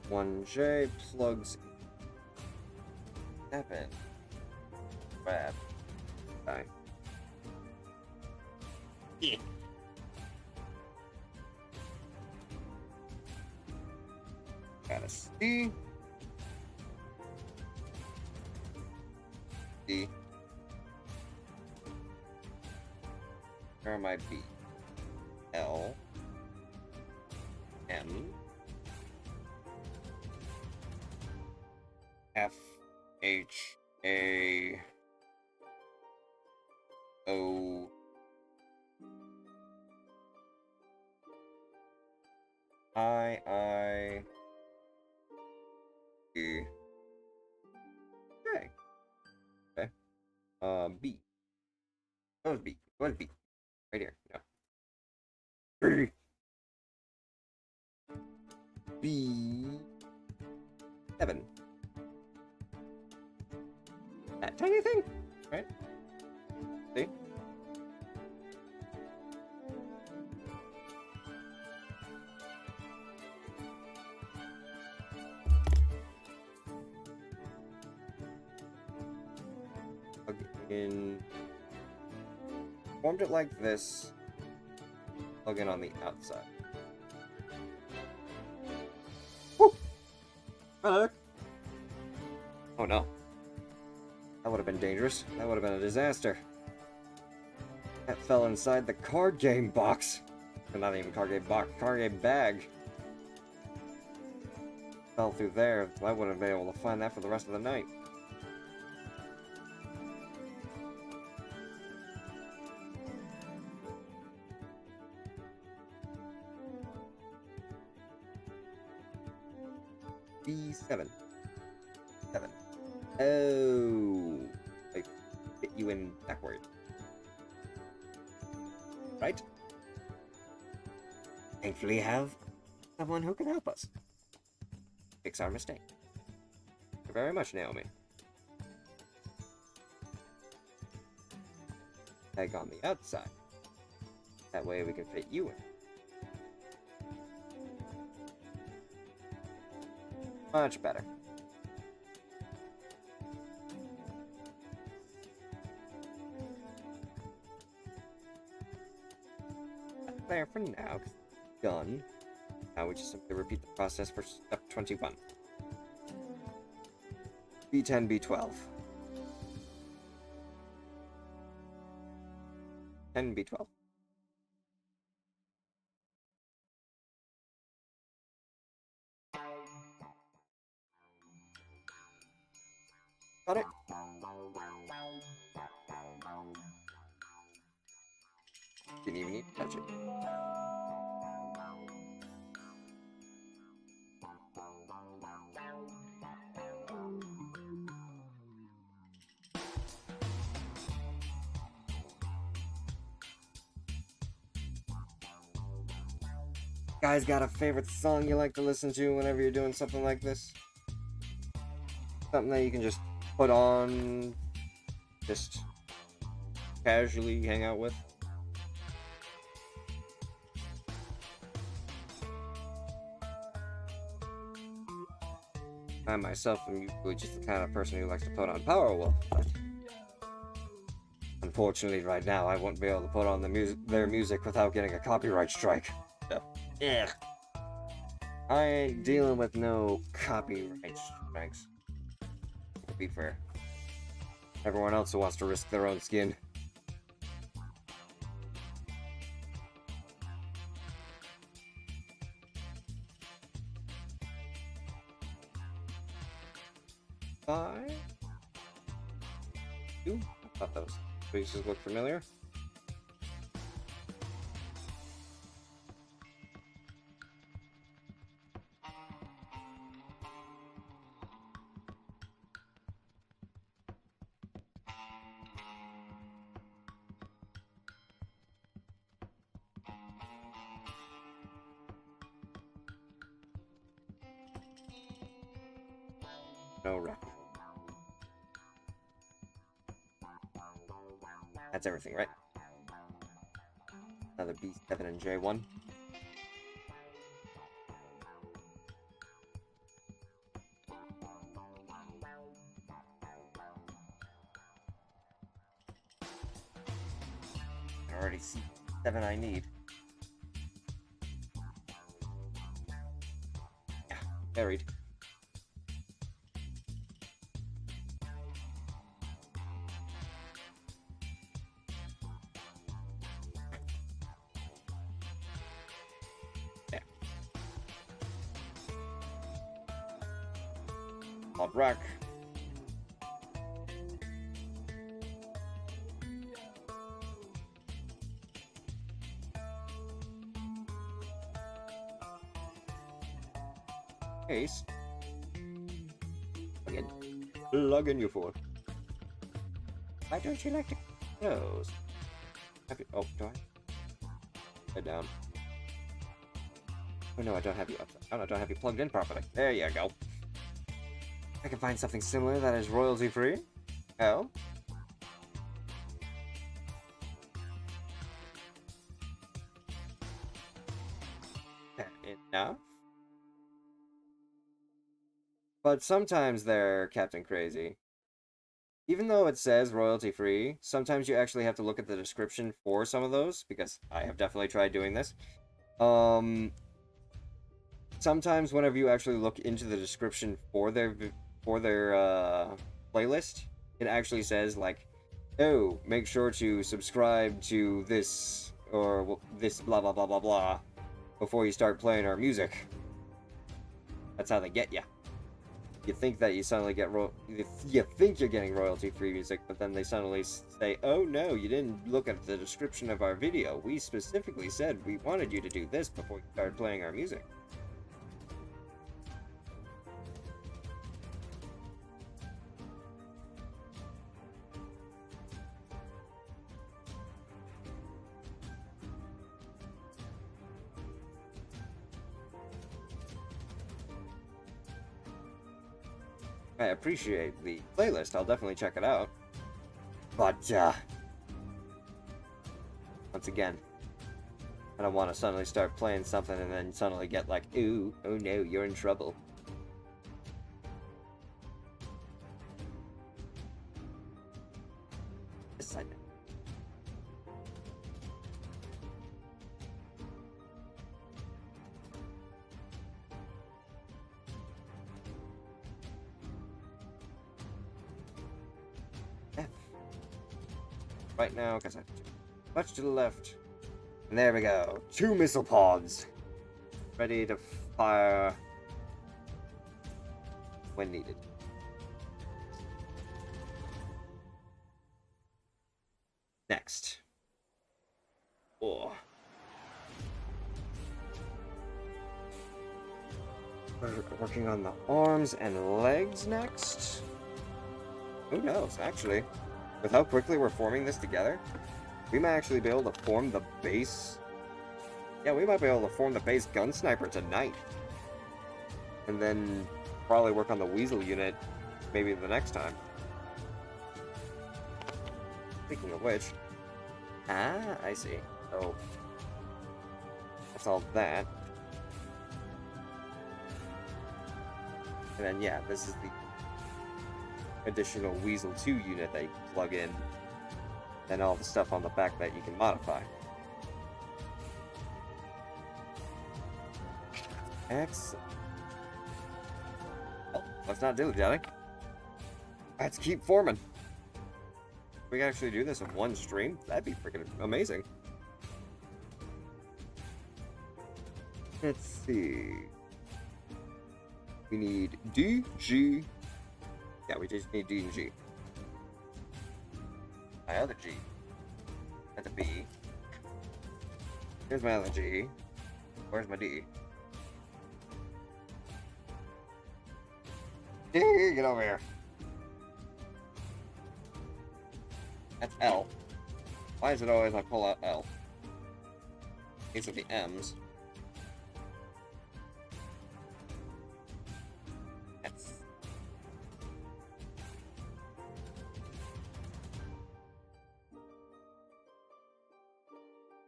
One J plugs 7. Grab. Bye. Yeah. Got a C. D. Where am I? B. L. M. F. H. A. O. I. E. Okay. Okay. B. What was B? What is B? Right here. No. B. 7. That tiny thing, right? See? Plug in. Formed it like this. Plug in on the outside. Woo! Hello. Oh no. That would have been dangerous. That would have been a disaster. That fell inside the card game box. Not even card game box, card game bag. Fell through there. I wouldn't have been able to find that for the rest of the night. B7. 7. Oh. Like you in backward. Right? Thankfully, have someone who can help us fix our mistake. Thank you very much, Naomi. Peg on the outside. That way we can fit you in. Much better. There for now, because it's done. Now we just simply repeat the process for step 21. B10, B12. 10, B12. Got it? Didn't even need to touch it. Guys, got a favorite song you like to listen to whenever you're doing something like this? Something that you can just put on, just casually hang out with? I myself am usually just the kind of person who likes to put on Powerwolf, but unfortunately right now I won't be able to put on their music without getting a copyright strike. So, yeah. I ain't dealing with no copyright strikes. To be fair. Everyone else who wants to risk their own skin. Five. Two. I thought those faces looked familiar. No wreck. That's everything, right? Another B7 and J1. I already see 7 I need. Yeah, buried. Hot rack. Case. Plug in you for. Why don't you like to close? Oh, do I? Head down. Oh no, I don't have you upside. Oh, no, I don't have you plugged in properly. There you go. I can find something similar that is royalty free. Oh. Fair enough. But sometimes they're Captain Crazy. Even though it says royalty free, sometimes you actually have to look at the description for some of those, because I have definitely tried doing this. Sometimes whenever you actually look into the description for their playlist, it actually says like, oh, make sure to subscribe to this or this blah blah blah blah blah before you start playing our music. That's how they get you. You think that you suddenly get you think you're getting royalty-free music, but then they suddenly say, "Oh no, you didn't look at the description of our video. We specifically said we wanted you to do this before you started playing our music." I appreciate the playlist. I'll definitely check it out. But, once again, I don't want to suddenly start playing something and then suddenly get like, ooh, oh no, you're in trouble. Yes, I know. F. Right now, because I have much to the left. And there we go. 2 missile pods. Ready to fire when needed. Next. Oh. We're working on the arms and legs next. Who knows, actually. With how quickly we're forming this together, we might actually be able to form the base. Yeah, we might be able to form the base gun sniper tonight. And then probably work on the weasel unit maybe the next time. Speaking of which. Ah, I see. So that's all that. And then yeah, this is the additional Weasel 2 unit that you can plug in. And all the stuff on the back that you can modify. Excellent. Oh, let's not dilly-dally. Let's keep forming. If we can actually do this in one stream, that'd be freaking amazing. Let's see. We need D, G. Yeah, we just need D and G. My other G. That's a B. Here's my other G. Where's my D? D, get over here. That's L. Why is it always I pull out L? These are the M's. That's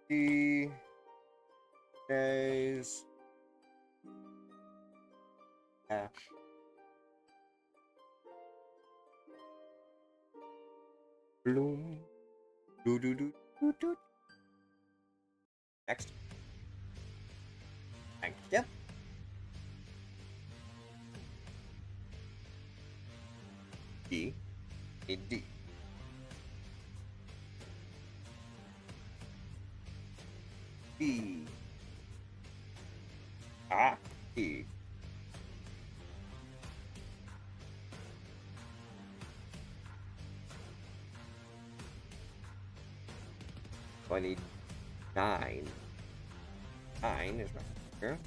D. J's. F. Bloom. Do do do do do. Next. Thank you. D. A D. B. Ah. E. So I need 9. 9 is my finger.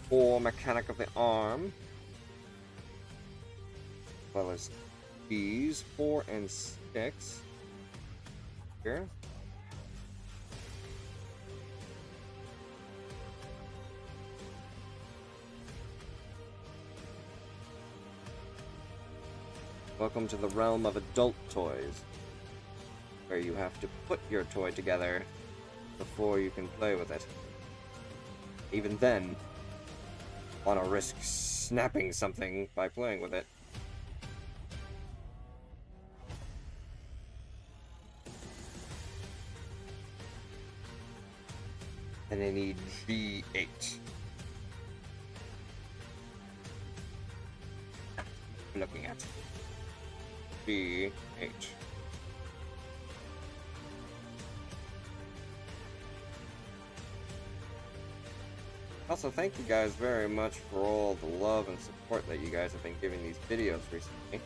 Or mechanic of the arm. As well as these 4 and 6. Here. Welcome to the realm of adult toys, where you have to put your toy together before you can play with it. Even then, want to risk snapping something by playing with it. And I need V8. Looking at V8. Also, thank you guys very much for all the love and support that you guys have been giving these videos recently.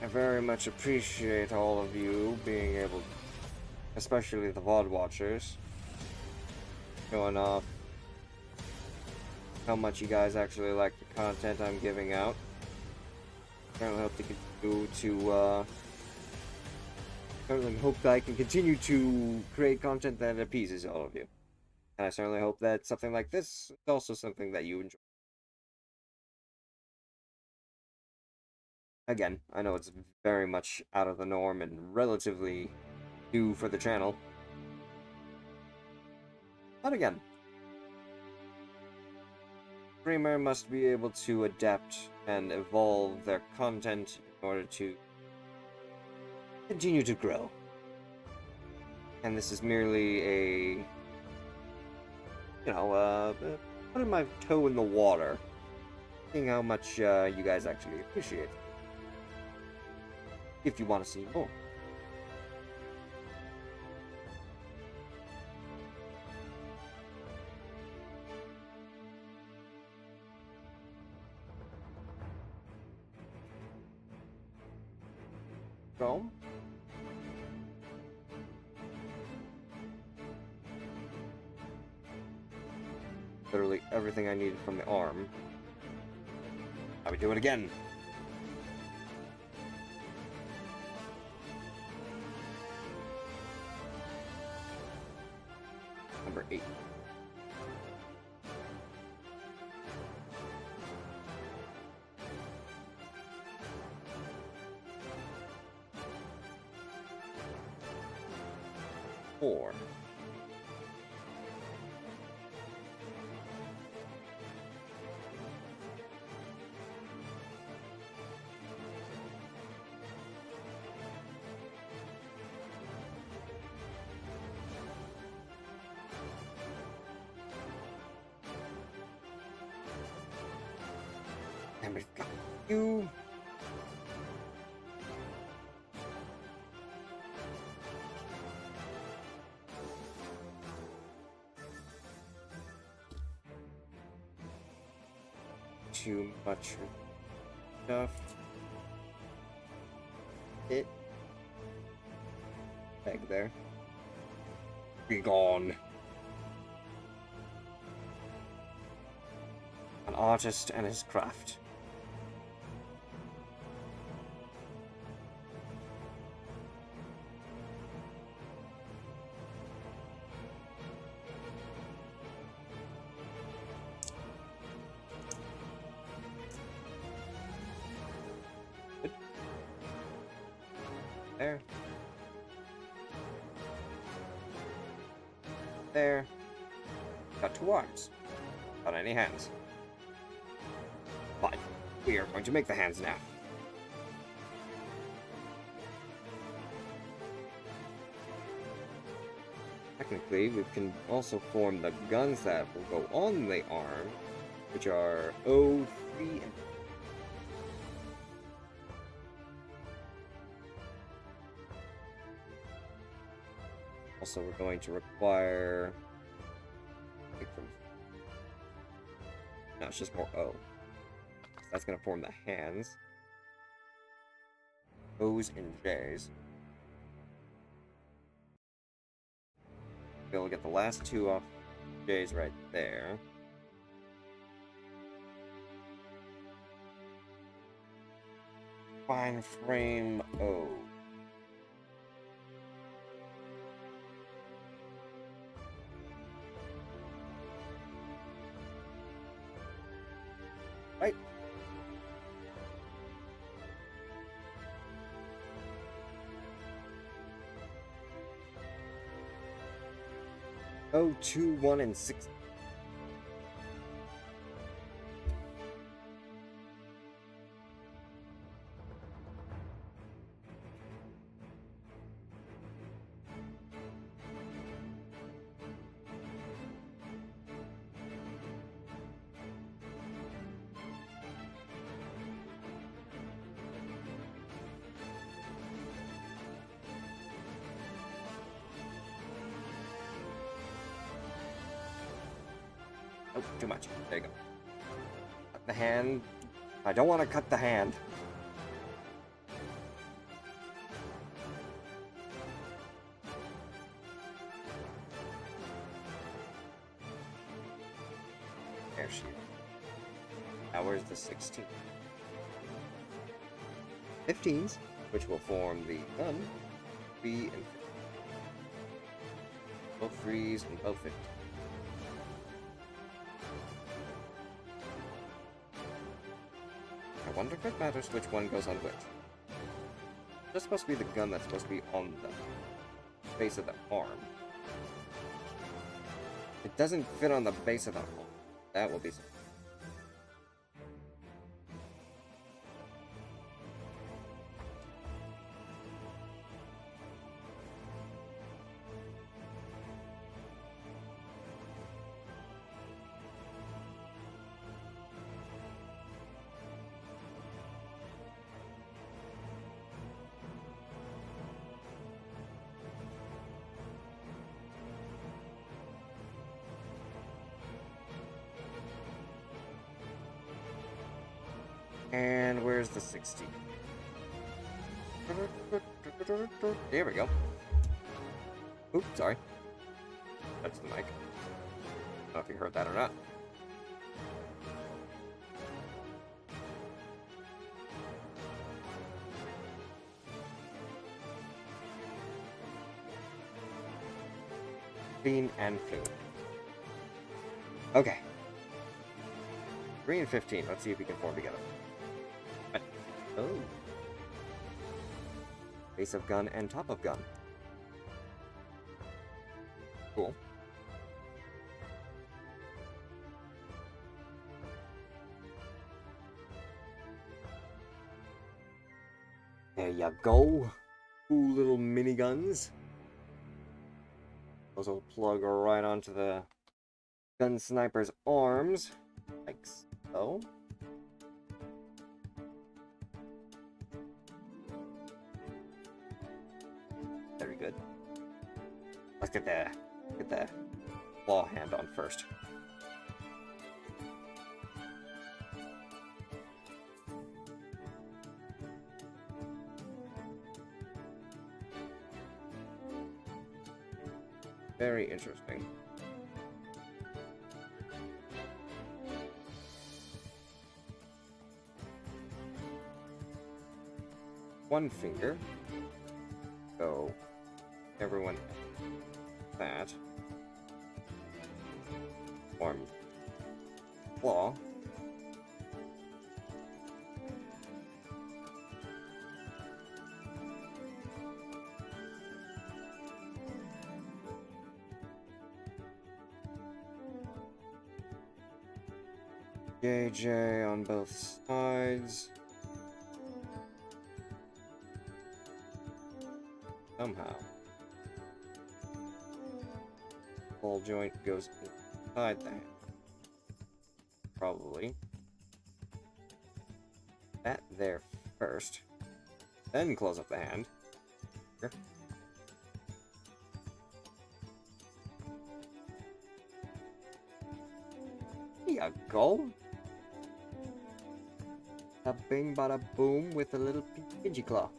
I very much appreciate all of you being able, especially the VOD watchers, showing off how much you guys actually like the content I'm giving out. I hope to continue to certainly hope that I can continue to create content that appeases all of you. And I certainly hope that something like this is also something that you enjoy. Again, I know it's very much out of the norm and relatively new for the channel. But again, streamer must be able to adapt and evolve their content in order to continue to grow. And this is merely a, putting my toe in the water, seeing how much you guys actually appreciate it. If you want to see more. Chrome. Literally everything I needed from the arm. Now we do it again. Number 8. Four. And we've got you. Too much stuff. It. Egg there. Be gone. An artist and his craft. There. There. Got 2 arms. Without any hands. Fine. We are going to make the hands now. Technically, we can also form the guns that will go on the arm, which are O3 and also, we're going to require... No, it's just more O. So that's going to form the hands. O's and J's. Be able to get the last 2 off J's right there. Fine frame O. Right. Oh, 2, 1, and 6. Oh, too much. There you go. Cut the hand. I don't want to cut the hand. There she is. Now where's the 16? 15s, which will form the gun. be and both freeze and both 50. I wonder if it matters which one goes on which. That's supposed to be the gun that's supposed to be on the base of the arm. It doesn't fit on the base of the arm. That will be something. And where's the 60? There we go. Oops, sorry. That's the mic. I don't know if you heard that or not. Clean and fluid. Okay. 3 and 15. Let's see if we can form together. Oh. Base of gun and top of gun. Cool. There you go. Cool little miniguns. Those will plug right onto the gun sniper's arms. Like so. Very good. Let's get the claw hand on first. Very interesting. One finger. So everyone that form claw. JJ on both sides. Somehow. Ball joint goes inside the hand. Probably. That there first. Then close up the hand. Here. There you go. A bing bada boom with a little pidgey claw.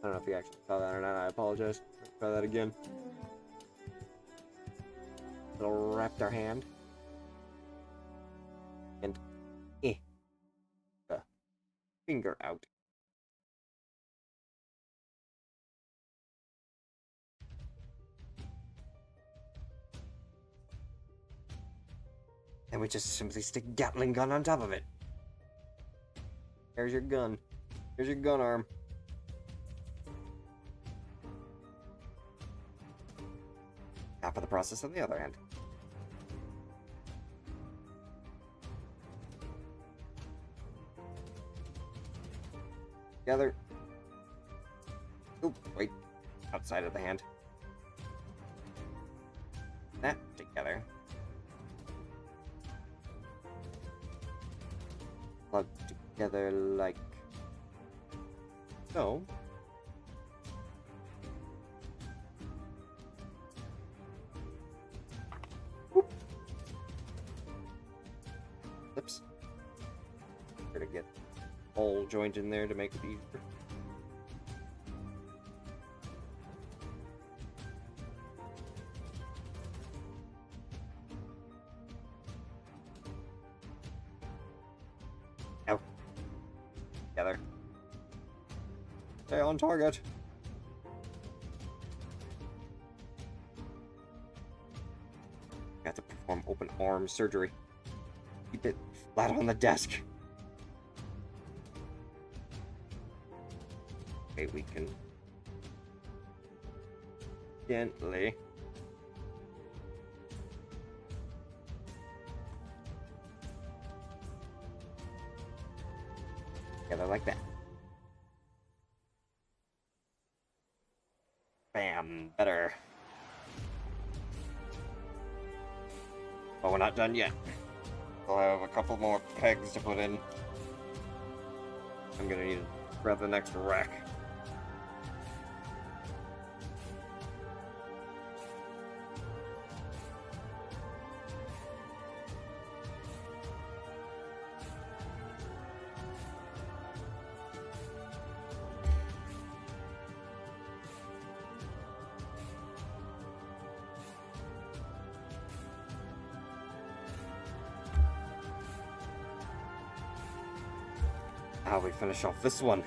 I don't know if you actually saw that or not. I apologize. Try that again. Little raptor hand. And the finger out. And we just simply stick Gatling gun on top of it. Here's your gun. Here's your gun arm. Half of the process on the other hand. Together. Oop, wait. Outside of the hand. That together. Plug together like so. Oops. Try to get whole joint in there to make it easier. together. Stay on target. Got to perform open arm surgery. Keep it flat on the desk. Okay, we can gently together like that. Bam, better. But we're not done yet. We'll have a couple more pegs to put in. I'm gonna need to grab the next rack. How we finish off this one.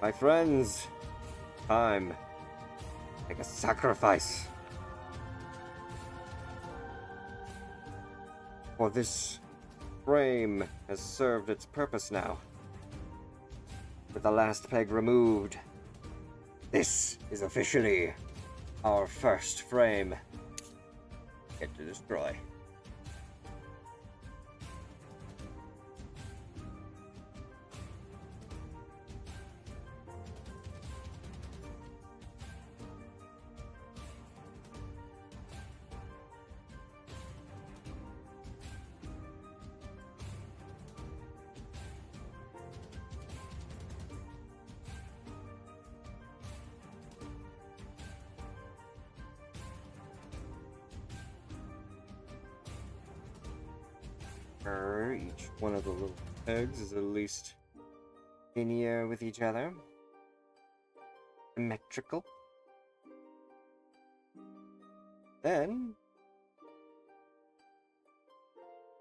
My friends, time. Make a sacrifice. For this frame has served its purpose now. With the last peg removed, this is officially our first frame. Get to destroy. Each one of the little pegs is at least linear with each other. Symmetrical. Then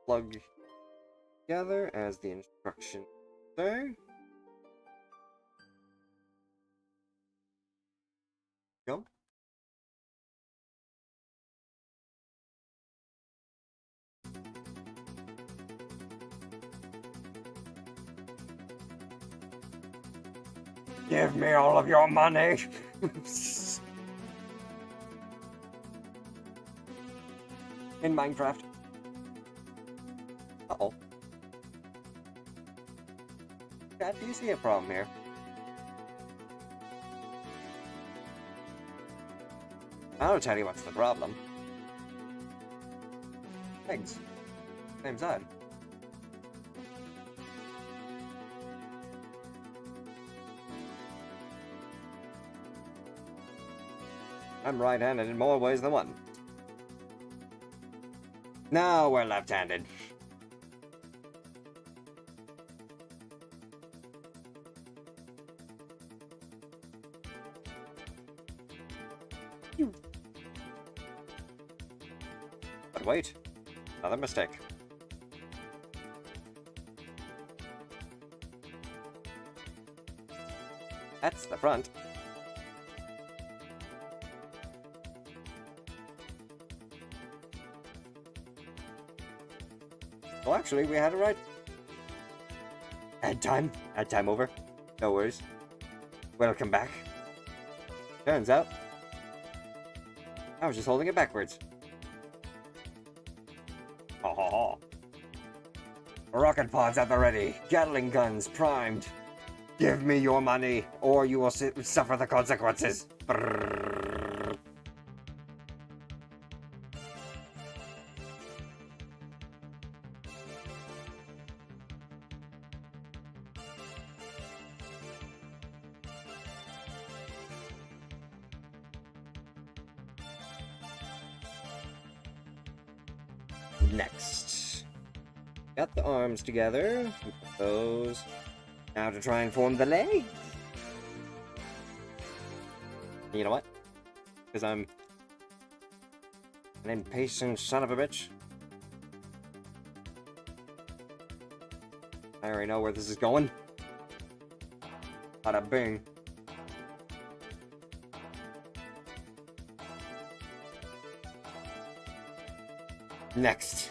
plug together as the instructions say. Go. Give me all of your money. In Minecraft. Uh-oh. Dad, do you see a problem here? I'll tell you what's the problem. Eggs. Same side. I'm right-handed in more ways than one. Now we're left-handed. But wait, another mistake. That's the front. Well, actually, we had it right. Add time. Add time over. No worries. Welcome back. Turns out, I was just holding it backwards. Ha ha ha. Rocket pods at the ready. Gatling guns primed. Give me your money, or you will suffer the consequences. Brrr. Next. Got the arms together. Put those. Now to try and form the legs. You know what? Because I'm an impatient son of a bitch. I already know where this is going. Bada bing. Next.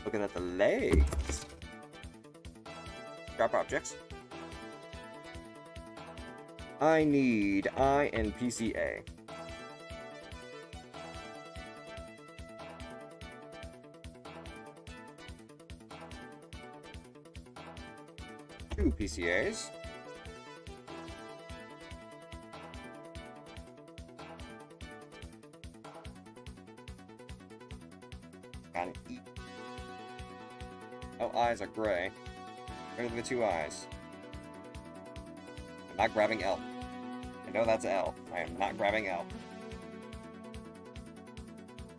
Looking at the legs. Drop objects. I need I and PCA. Two PCAs. Got an E. Oh, eyes are gray. Rid of the two eyes. I'm not grabbing L. I know that's L. I am not grabbing L.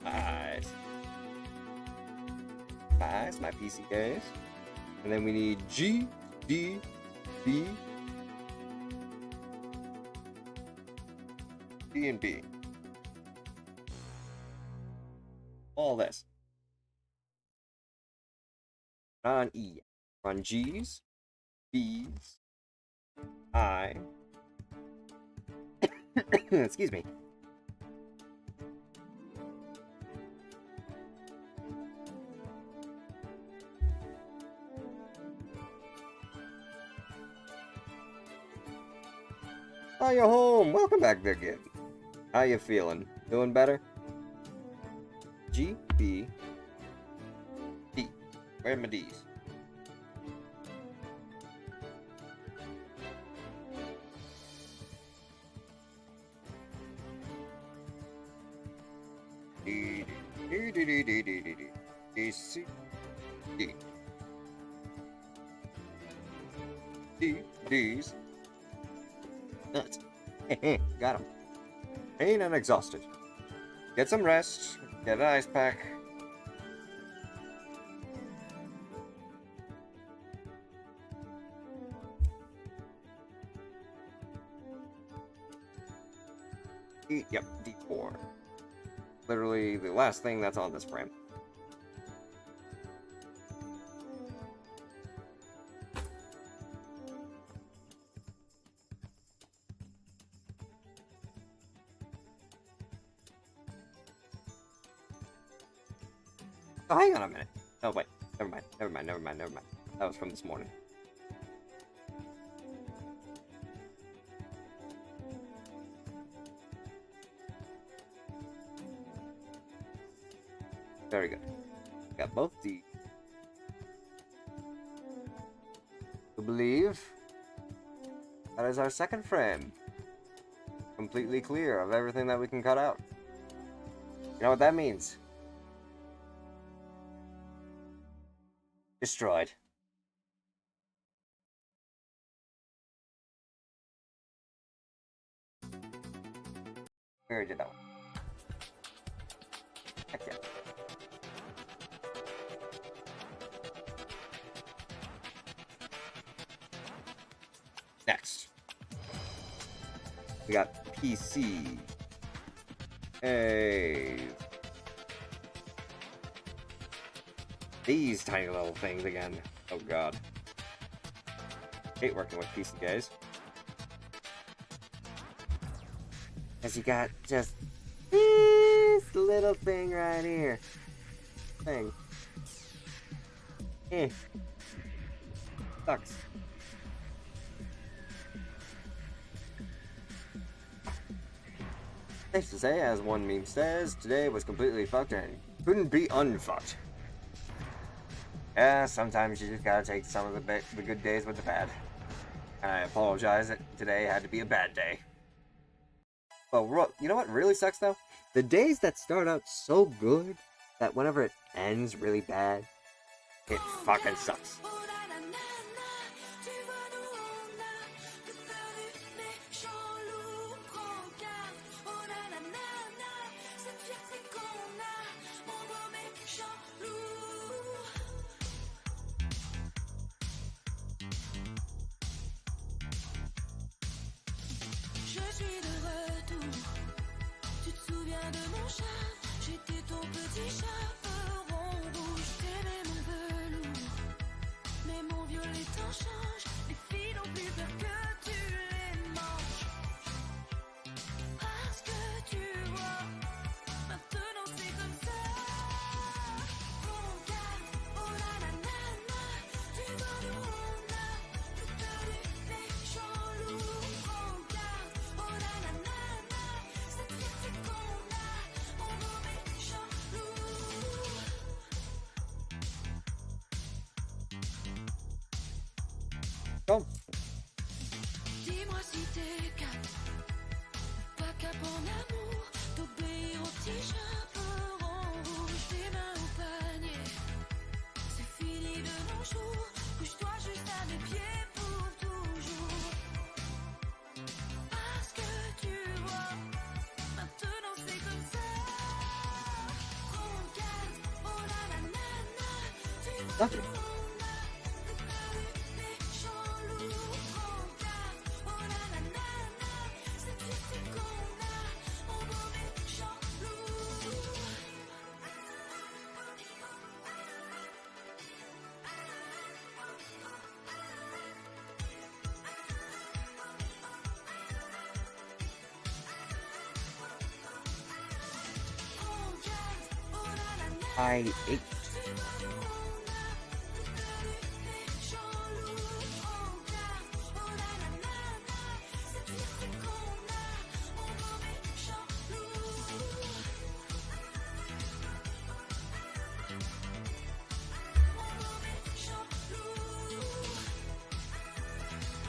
Eyes. Eyes, my PCAs. And then we need G, D, B, D, and B. All this. Not on E. On G's, B's, I. Excuse me. Oh, you're home. Welcome back there, kid. How you feeling? Doing better? G, B, D. Where are my D's? D, D, D, D, D, D, D, D, D, C, D. D, D's. Nuts. Got him. Pain and exhausted. Get some rest. Get an ice pack. Yep, D4. Literally the last thing that's on this frame. Oh, hang on a minute. Oh, wait. Never mind. Never mind. Never mind. Never mind. That was from this morning. Very good. Got both D. I believe that is our second frame. Completely clear of everything that we can cut out. You know what that means? Destroyed. We already did that one. Heck yeah. Next. We got PC. Hey. These tiny little things again. Oh god. Hate working with PC guys. Cause you got just this little thing right here. Thing. Sucks. Safe to say, as one meme says, today was completely fucked and couldn't be unfucked. Yeah, sometimes you just gotta take some of the good days with the bad. And I apologize that today had to be a bad day. But you know what really sucks though? The days that start out so good that whenever it ends really bad, it fucking sucks. De mon chat, j'étais ton petit chat rond rouge, t'aimais mon vœu. Go. Dis-moi si t'es cap, pas cap en amour, t'obéir au petit chaperon rouge, tes mains au panier. C'est fini de nos jours, couche-toi juste à mes pieds pour toujours. Parce que tu vois, maintenant c'est comme ça. Prends garde, oh la la la la, tu vois Nothing. qu'on a préparé les champs lourds. Prends garde, oh la la la la, c'est ici qu'on a embaumé champs lourds. Prends garde, oh la la la. I ate.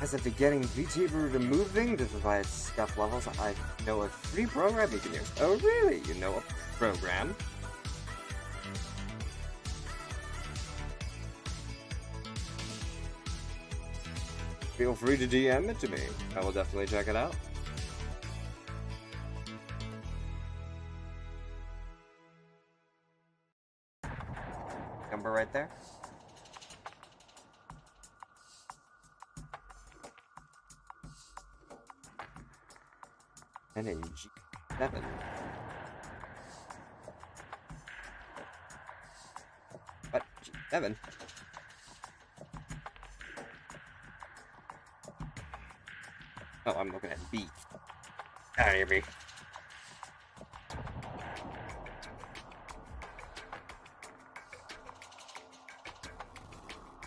As of beginning, Vtuber removing to provide scuff levels, I know a free program you can use. Oh really? You know a program? Feel free to DM it to me. I will definitely check it out. Number right there. And in G7. What? G7? Oh, I'm looking at B. Out of here, B.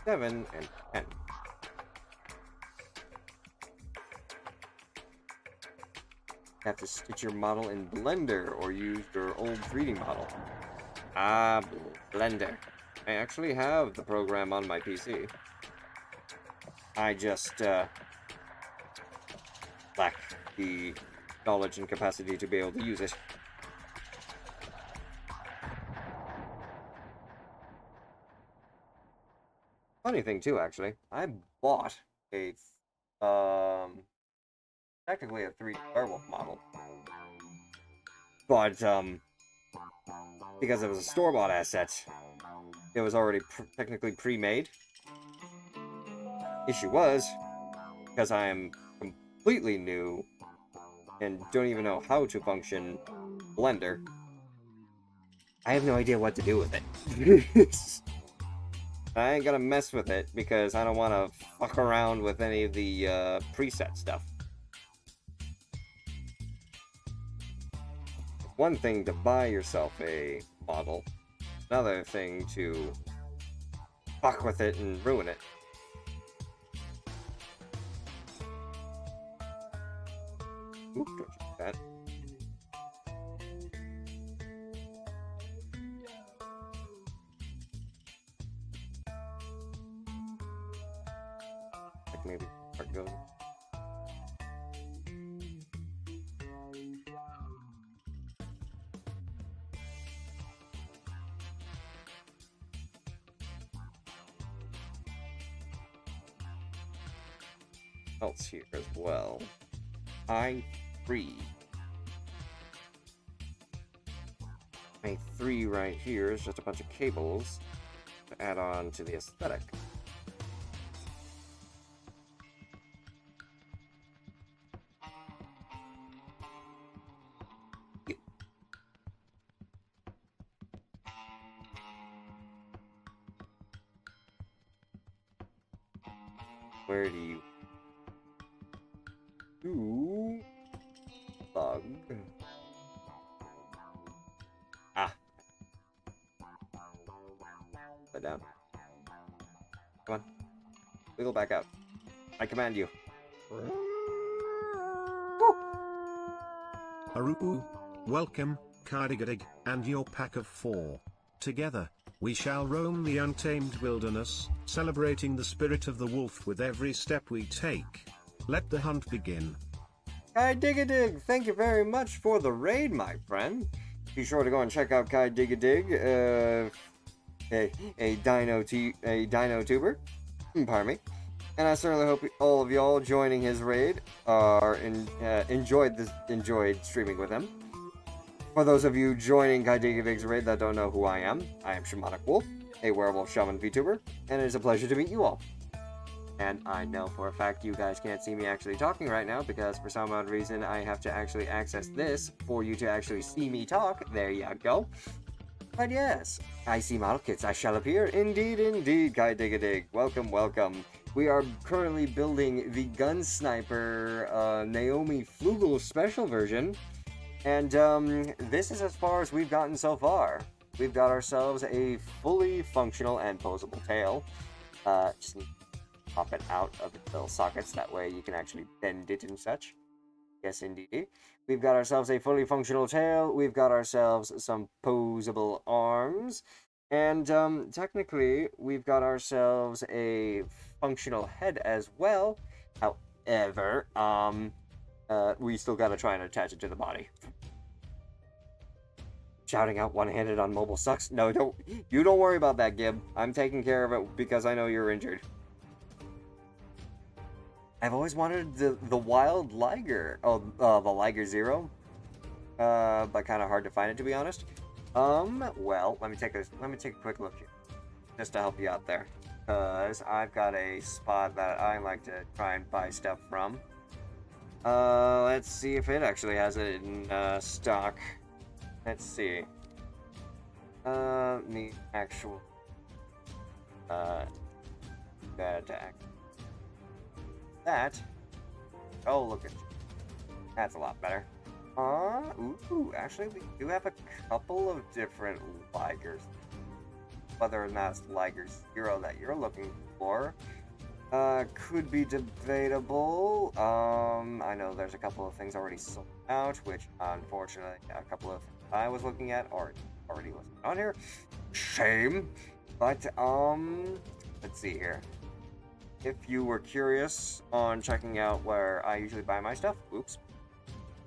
Seven and 10. Have to stitch your model in Blender or use your old 3D model. Ah, Blender. I actually have the program on my PC. I just lack the knowledge and capacity to be able to use it. Funny thing too, actually, I bought a technically a 3D werewolf model, but because it was a store-bought asset, it was already technically pre-made. Issue was, because I am completely new and don't even know how to function Blender, I have no idea what to do with it. I ain't gonna mess with it because I don't want to fuck around with any of the preset stuff. One thing to buy yourself a model, another thing to fuck with it and ruin it. Oop, don't you do that. Like maybe part goes. Else here as well. I3. I3 right here is just a bunch of cables to add on to the aesthetic. Where do you log? Ah. Put down. Come on. Wiggle back out. I command you. Haruku, welcome, Kardigadig, and your pack of 4. Together, We shall roam the untamed wilderness, celebrating the spirit of the wolf with every step we take. Let the hunt begin. Kai Dig-a-Dig, thank you very much for the raid, my friend. Be sure to go and check out Kai Dig-a-Dig, a dino tuber. Pardon me. And I certainly hope all of y'all joining his raid are enjoyed streaming with him. For those of you joining Kai Dig-a-Dig's raid that don't know who I am Shamanic Wolf, a werewolf shaman VTuber, and it is a pleasure to meet you all. And I know for a fact you guys can't see me actually talking right now because for some odd reason I have to actually access this for you to actually see me talk. There you go. But yes, I see model kits. I shall appear. Indeed, indeed, Kai Dig-a-Dig. Welcome, welcome. We are currently building the Gun Sniper Naomi Flugel special version. And this is as far as we've gotten so far. We've got ourselves a fully functional and posable tail. Just need to pop it out of its little sockets. That way you can actually bend it and such. Yes, indeed. We've got ourselves a fully functional tail. We've got ourselves some posable arms. And technically, we've got ourselves a functional head as well. However, we still gotta try and attach it to the body. Shouting out one-handed on mobile sucks. No, you don't worry about that, Gib. I'm taking care of it because I know you're injured. I've always wanted the wild liger. Oh, the liger zero. But kind of hard to find it, to be honest. Well, let me take a quick look here, just to help you out there. Cause I've got a spot that I like to try and buy stuff from. Let's see if it actually has it in stock. Let's see. The actual that. Oh, look at you. That's a lot better. Ooh, actually, we do have a couple of different ligers. Whether or not it's Liger Zero that you're looking for, could be debatable. I know there's a couple of things already sold out, which unfortunately a couple of things I was looking at already wasn't on here. Shame. But let's see here. If you were curious on checking out where I usually buy my stuff, oops.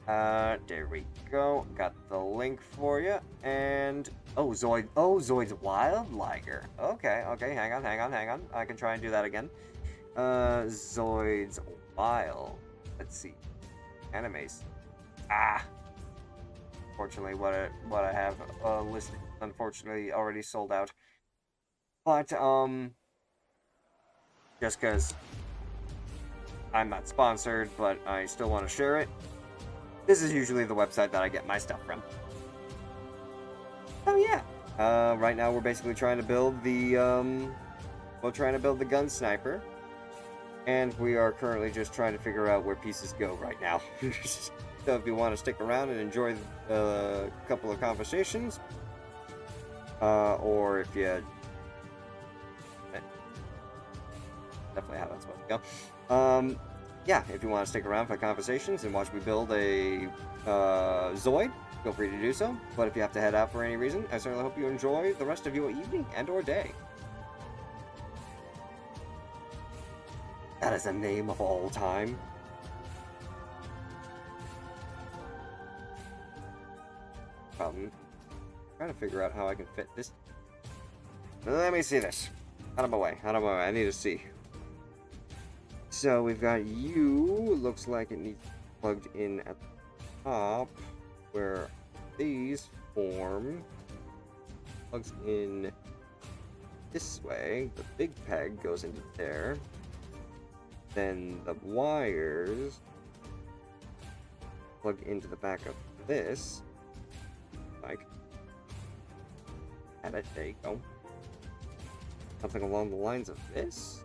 There we go. Got the link for you. And Zoid's Wild Liger. Okay, hang on. I can try and do that again. Zoid's Wild. Let's see. Animes. Unfortunately, what I have listed, unfortunately, already sold out. But just because I'm not sponsored, but I still want to share it. This is usually the website that I get my stuff from. Oh yeah. Right now we're basically trying to build the gun sniper, and we are currently just trying to figure out where pieces go right now. So if you want to stick around and enjoy a couple of conversations, or if you definitely how that's supposed to go. Yeah, if you want to stick around for conversations and watch me build a Zoid, feel free to do so. But if you have to head out for any reason, I certainly hope you enjoy the rest of your evening and or day. That is a name of all time. Trying to figure out how I can fit this. Let me see this. Out of my way. I need to see. So we've got you. Looks like it needs plugged in at the top where these form. Plugs in this way. The big peg goes into there. Then the wires plug into the back of this. Like, have it. There you go. Something along the lines of this.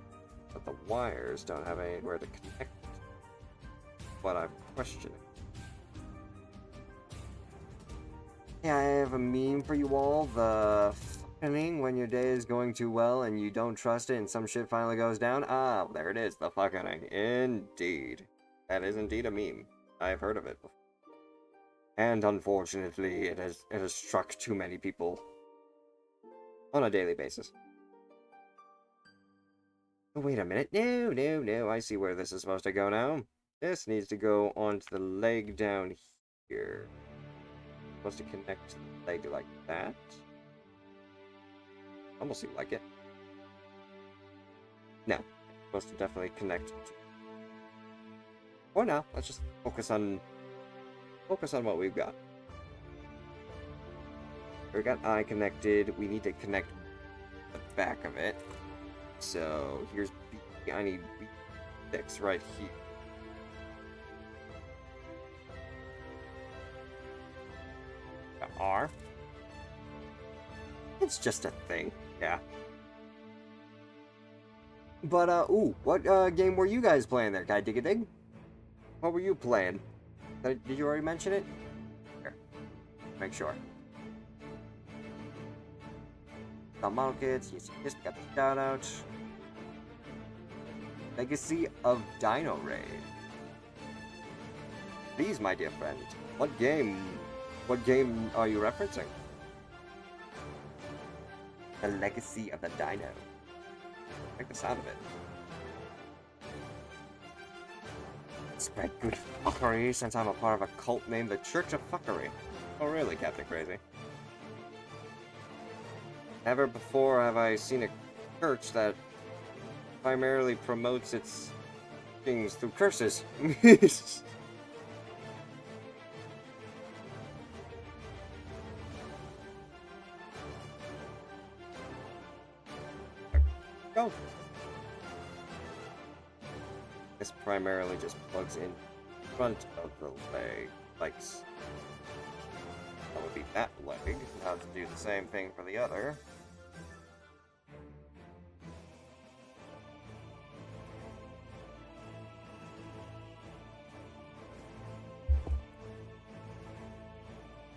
But the wires don't have anywhere to connect. What I'm questioning. Yeah, I have a meme for you all. The fucking when your day is going too well and you don't trust it and some shit finally goes down. Ah, there it is. The fucking. Indeed. That is indeed a meme. I've heard of it before. And unfortunately, it has struck too many people. on a daily basis. Oh, wait a minute. No, no, no. I see where this is supposed to go now. This needs to go onto the leg down here. Supposed to connect to the leg like that. Almost seemed like it. No. Supposed to definitely connect to... For now, let's just focus on what we've got. We got eye connected. We need to connect the back of it. So here's B. I need B6 right here. R. It's just a thing. Yeah. But ooh, what game were you guys playing there? Guy dig a dig? What were you playing? Did you already mention it? Here. Make sure. The model kids, yes, we got the shout out. Legacy of Dino Raid. Please, my dear friend, what game are you referencing? The Legacy of the Dino. I like the sound of it. Spread good fuckery since I'm a part of a cult named the Church of Fuckery. Oh really, Captain Crazy? Never before have I seen a church that primarily promotes its things through curses. Go. This primarily just plugs in front of the leg, like that would be that leg. Now to do the same thing for the other.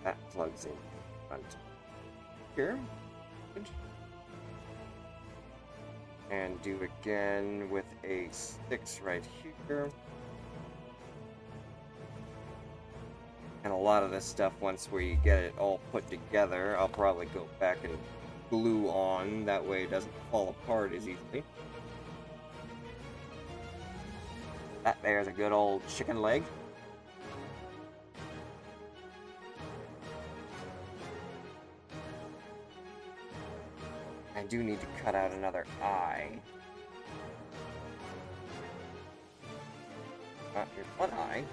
That plugs in front here. Good. And do again with a 6 right here. And a lot of this stuff, once we get it all put together, I'll probably go back and glue on. That way it doesn't fall apart as easily. That there's a good old chicken leg. I do need to cut out another eye. Here's one eye.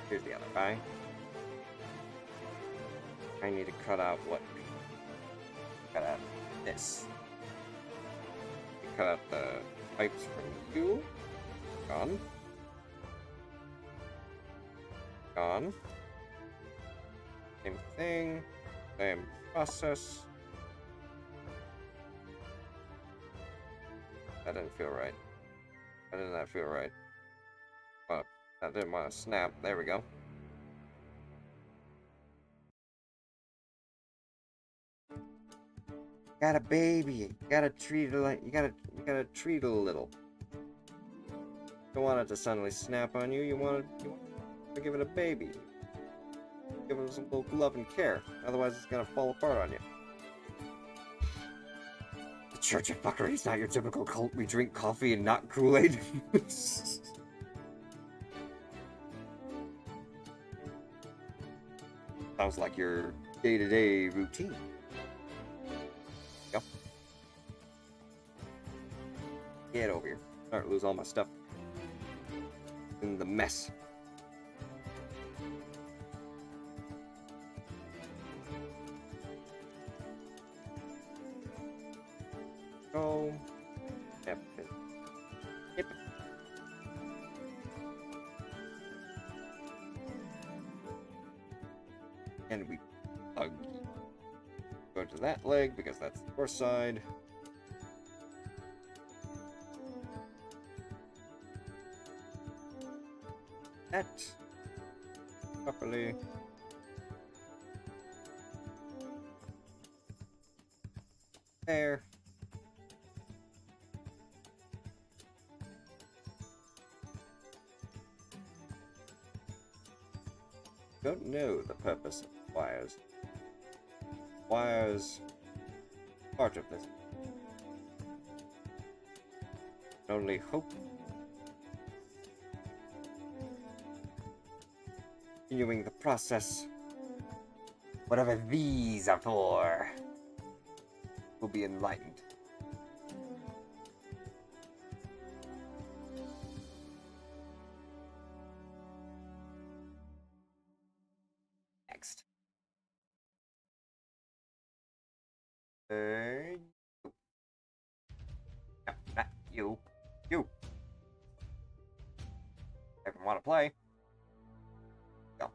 Here's the other eye. I need to cut out what? Cut out this. Cut out the pipes from you. Gone. Gone. Same thing. Same process. That didn't feel right. That did not feel right. Well, that didn't want to snap. There we go. Got a baby. You gotta treat it like you gotta treat it a little. You don't want it to suddenly snap on you. You want to give it a baby. Give it some little love and care. Otherwise, it's gonna fall apart on you. The Church of Fuckery is not your typical cult. We drink coffee and not Kool-Aid. Sounds like your day-to-day routine. Yep. Get over here. Start to lose all my stuff in the mess. Go. Yep. Yep. And we plug. Go to that leg because that's the north side. That properly. There. Don't know the purpose of wires. Wires part of this. Only hope. Continuing the process. Whatever these are for, will be enlightened. Next. No, not you. You. Everyone want to play? Go.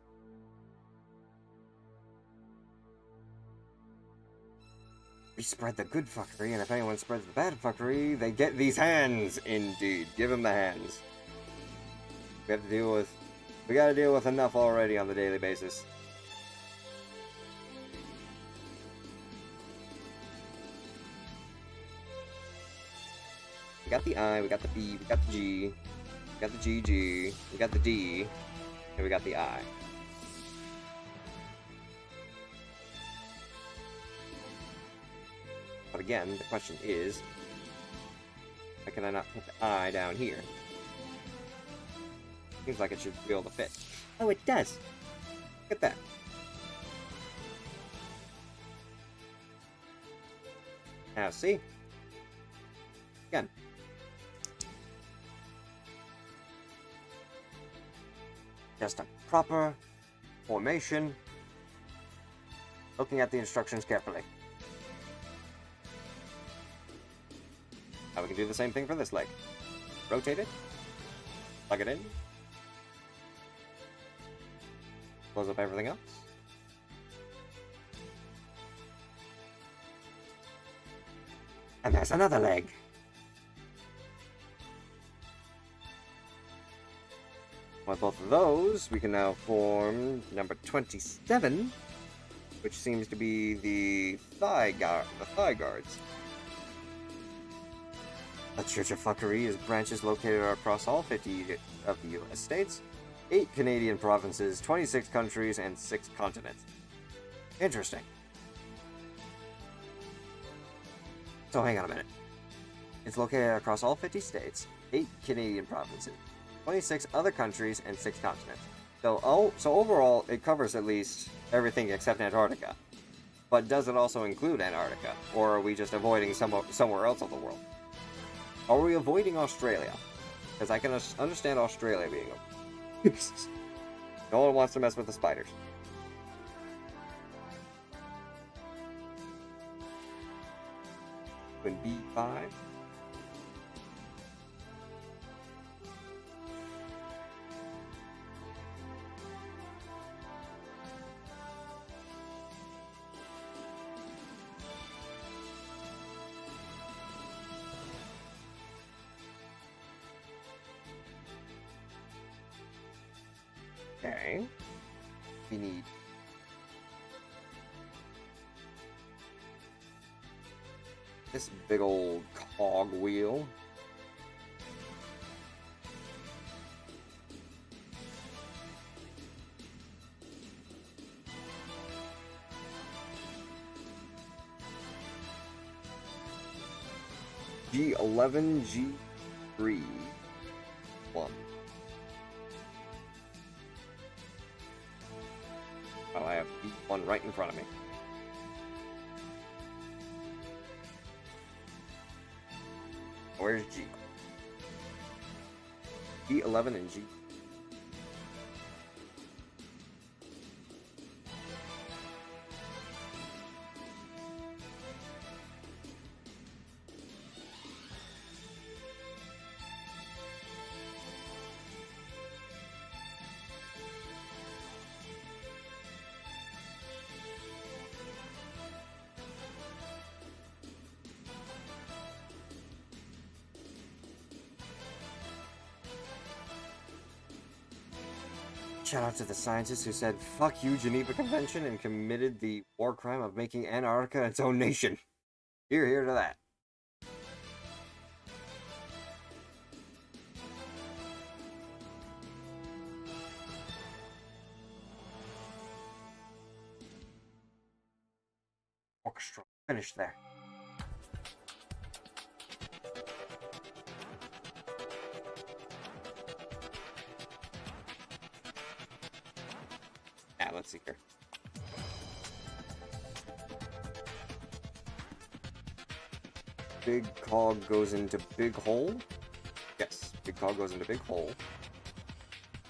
We spread the good fuckery, and if anyone spreads the bad fuckery, they get these hands. Indeed, give them the hands. We have to deal with. We gotta deal with enough already on the daily basis. We got the I, we got the B, we got the G, we got the GG, we got the D, and we got the I. But again, the question is, why can I not put the I down here? Seems like it should be able to fit. Oh, it does! Look at that. Now, see? Again. Just a proper formation. Looking at the instructions carefully. Now we can do the same thing for this leg. Rotate it. Plug it in. Close up everything else. And there's another leg. With both of those, we can now form number 27, which seems to be the thigh guards. The Church of Fuckery is branches located across all 50 of the U.S. states, 8 Canadian provinces, 26 countries, and 6 continents. Interesting. So hang on a minute. It's located across all 50 states, 8 Canadian provinces, 26 other countries, and 6 continents. So overall, it covers at least everything except Antarctica. But does it also include Antarctica? Or are we just avoiding somewhere else of the world? Are we avoiding Australia? Because I can understand Australia being a... No one wants to mess with the spiders. When B5... Okay. We need this big old cog wheel. G11, G3, 1. Oh, I have one right in front of me. Where's G? G11 and G. Shout out to the scientists who said, fuck you, Geneva Convention, and committed the war crime of making Antarctica its own nation. Hear to that. Orchestra. Finished there. let's see here. Big cog goes into big hole. Yes, big cog goes into big hole.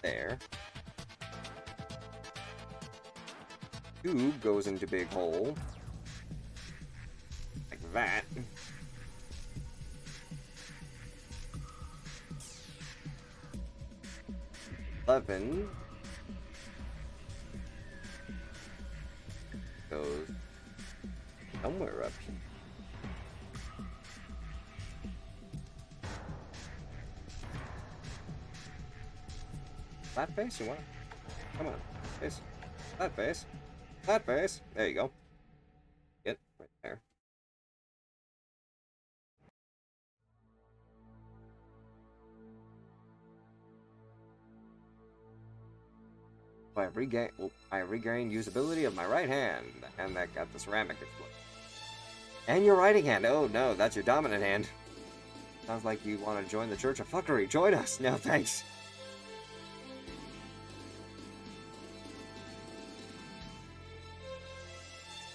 There. Tube goes into big hole. Like that. Eleven goes somewhere up here. Flat face, you want? Come on, face. Flat face. Flat face. There you go. Get right there. I regained usability of my right hand, and that got the ceramic explode. And your writing hand. Oh no, that's your dominant hand. Sounds like you want to join the Church of Fuckery. Join us. No thanks.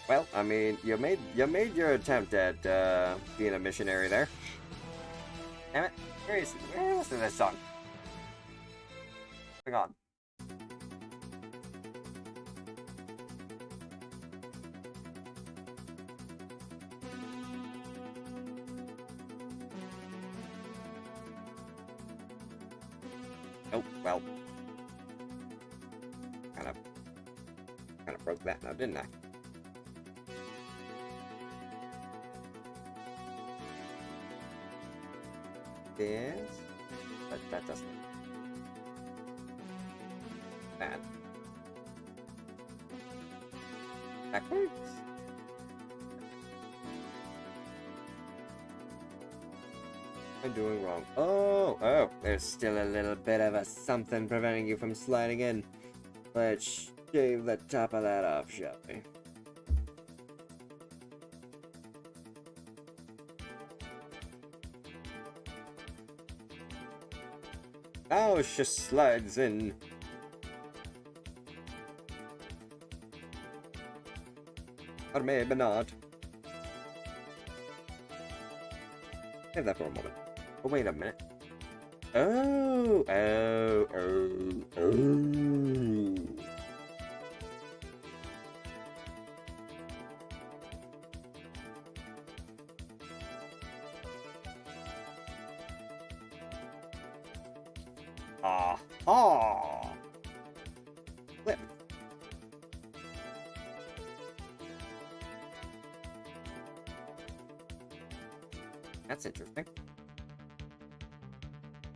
Well, I mean, you made your attempt at being a missionary there. Damn it! Seriously, listen to this song. Hang on. Oh well. Kind of broke that now, didn't I? Yes, but that doesn't. Bad. Backwards. I'm doing wrong. Oh, there's still a little bit of a something preventing you from sliding in. Let's shave the top of that off, shall we? Now she slides in. Or maybe not. Save that for a moment. Oh, wait a minute. Oh. Aha! Flip. That's interesting.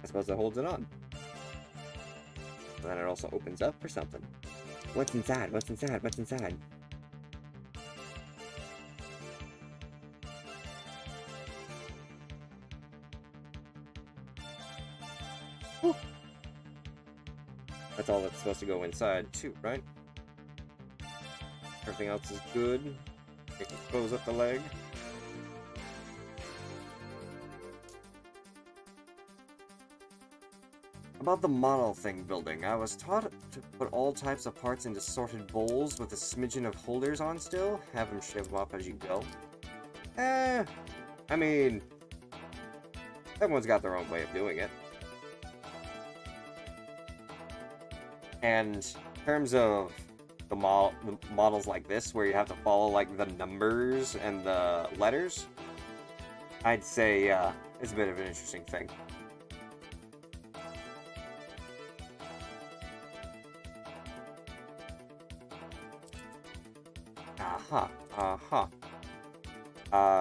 I suppose that holds it on. And then it also opens up for something. What's inside? What's inside? What's inside? Whew. That's all that's supposed to go inside too, right? Everything else is good. You can close up the leg. About the model thing building, I was taught to put all types of parts into sorted bowls with a smidgen of holders on still, have them shave them off as you go. I mean, everyone's got their own way of doing it. And in terms of the models like this, where you have to follow like the numbers and the letters, I'd say it's a bit of an interesting thing.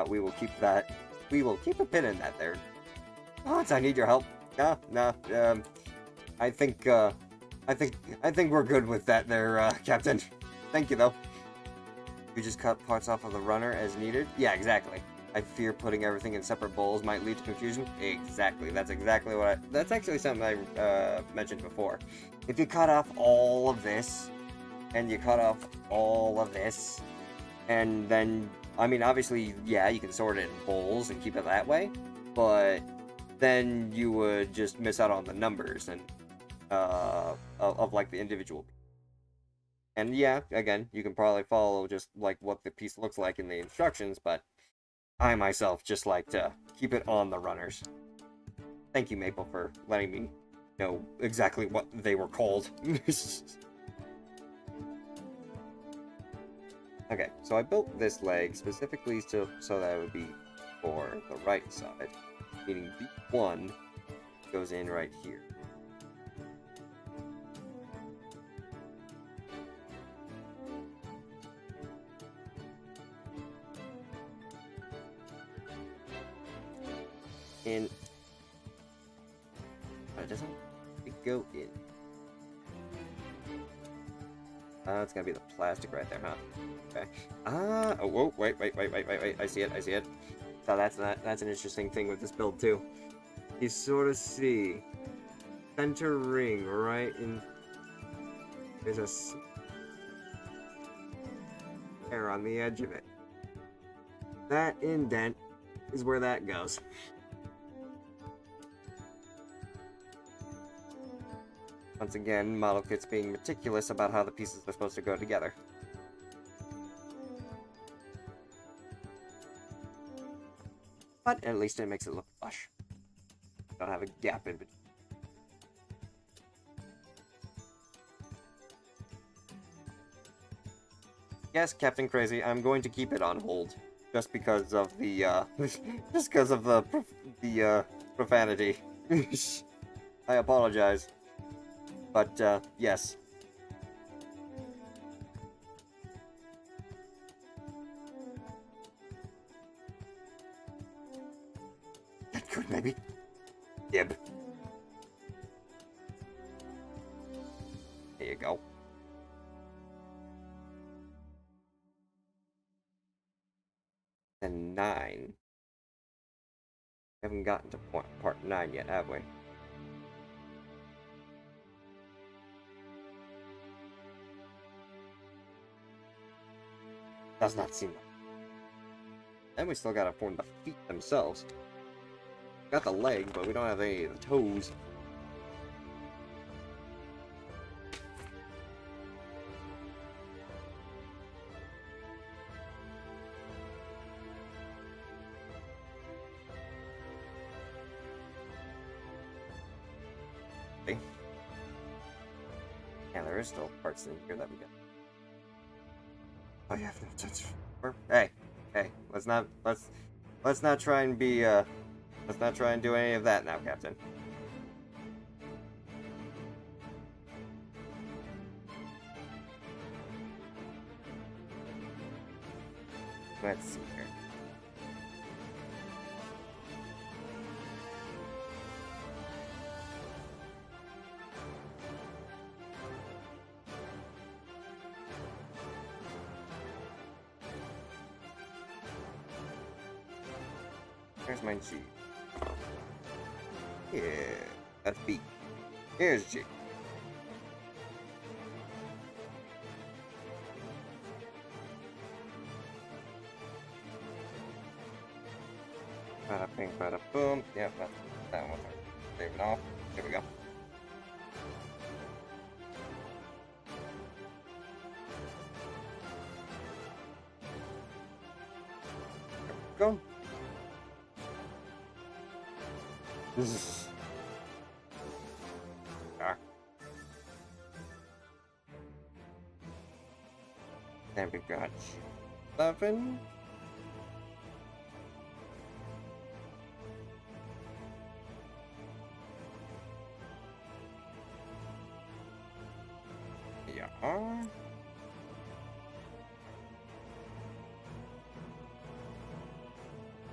We will keep that. We will keep a pin in that there. Hans, I need your help. No. I think we're good with that there, Captain. Thank you, though. You just cut parts off of the runner as needed? Yeah, exactly. I fear putting everything in separate bowls might lead to confusion. Exactly. That's exactly what that's actually something I mentioned before. If you cut off all of this, and you cut off all of this, and then, I mean, obviously, yeah, you can sort it in bowls and keep it that way, but then you would just miss out on the numbers and of like the individual. And yeah, again, you can probably follow just like what the piece looks like in the instructions, but I myself just like to keep it on the runners. Thank you, Maple, for letting me know exactly what they were called. Okay, so I built this leg specifically so that it would be for the right side, meaning B1 goes in right here. And it doesn't go in. It's gonna be the plastic right there, huh? Okay. Oh, whoa, wait. I see it. So that's an interesting thing with this build too. You sort of see center ring right in. There's a hair on the edge of it. That indent is where that goes. Once again, model kit's being meticulous about how the pieces are supposed to go together. But at least it makes it look flush. Don't have a gap in between. Yes, Captain Crazy, I'm going to keep it on hold. Just because of the, just because of the profanity. I apologize. But, yes. That could maybe. Dib. There you go. And 9. We haven't gotten to part 9 yet, have we? Does not seem like. And we still gotta form the feet themselves. Got the leg, but we don't have any of the toes. Okay. Yeah, there is still parts in here that we got. Oh yeah, that's. Hey, let's not try and be let's not try and do any of that now, Captain. Let's see here. Here's my G. Yeah, that's B. Here's G. Bada bing, bada boom. Yep, that's that one. Save it off. Here we go. There we go. Then we got 11. Yeah.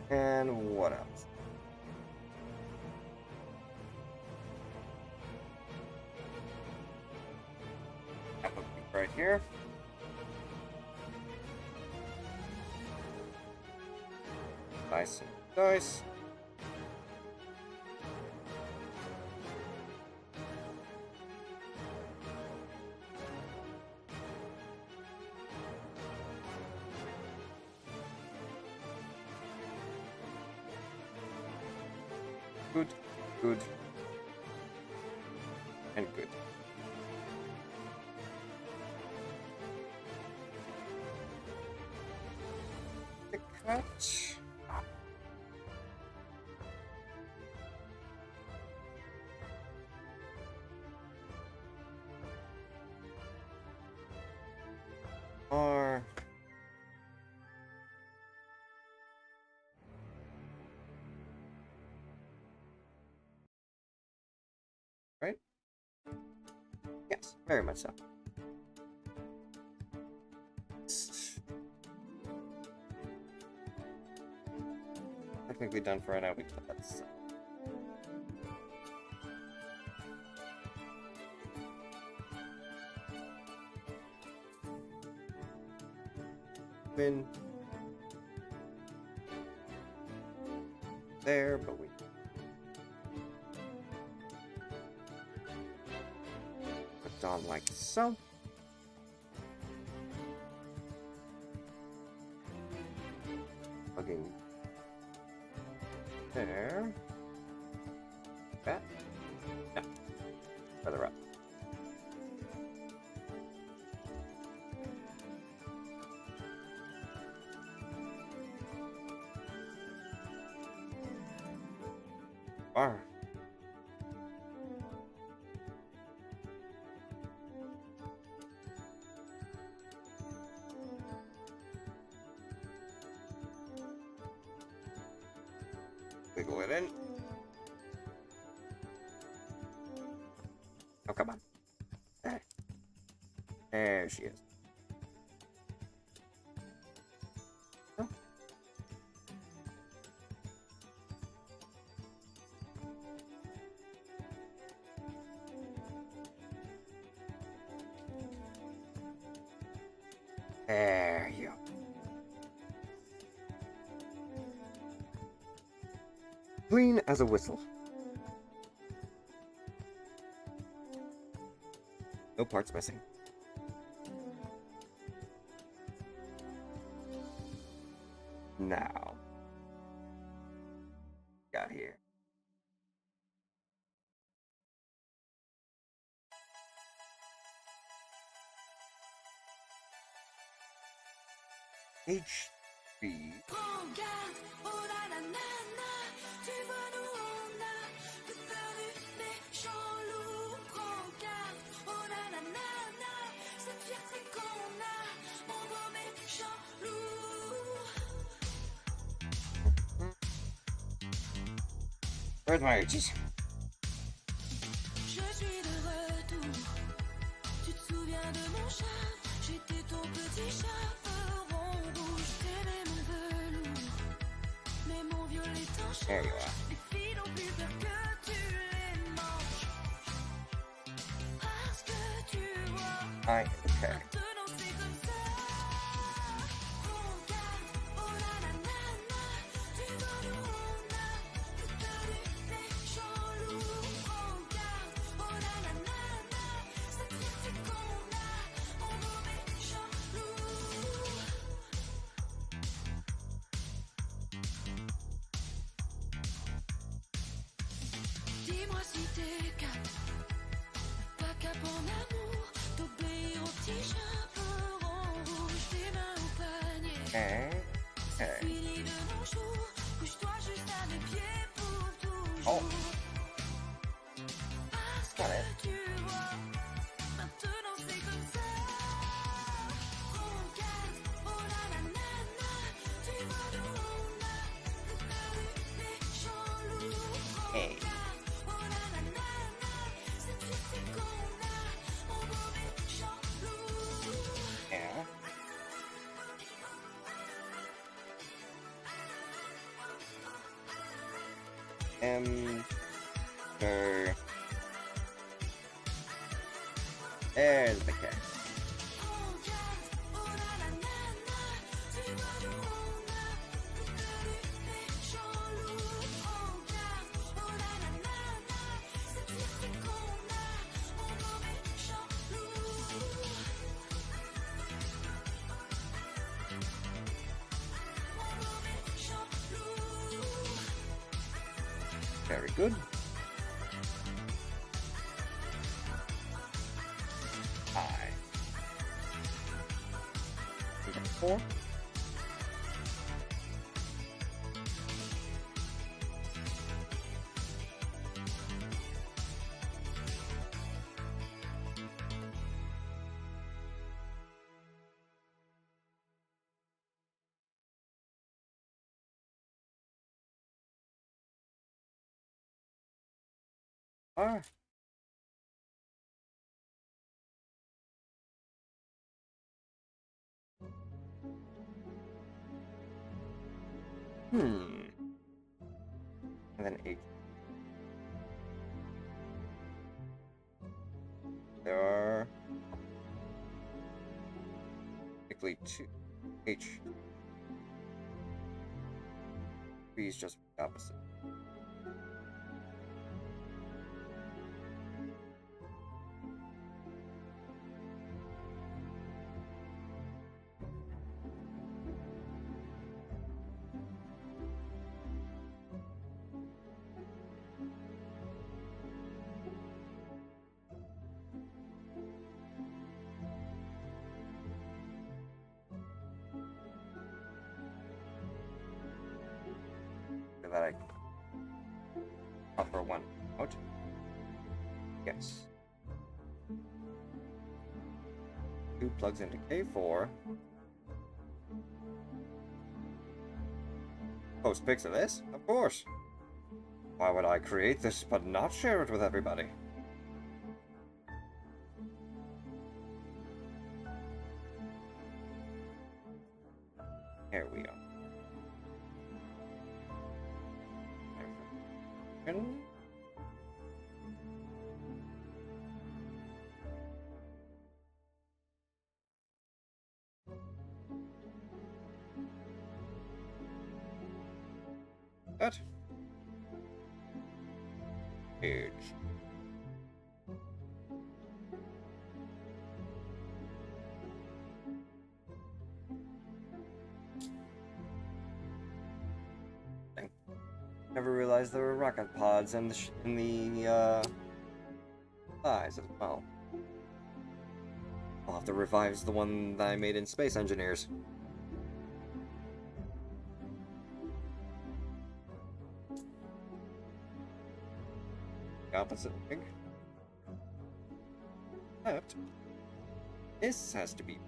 And what else? That would be right here. Nice and nice. Good, good, and good. that. Or right? Yes, very much so. Technically done for right now because been there, but we put on like so. Plugging there. That. No. Further up. Bar. Wiggle it in. Oh, come on. There. There she is. Oh. There you go. Clean as a whistle. No parts missing. Now, got here. HB. Prends garde, oh la la nana, tu vois nous on a le peur du méchant loup. Prends garde, oh la la nana, cette fierté qu'on a, mon beau méchant loup. Where's my H's? Je suis de retour, tu te souviens de mon chat, j'étais ton petit chaperon rouge, t'aimais mon velours, mais mon violet t'en There you change. are. Les filles n'ont plus peur que tu les manges, parce que tu vois, Okay. maintenant c'est comme ça. Prends garde, oh la la nana, tu vois nous on a le peur du méchant loup. Prends garde, oh la la nana, cette fierté qu'on a, mon beau méchant loup. Dis-moi si t'es cap, pas cap en amour, d'obéir au petit chaperon rouge, tes mains au panier. Okay. Fini de nos jours, couche-toi juste à mes pieds pour toujours. Oh. Parce Got que it. tu vois, maintenant c'est comme ça. Prends garde, oh la la nana, tu vois nous on a le peur du méchant loup. Prends Hey. garde, oh la la nana, cette fierté qu'on a, mon beau méchant loup. Yeah. There. There's the cat. Prends garde, oh la la nana, tu vois nous on a le peur du méchant loup. Prends garde, oh la la nana, cette fierté qu'on a, mon beau méchant loup. Mon beau méchant loup. Very good. Five. We got 4. are. And then H. There are technically two H. B is just the opposite. So that I upper one out. Yes. 2 plugs into K4. Post pics of this? Of course. Why would I create this but not share it with everybody? Here we are. That. Huge. Never realized there were rocket pods in the thighs as well. I'll have to revise the one that I made in Space Engineers. The opposite leg. Except this has to be.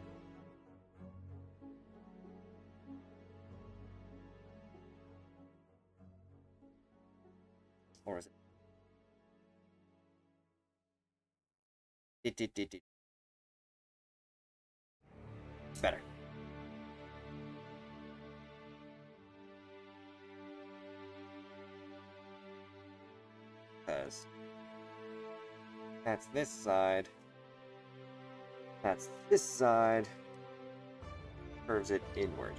Or is it? It's better. Because that's this side. That's this side. Curves it inward.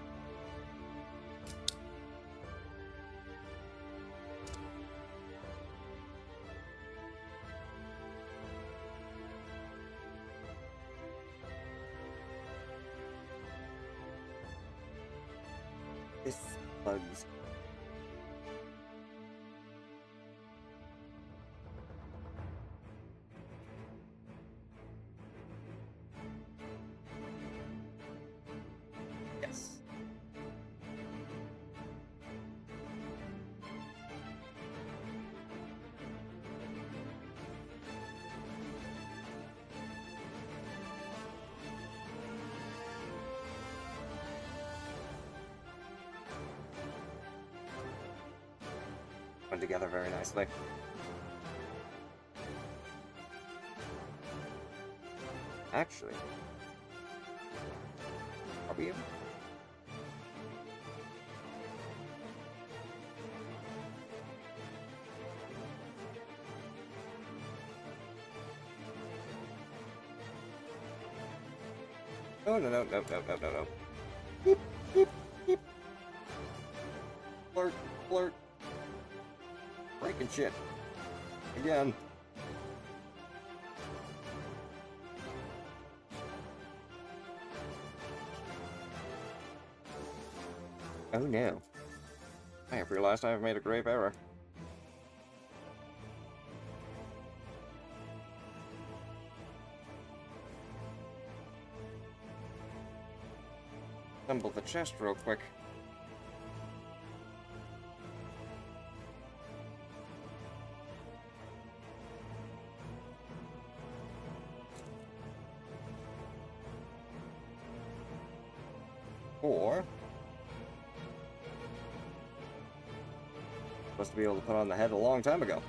This plugs. Yes. Went together very nicely. Actually, are we able? Oh, no. Beep, beep, beep. Flirt, flirt. Breaking shit. Again. Oh no. I have realized I have made a grave error. Assemble the chest real quick. Or supposed to be able to put on the head a long time ago.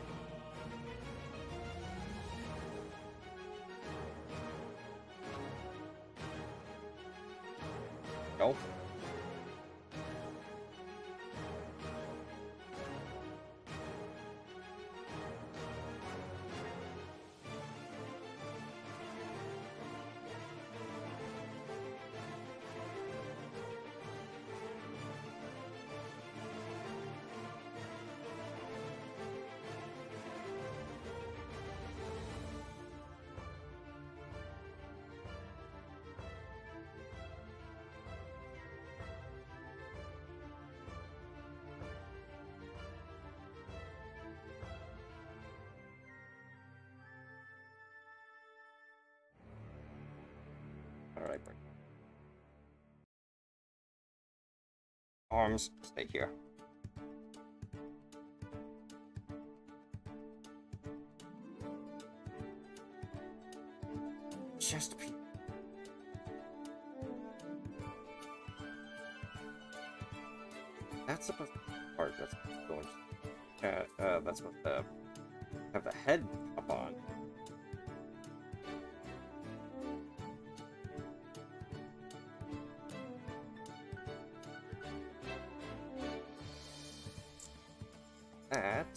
did I bring? Arms, stay here. Chest piece. That's supposed to be the part that's going to, that's supposed to have the head up on. That.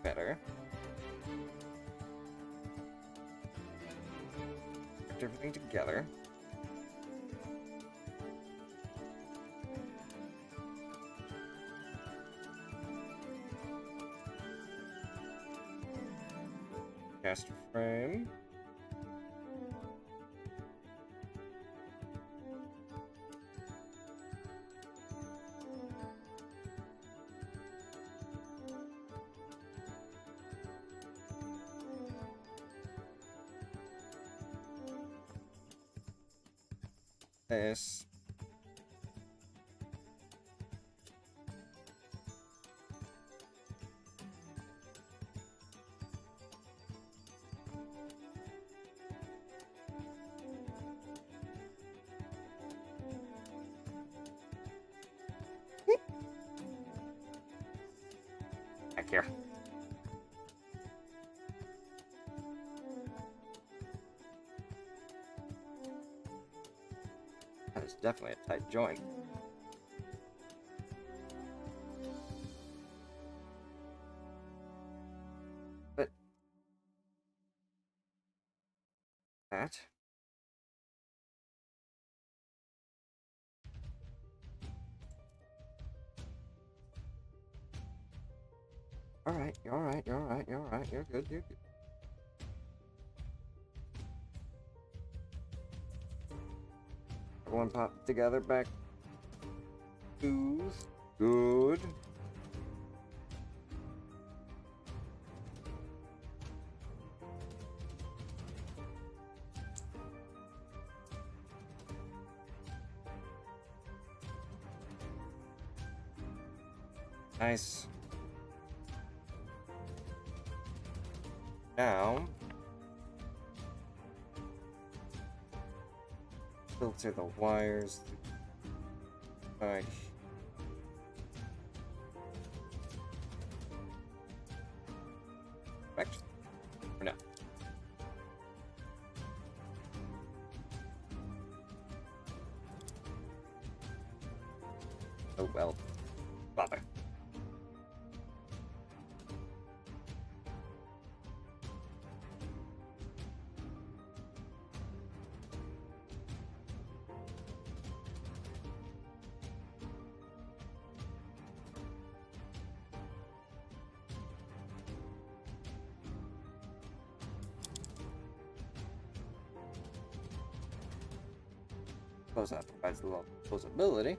Better. Put everything together. Cast frame. This. Back here. That is definitely a tight joint. But that. Alright, you're alright, you're alright, you're alright, you're good, you're good. Everyone pop together back. Tooth. Good. Nice. Now, filter the wires. Right. Correct. Or no? Oh well. Bother. Suppose that provides a little posability.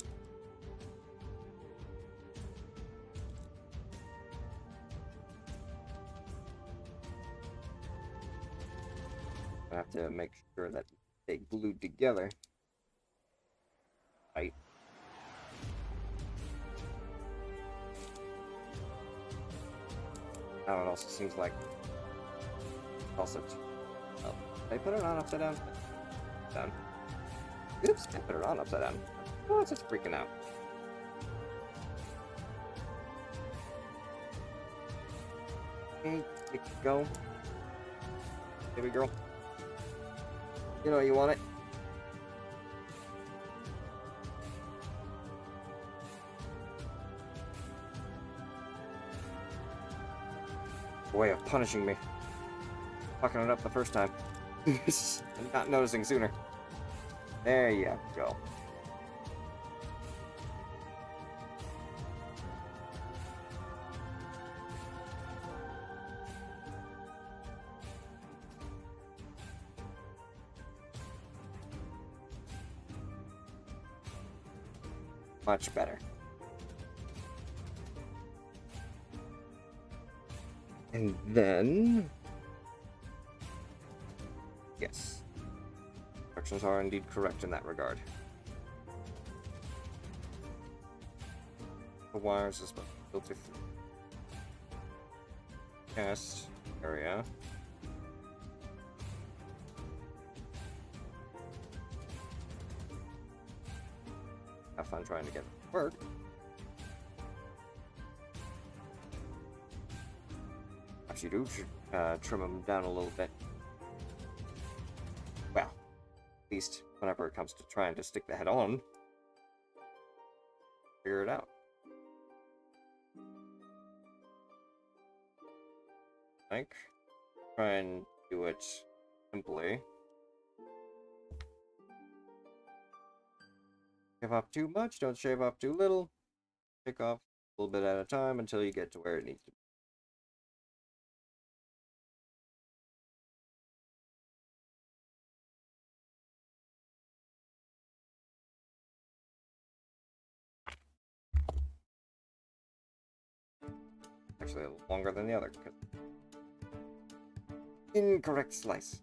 I have to make sure that they glued together. Right. Now it also seems like also. Oh, they put it on upside down. Down. Oops, I put it on upside down. Oh, it's just freaking out. Okay, you can go. Baby girl. You know you want it. A way of punishing me. Fucking it up the first time. And not noticing sooner. There you go. Much better. And then instructions are indeed correct in that regard. The wires are supposed to filter through chest area. Have fun trying to get it to work. Actually, do trim them down a little bit. Well, at least whenever it comes to trying to stick the head on, figure it out. Like, try and do it simply. Shave off too much, don't shave off too little. Take off a little bit at a time until you get to where it needs to be. Actually, a little longer than the other. Incorrect slice.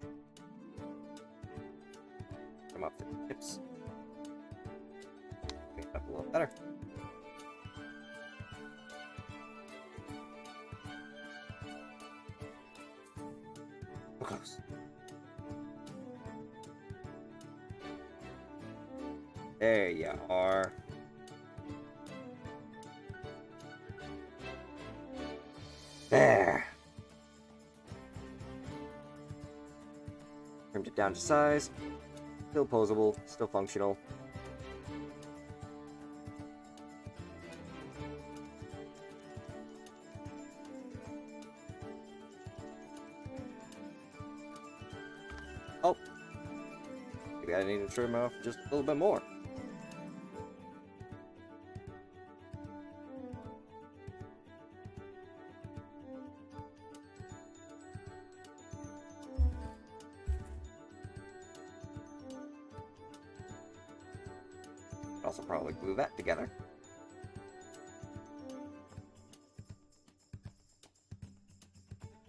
Come up the tips. Make it up a little better. So close. There you are. There. Trimmed it down to size. Still posable, still functional. Oh. Maybe I need to trim off just a little bit more. Also probably glue that together.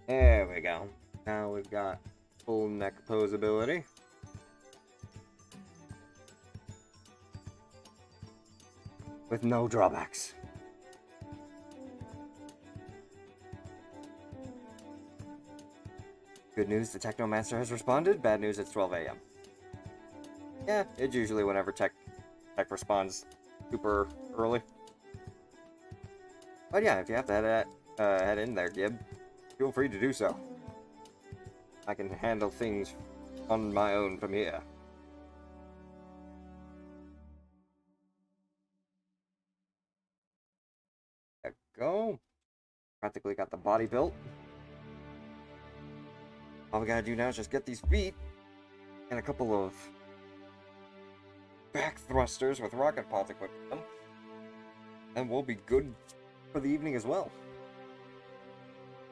There we go. Now we've got full neck posability. With no drawbacks. Good news, the Technomancer has responded. Bad news, it's 12 a.m. Yeah, it's usually whenever tech responds super early. But yeah, if you have to head in there, Gib, feel free to do so. I can handle things on my own from here. There we go. Practically got the body built. All we gotta do now is just get these feet and a couple of back thrusters with rocket pods equipped with them, and we'll be good for the evening as well.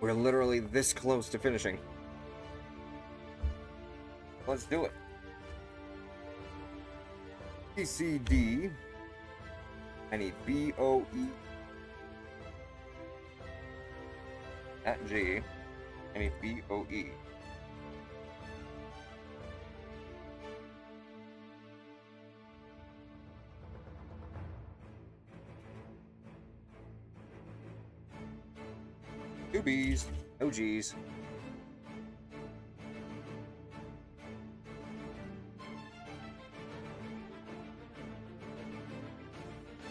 We're literally this close to finishing. Let's do it. PCD. I need BOE at G. I need BOE. Two B's, no G's.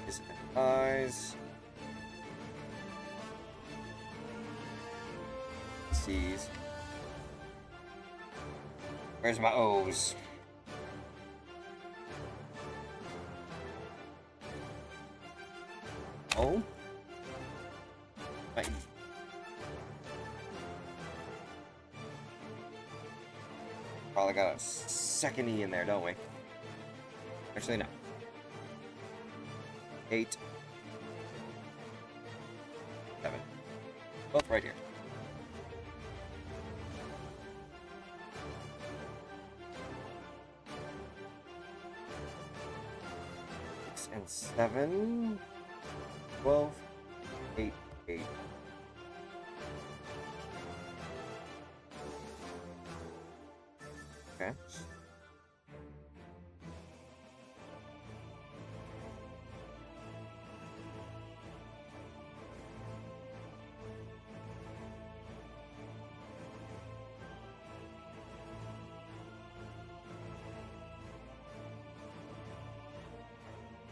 His eyes. C's. Where's my O's? O? Right. Probably got a second E in there, don't we? Actually, no. 8. 7. Both right here. And 7, 12, 8, 8. Okay.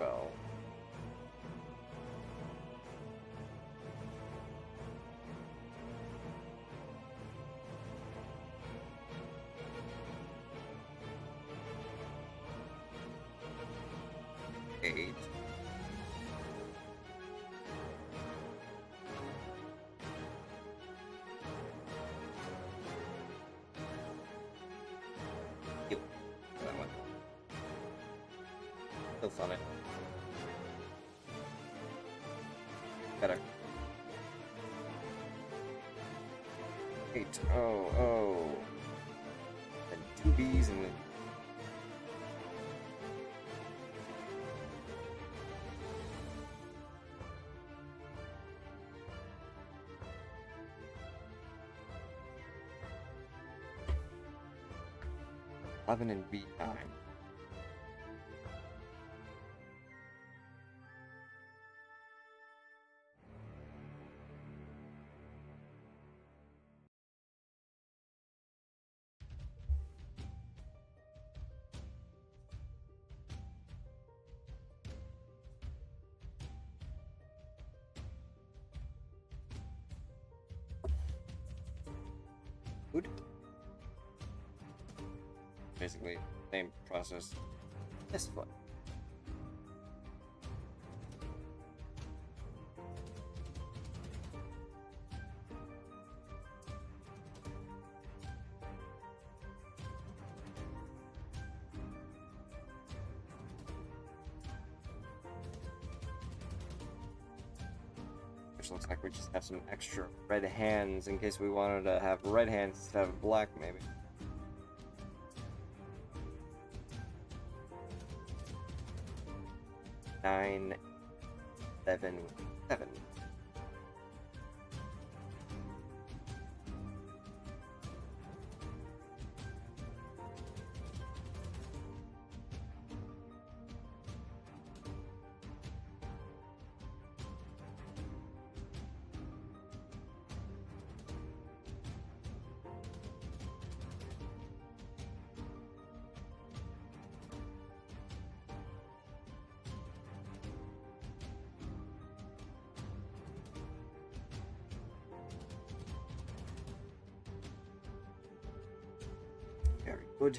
12. Eight. Yep. That one. Still funny. Better. 8. Oh. And 2 B's and then. Eleven and B9. Good. Basically, same process. This foot. Which looks like we just have some extra red hands in case we wanted to have red hands instead of black, maybe. Nine, 7, 7. Very good.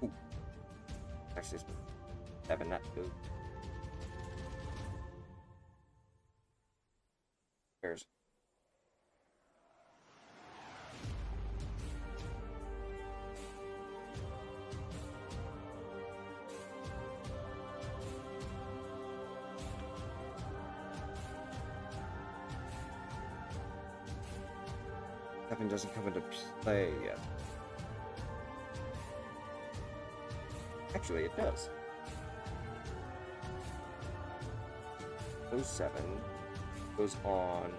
Ooh. Actually, 7, not 2. There's. Seven doesn't come into play yet. Actually, it does. 07 goes on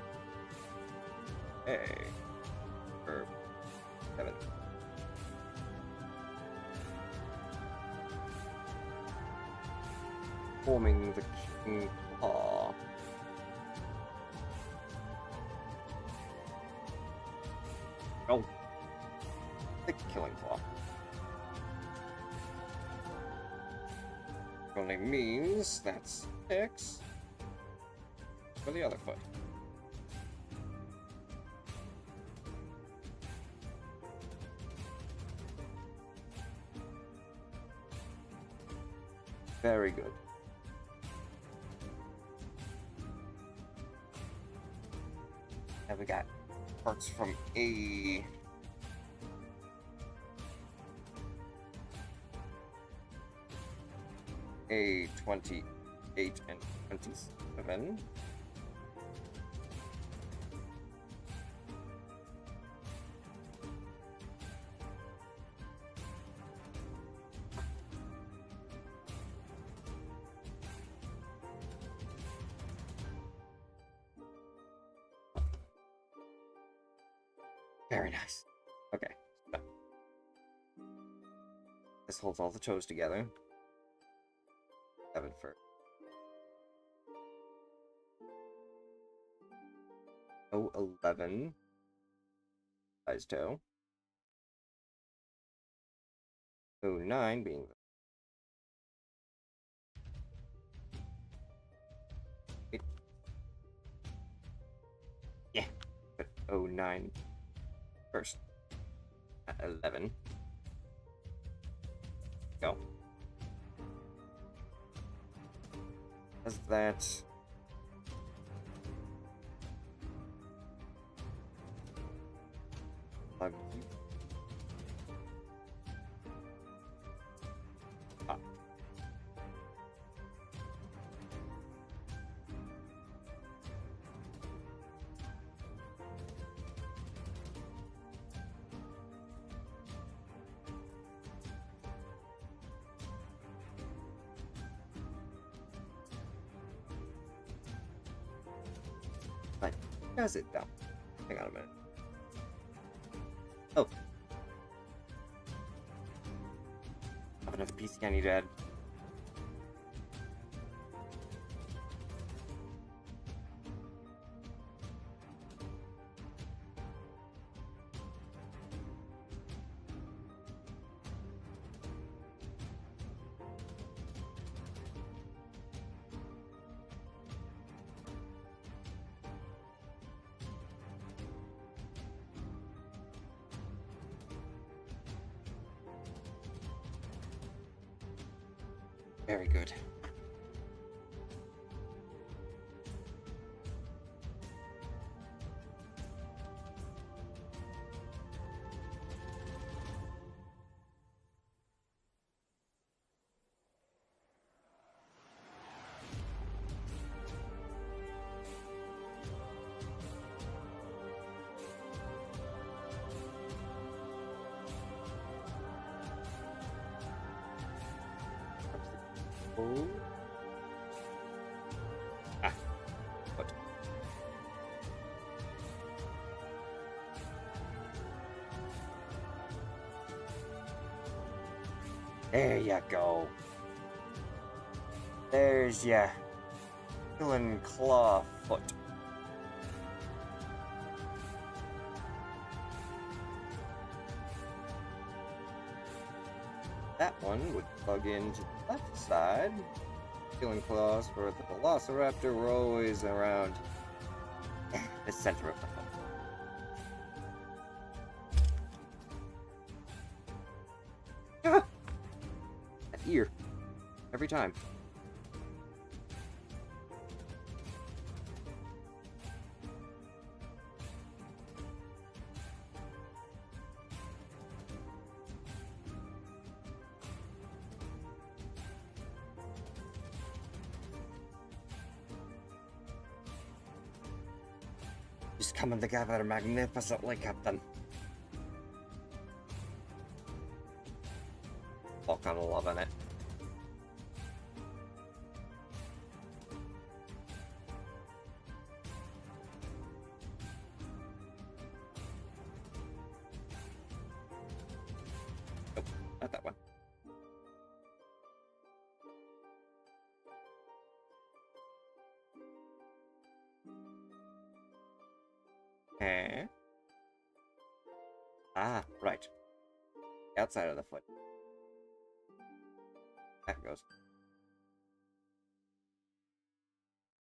A. Or 7. Forming the King Claw. Oh. The Killing Claw. Only means that's 6 for the other foot. Very good. Now we got parts from A. A 28 and 27. Very nice. Okay. So this holds all the toes together. 7 first. Oh, 11. Size toe. Oh, 9 being the 09 first. At 11. Go. Does that... plug you? Ah. Right. Does it though? Hang on a minute. Oh. I have another PC I need to add. Very good. Oh. Ah. What? There you go. There's ya. Killing claw foot. That one would plug into the left side. Killing claws for the Velociraptor were always around the center of the foot. Ah! That ear. Every time. Just coming together magnificently, Captain. Fucking loving it. Nope, not that one. Eh? Ah, right. Outside of the foot. That goes.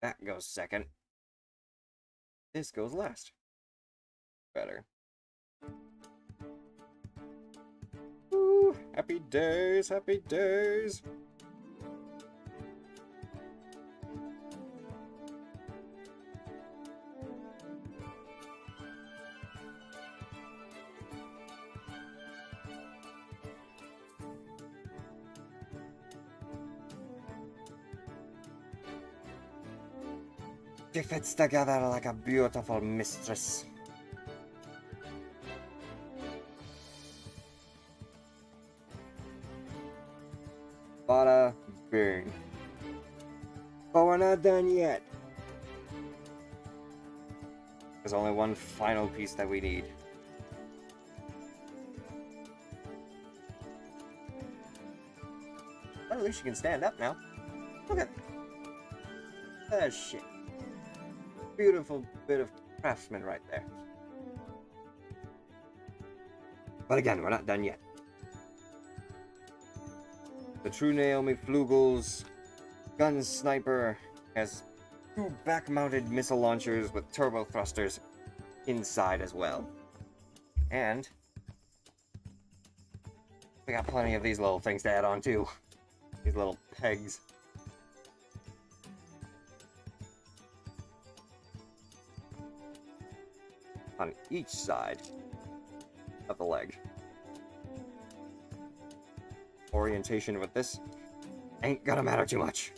That goes second. This goes last. Better. Woo! Happy days, happy days! She fits together like a beautiful mistress. Bada bing. But we're not done yet. There's only one final piece that we need. Well, at least you can stand up now. Look at that shit. Beautiful bit of craftsman right there. But again, we're not done yet. The true Naomi Flugel's gun sniper has two back-mounted missile launchers with turbo thrusters inside as well. And we got plenty of these little things to add on too. These little pegs. On each side of the leg. Orientation with this ain't gonna matter too much.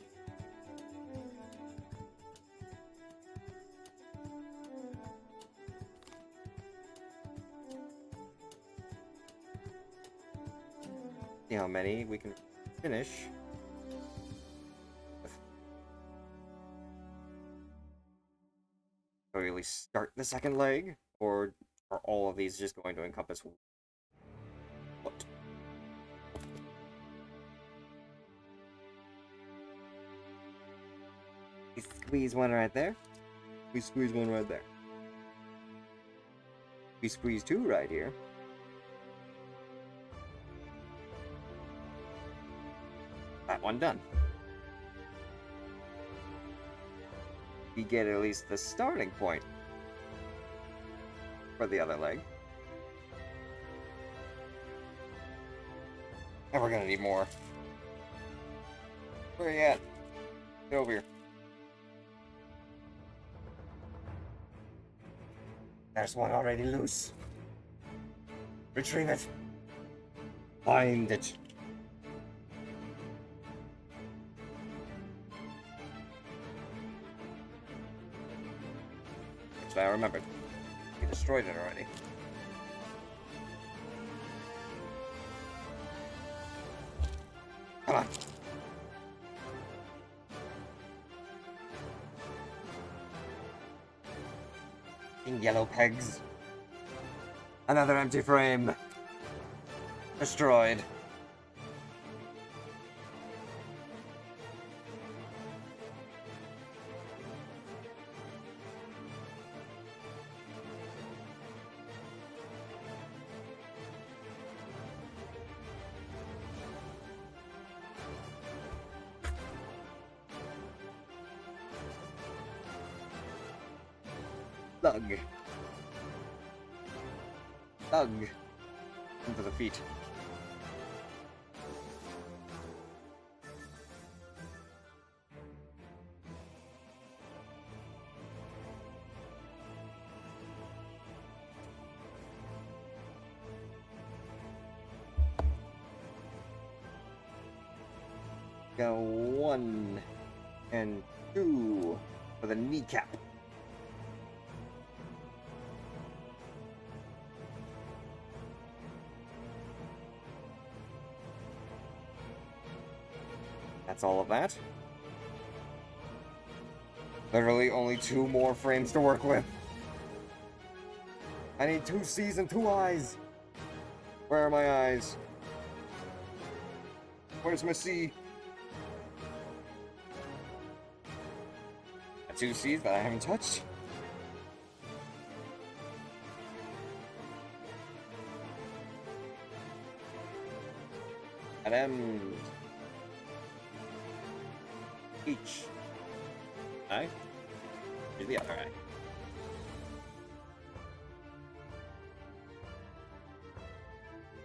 See how many we can finish. So we at least start the second leg, or are all of these just going to encompass what? We squeeze one right there. We squeeze one right there. We squeeze two right here. That one done. We get at least the starting point for the other leg. And we're gonna need more. Where are you at? Get over here. There's one already loose. Retrieve it. Find it. I remembered. We destroyed it already. Come on. In yellow pegs. Another empty frame. Destroyed. Thug. Thug. Into the feet. Go 1 and 2 for the kneecap. That's all of that. Literally only 2 more frames to work with. I need 2 C's and 2 I's. Where are my I's? Where's my C? 2 C's that I haven't touched. At M. Each eye. Here's the other eye.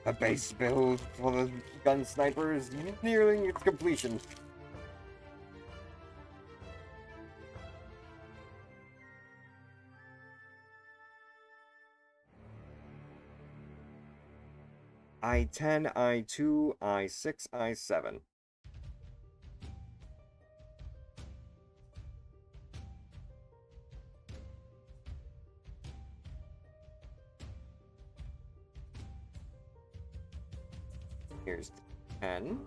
The base build for the gun sniper is nearing its completion. I-10, I-2, I-6, I-7. Here's 10.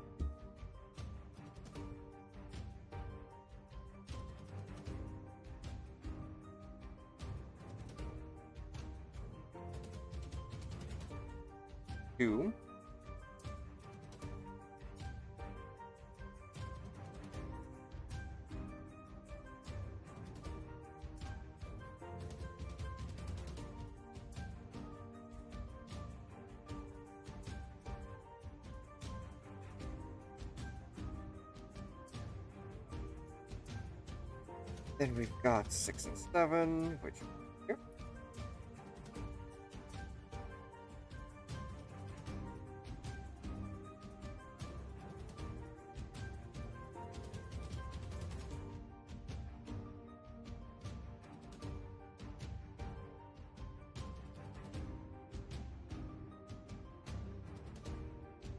Two. Then we've got 6 and 7, which here.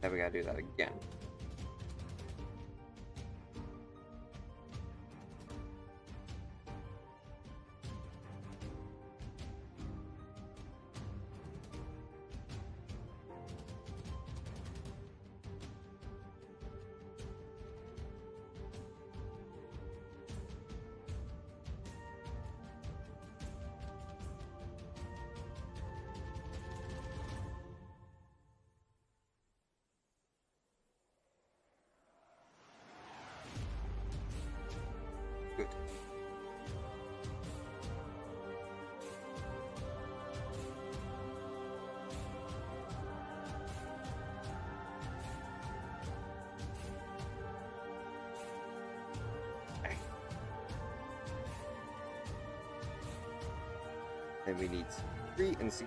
Then we gotta do that again. Good. Okay. Then we need C3 and C2.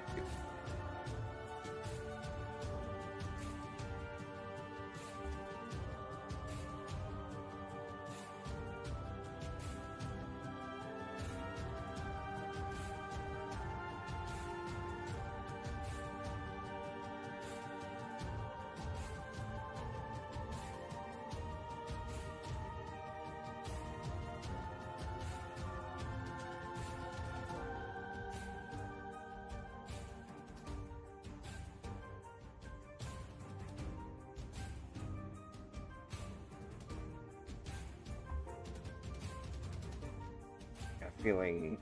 Got a feeling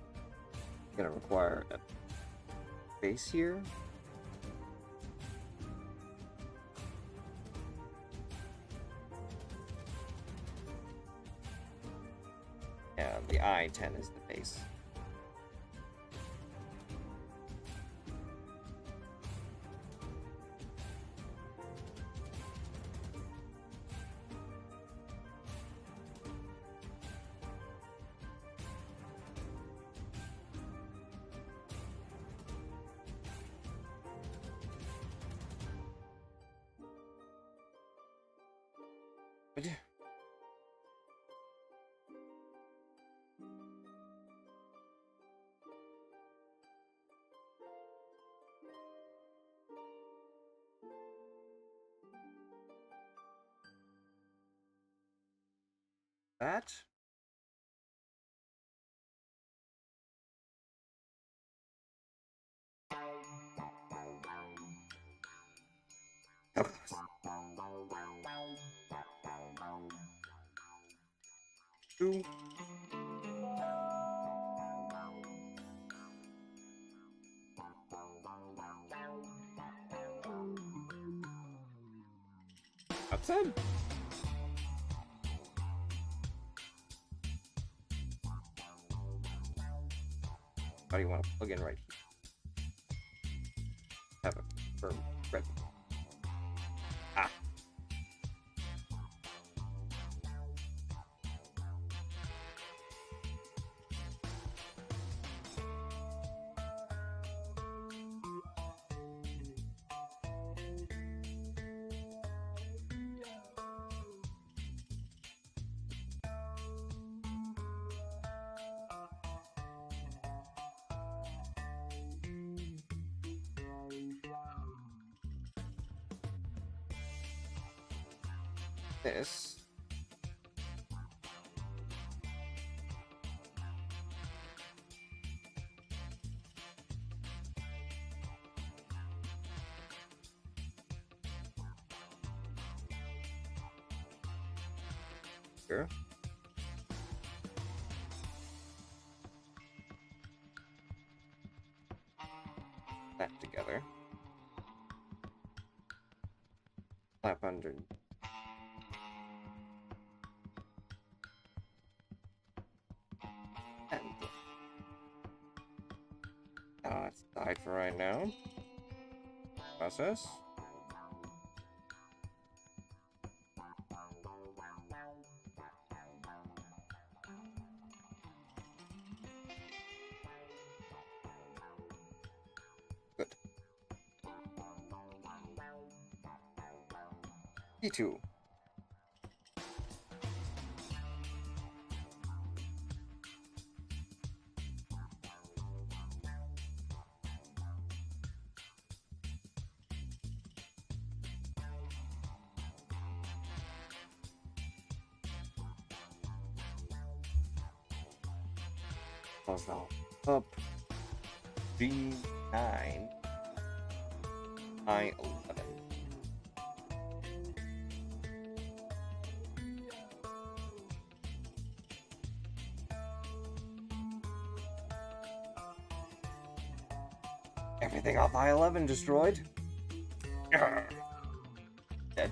it's gonna require a base here. And the I-10 is the base. But yeah. That. How close? Two. Upside? How do you want to plug in right here? Have a firm red. Ah. This. Here. That together. Flap under. And it's died for right now. Process. Good. E2. Oh no. Up. G9. I11. Everything off I11 destroyed. Urgh. Dead.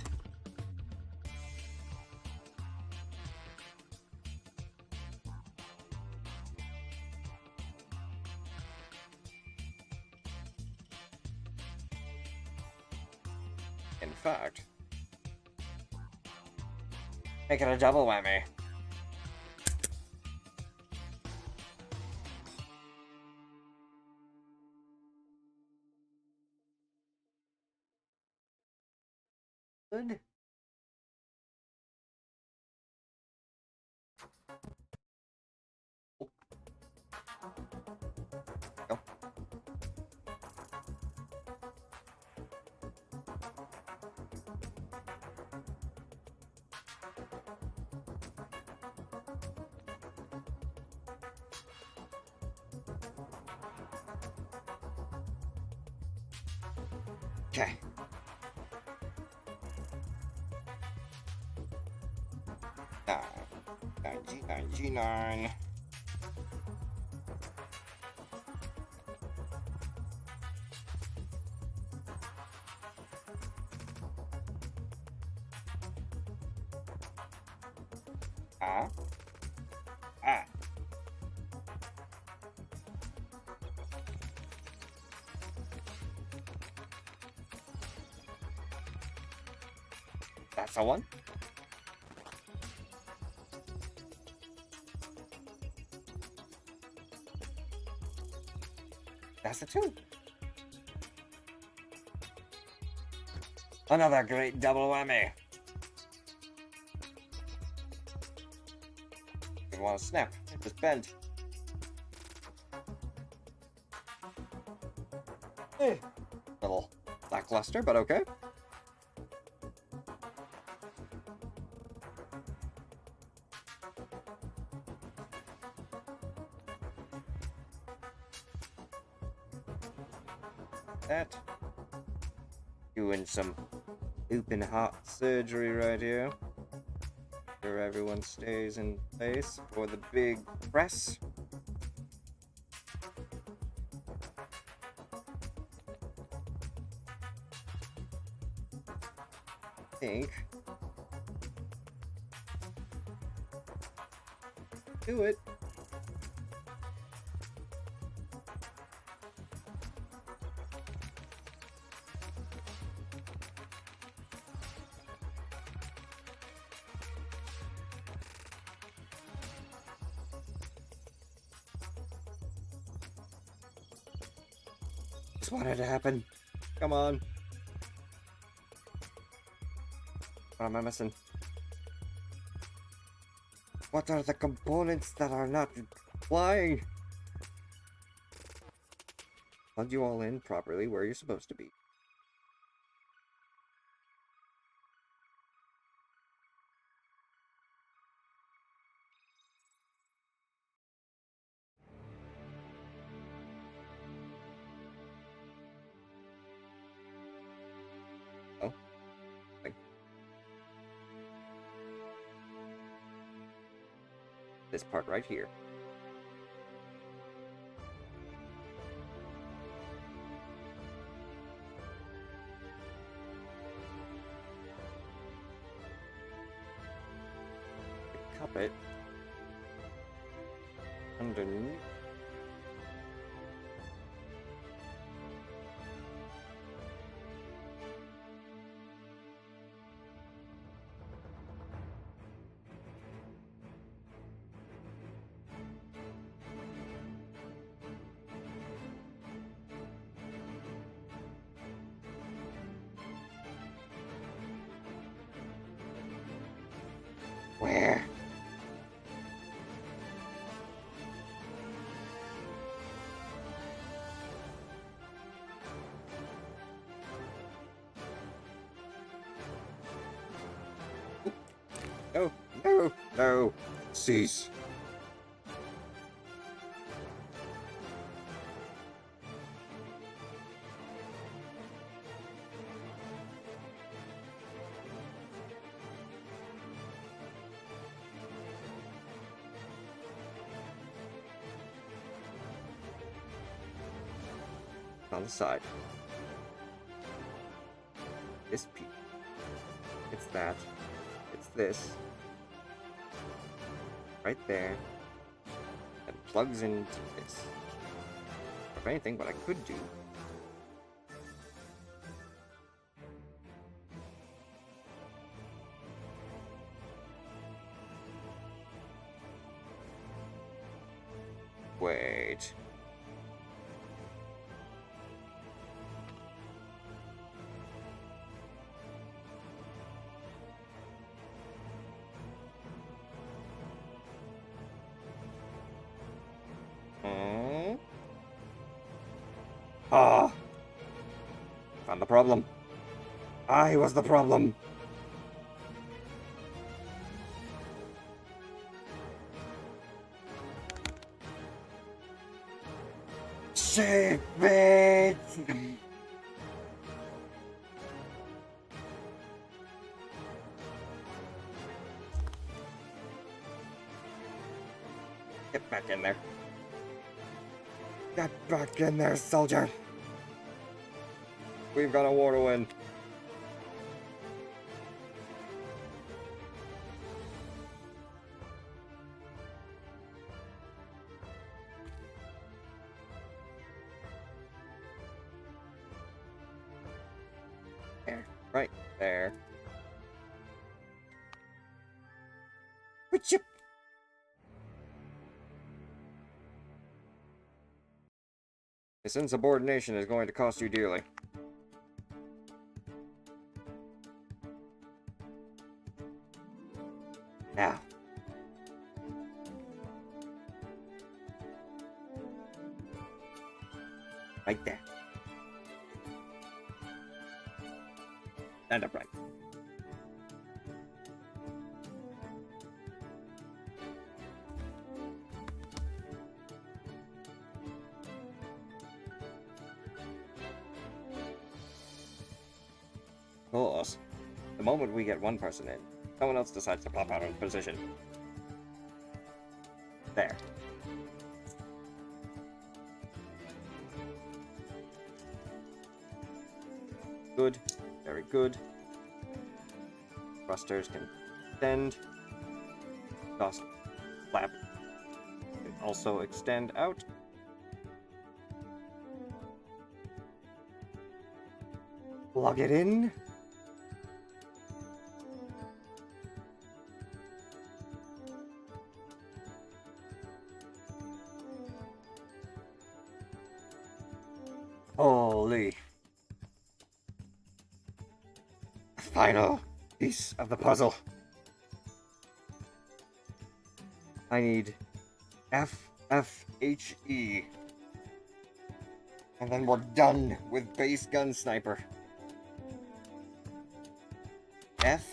In fact, make it a double whammy. Good. Go. Okay. G9. Ah. Ah. That's the one. That's the two. Another great double whammy. Didn't want to snap. It just bent. Little lackluster, but okay. That. Doing some open heart surgery right here. Sure everyone stays in place for the big press. Think. Do it. Just wanted to happen. Come on. What am I missing? What are the components that are not flying? Plug you all in properly where you're supposed to be. Oh. Like. This part right here. Cup it underneath. Where? No, no, no. Cease. On the side. This piece. It's that. It's this. Right there. And plugs into this. If anything, what I could do. Wait. Ah! Found the problem. I was the problem. Save it! Get back in there. Get back in there, soldier. We've got a war to win. There, right there. Witchup. This insubordination is going to cost you dearly. Now. Right there. Stand upright. Of course, the moment we get one person in, someone else decides to pop out of position. There. Good. Very good. Thrusters can extend. Exhaust flap can also extend out. Plug it in. Holy. Final piece of the puzzle. I need FFHE. And then we're done with base gun sniper. F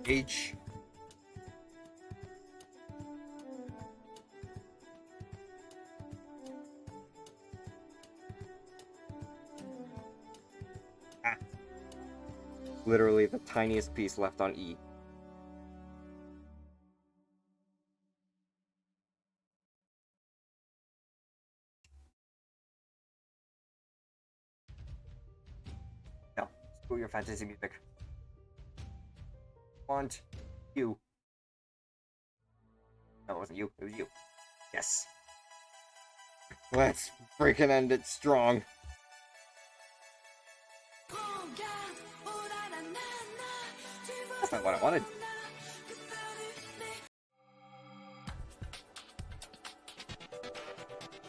H Literally the tiniest piece left on E. No, screw your fantasy music. Want you. No, it wasn't you, it was you. Yes. Let's freaking end it strong. That's not what I wanted.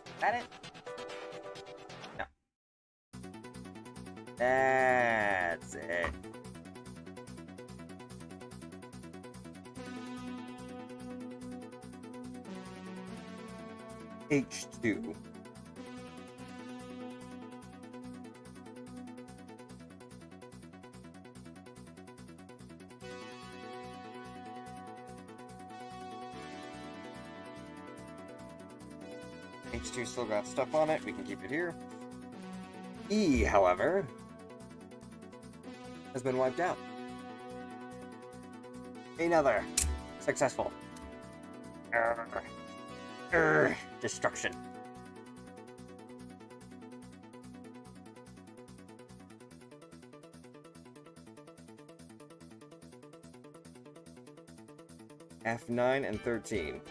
Is that it? No. That's it. H2. H2 still got stuff on it, we can keep it here. E, however, has been wiped out. Another successful destruction. F9 and 13.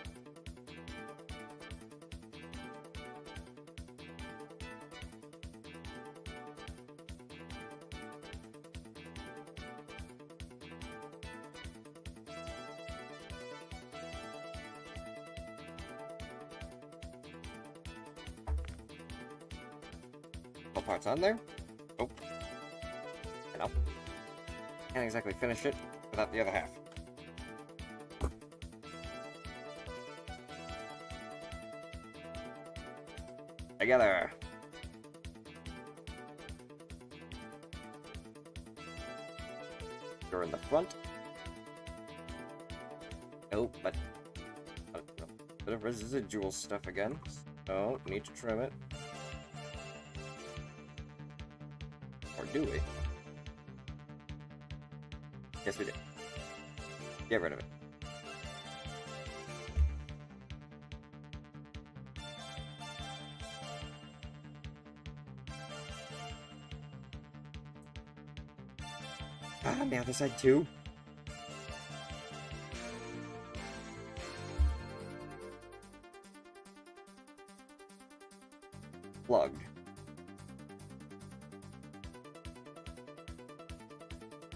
All parts on there. Oh. And up. Can't exactly finish it without the other half. Together. You're in the front. Oh, but a bit of residual stuff again. So, need to trim it. Or do we? Yes, we did. Get rid of it. Ah, now this side too. Plugged.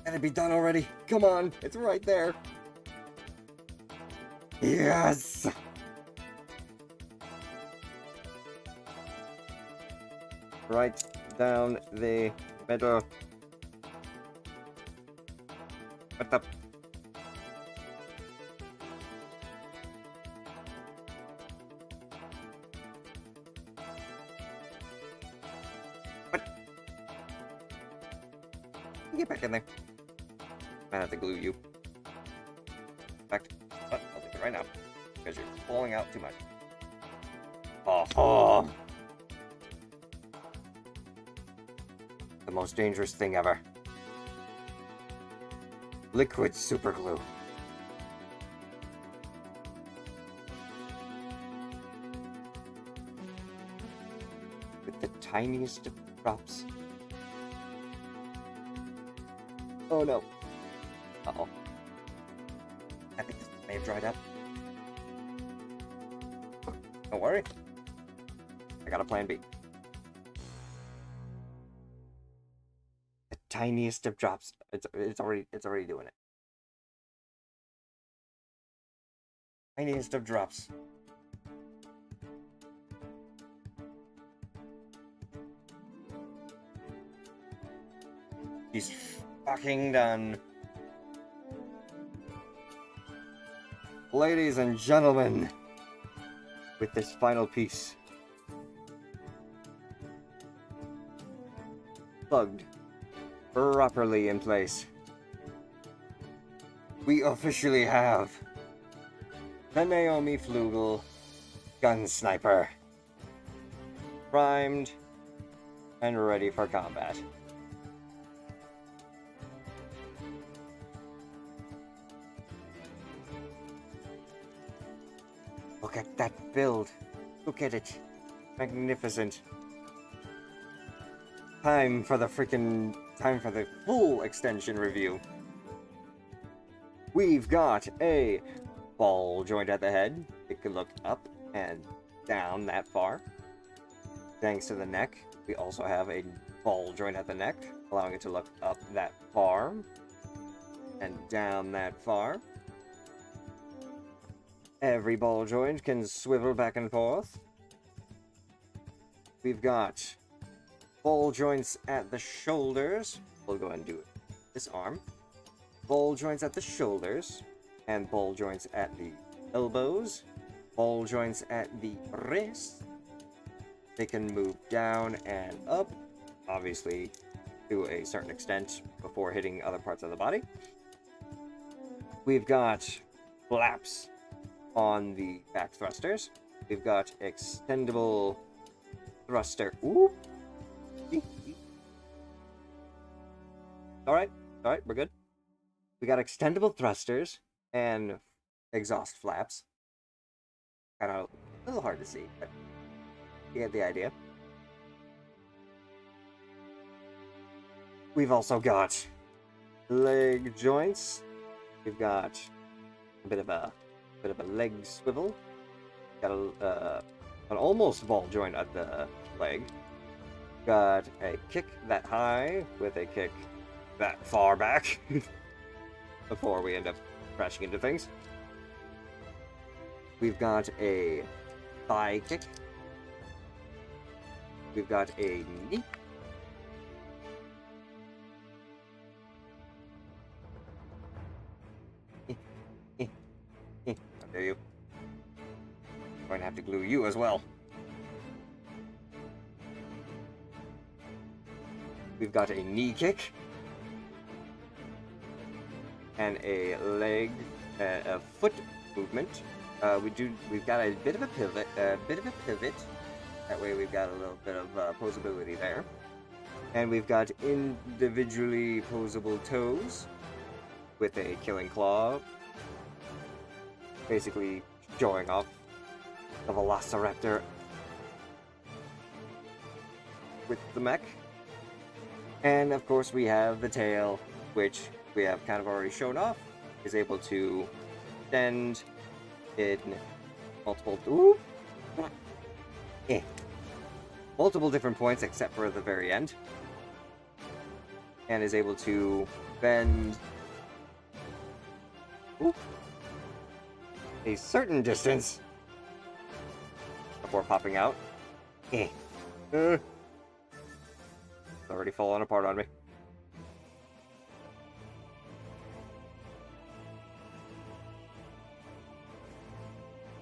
Can it be done already? Come on, it's right there. Yes! Right down the middle. What the? What? Get back in there. I have to glue you. In fact, I'll do it right now. Because you're pulling out too much. Oh. The most dangerous thing ever. Liquid superglue. With the tiniest of drops. Oh no. Uh-oh. I think this may have dried up. Don't worry. I got a plan B. The tiniest of drops. It's already doing it. Tiniest of drops. He's fucking done. Ladies and gentlemen, with this final piece plugged properly in place, we officially have the Naomi Flugel gun sniper primed and ready for combat. Look at that build. Look at it. Magnificent. Time for the full extension review. We've got a ball joint at the head. It can look up and down that far. Thanks to the neck, we also have a ball joint at the neck, allowing it to look up that far and down that far. Every ball joint can swivel back and forth. We've got ball joints at the shoulders. We'll go ahead and do it. This arm. Ball joints at the shoulders. And ball joints at the elbows. Ball joints at the wrists. They can move down and up, obviously to a certain extent before hitting other parts of the body. We've got flaps on the back thrusters. We've got extendable thruster. Ooh. Alright, we're good. We got extendable thrusters and exhaust flaps. Kind of a little hard to see, but you get the idea. We've also got leg joints. We've got a bit of a bit of a leg swivel. Got an almost ball joint at the leg. Got a kick that high with a kick that far back before we end up crashing into things. We've got a thigh kick. We've got a knee. How dare you? I'm going to have to glue you as well. We've got a knee kick. And a leg, a foot movement. We've got a bit of a pivot, That way we've got a little bit of posability there. And we've got individually posable toes with a killing claw. Basically showing off the Velociraptor with the mech. And of course we have the tail, which we have kind of already shown off, is able to extend in multiple multiple different points except for the very end, and is able to bend a certain distance before popping out. It's already falling apart on me.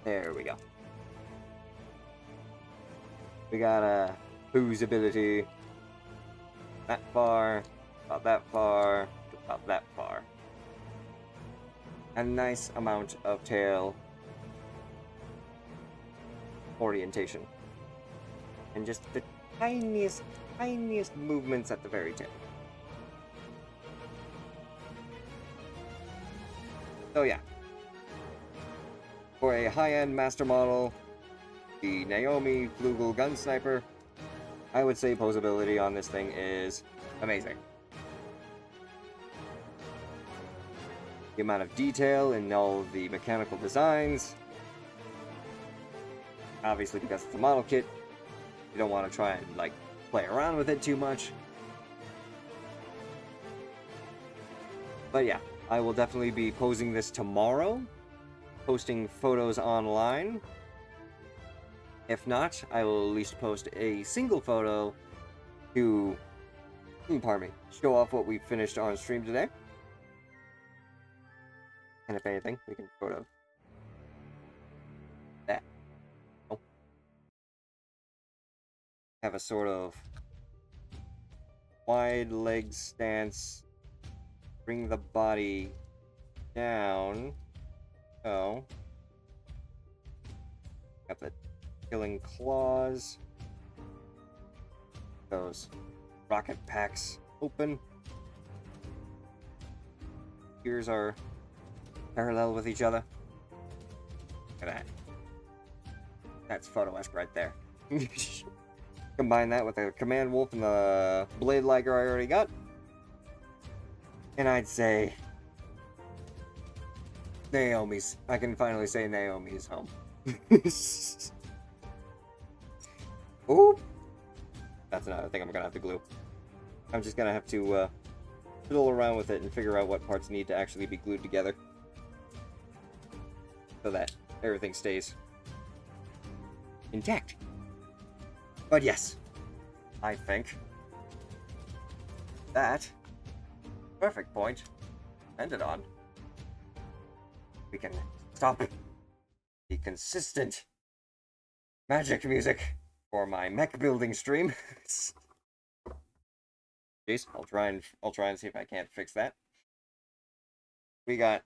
There we go. We got a booze ability that far, about that far, about that far. A nice amount of tail orientation. And just the tiniest movements at the very tip. So yeah. For a high-end master model, the Naomi Flugel Gun Sniper, I would say posability on this thing is amazing. The amount of detail in all of the mechanical designs, obviously because it's a model kit, you don't want to try and like play around with it too much. But yeah, I will definitely be posing this tomorrow, posting photos online. If not, I will at least post a single photo to, pardon me, show off what we finished on stream today. And if anything, we can sort of that. Oh. Have a sort of wide leg stance. Bring the body down. Oh. Got the killing claws. Those rocket packs open. Ears are parallel with each other. Look at that. That's photo-esque right there. Combine that with the Command Wolf and the Blade Liger I already got. And I'd say Naomi's. I can finally say Naomi's home. Ooh! That's another thing I'm gonna have to glue. I'm just gonna have to fiddle around with it and figure out what parts need to actually be glued together, so that everything stays intact. But yes, I think that perfect point ended on. We can stop the consistent magic music for my mech building stream. Jeez, I'll try and see if I can't fix that. We got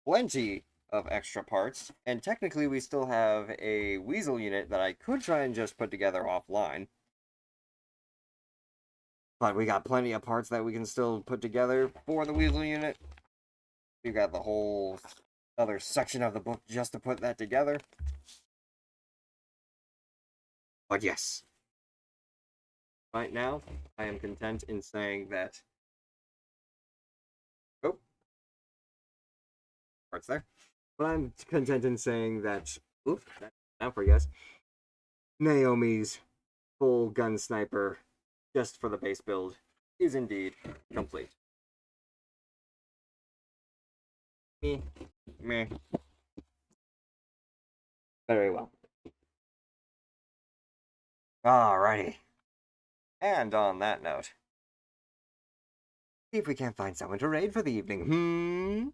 plenty of extra parts, and technically we still have a Weasel unit that I could try and just put together offline. But we got plenty of parts that we can still put together for the Weasel unit. We've got the whole other section of the book just to put that together. But yes, right now I am content in saying that. Oh, parts there. But I'm content in saying that, oof, that's now for you guys. Naomi's full gun sniper, just for the base build, is indeed complete. Meh. Meh. Very well. Alrighty. And on that note, see if we can't find someone to raid for the evening.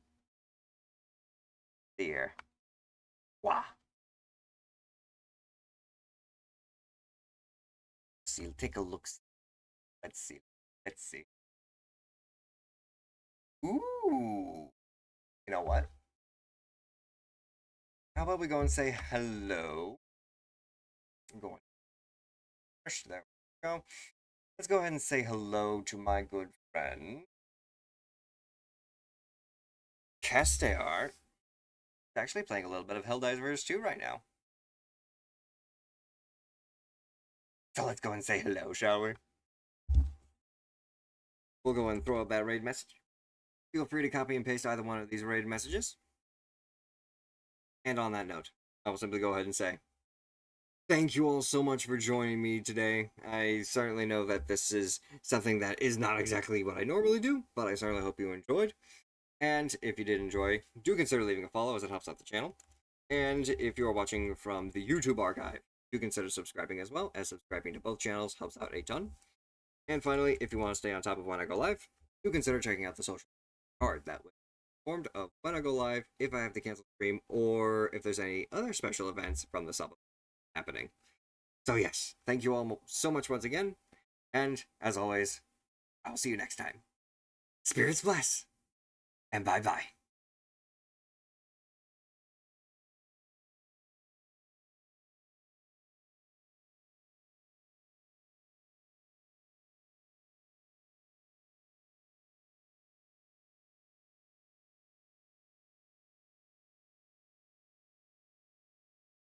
Dear. Wah. See, take a look. Let's see. Let's see. Ooh. You know what? How about we go and say hello? I'm going. There we go. Let's go ahead and say hello to my good friend Castear. He's actually playing a little bit of Helldivers 2 right now. So let's go and say hello, shall we? We'll go and throw up that raid message. Feel free to copy and paste either one of these raid messages. And on that note, I will simply go ahead and say, thank you all so much for joining me today. I certainly know that this is something that is not exactly what I normally do, but I certainly hope you enjoyed. And if you did enjoy, do consider leaving a follow as it helps out the channel. And if you're watching from the YouTube archive, do consider subscribing as well, as subscribing to both channels helps out a ton. And finally, if you want to stay on top of when I go live, do consider checking out the social card. That way, informed of when I go live, if I have to cancel the stream, or if there's any other special events from the sub happening. So yes, thank you all so much once again, and as always, I'll see you next time. Spirits bless, and bye-bye.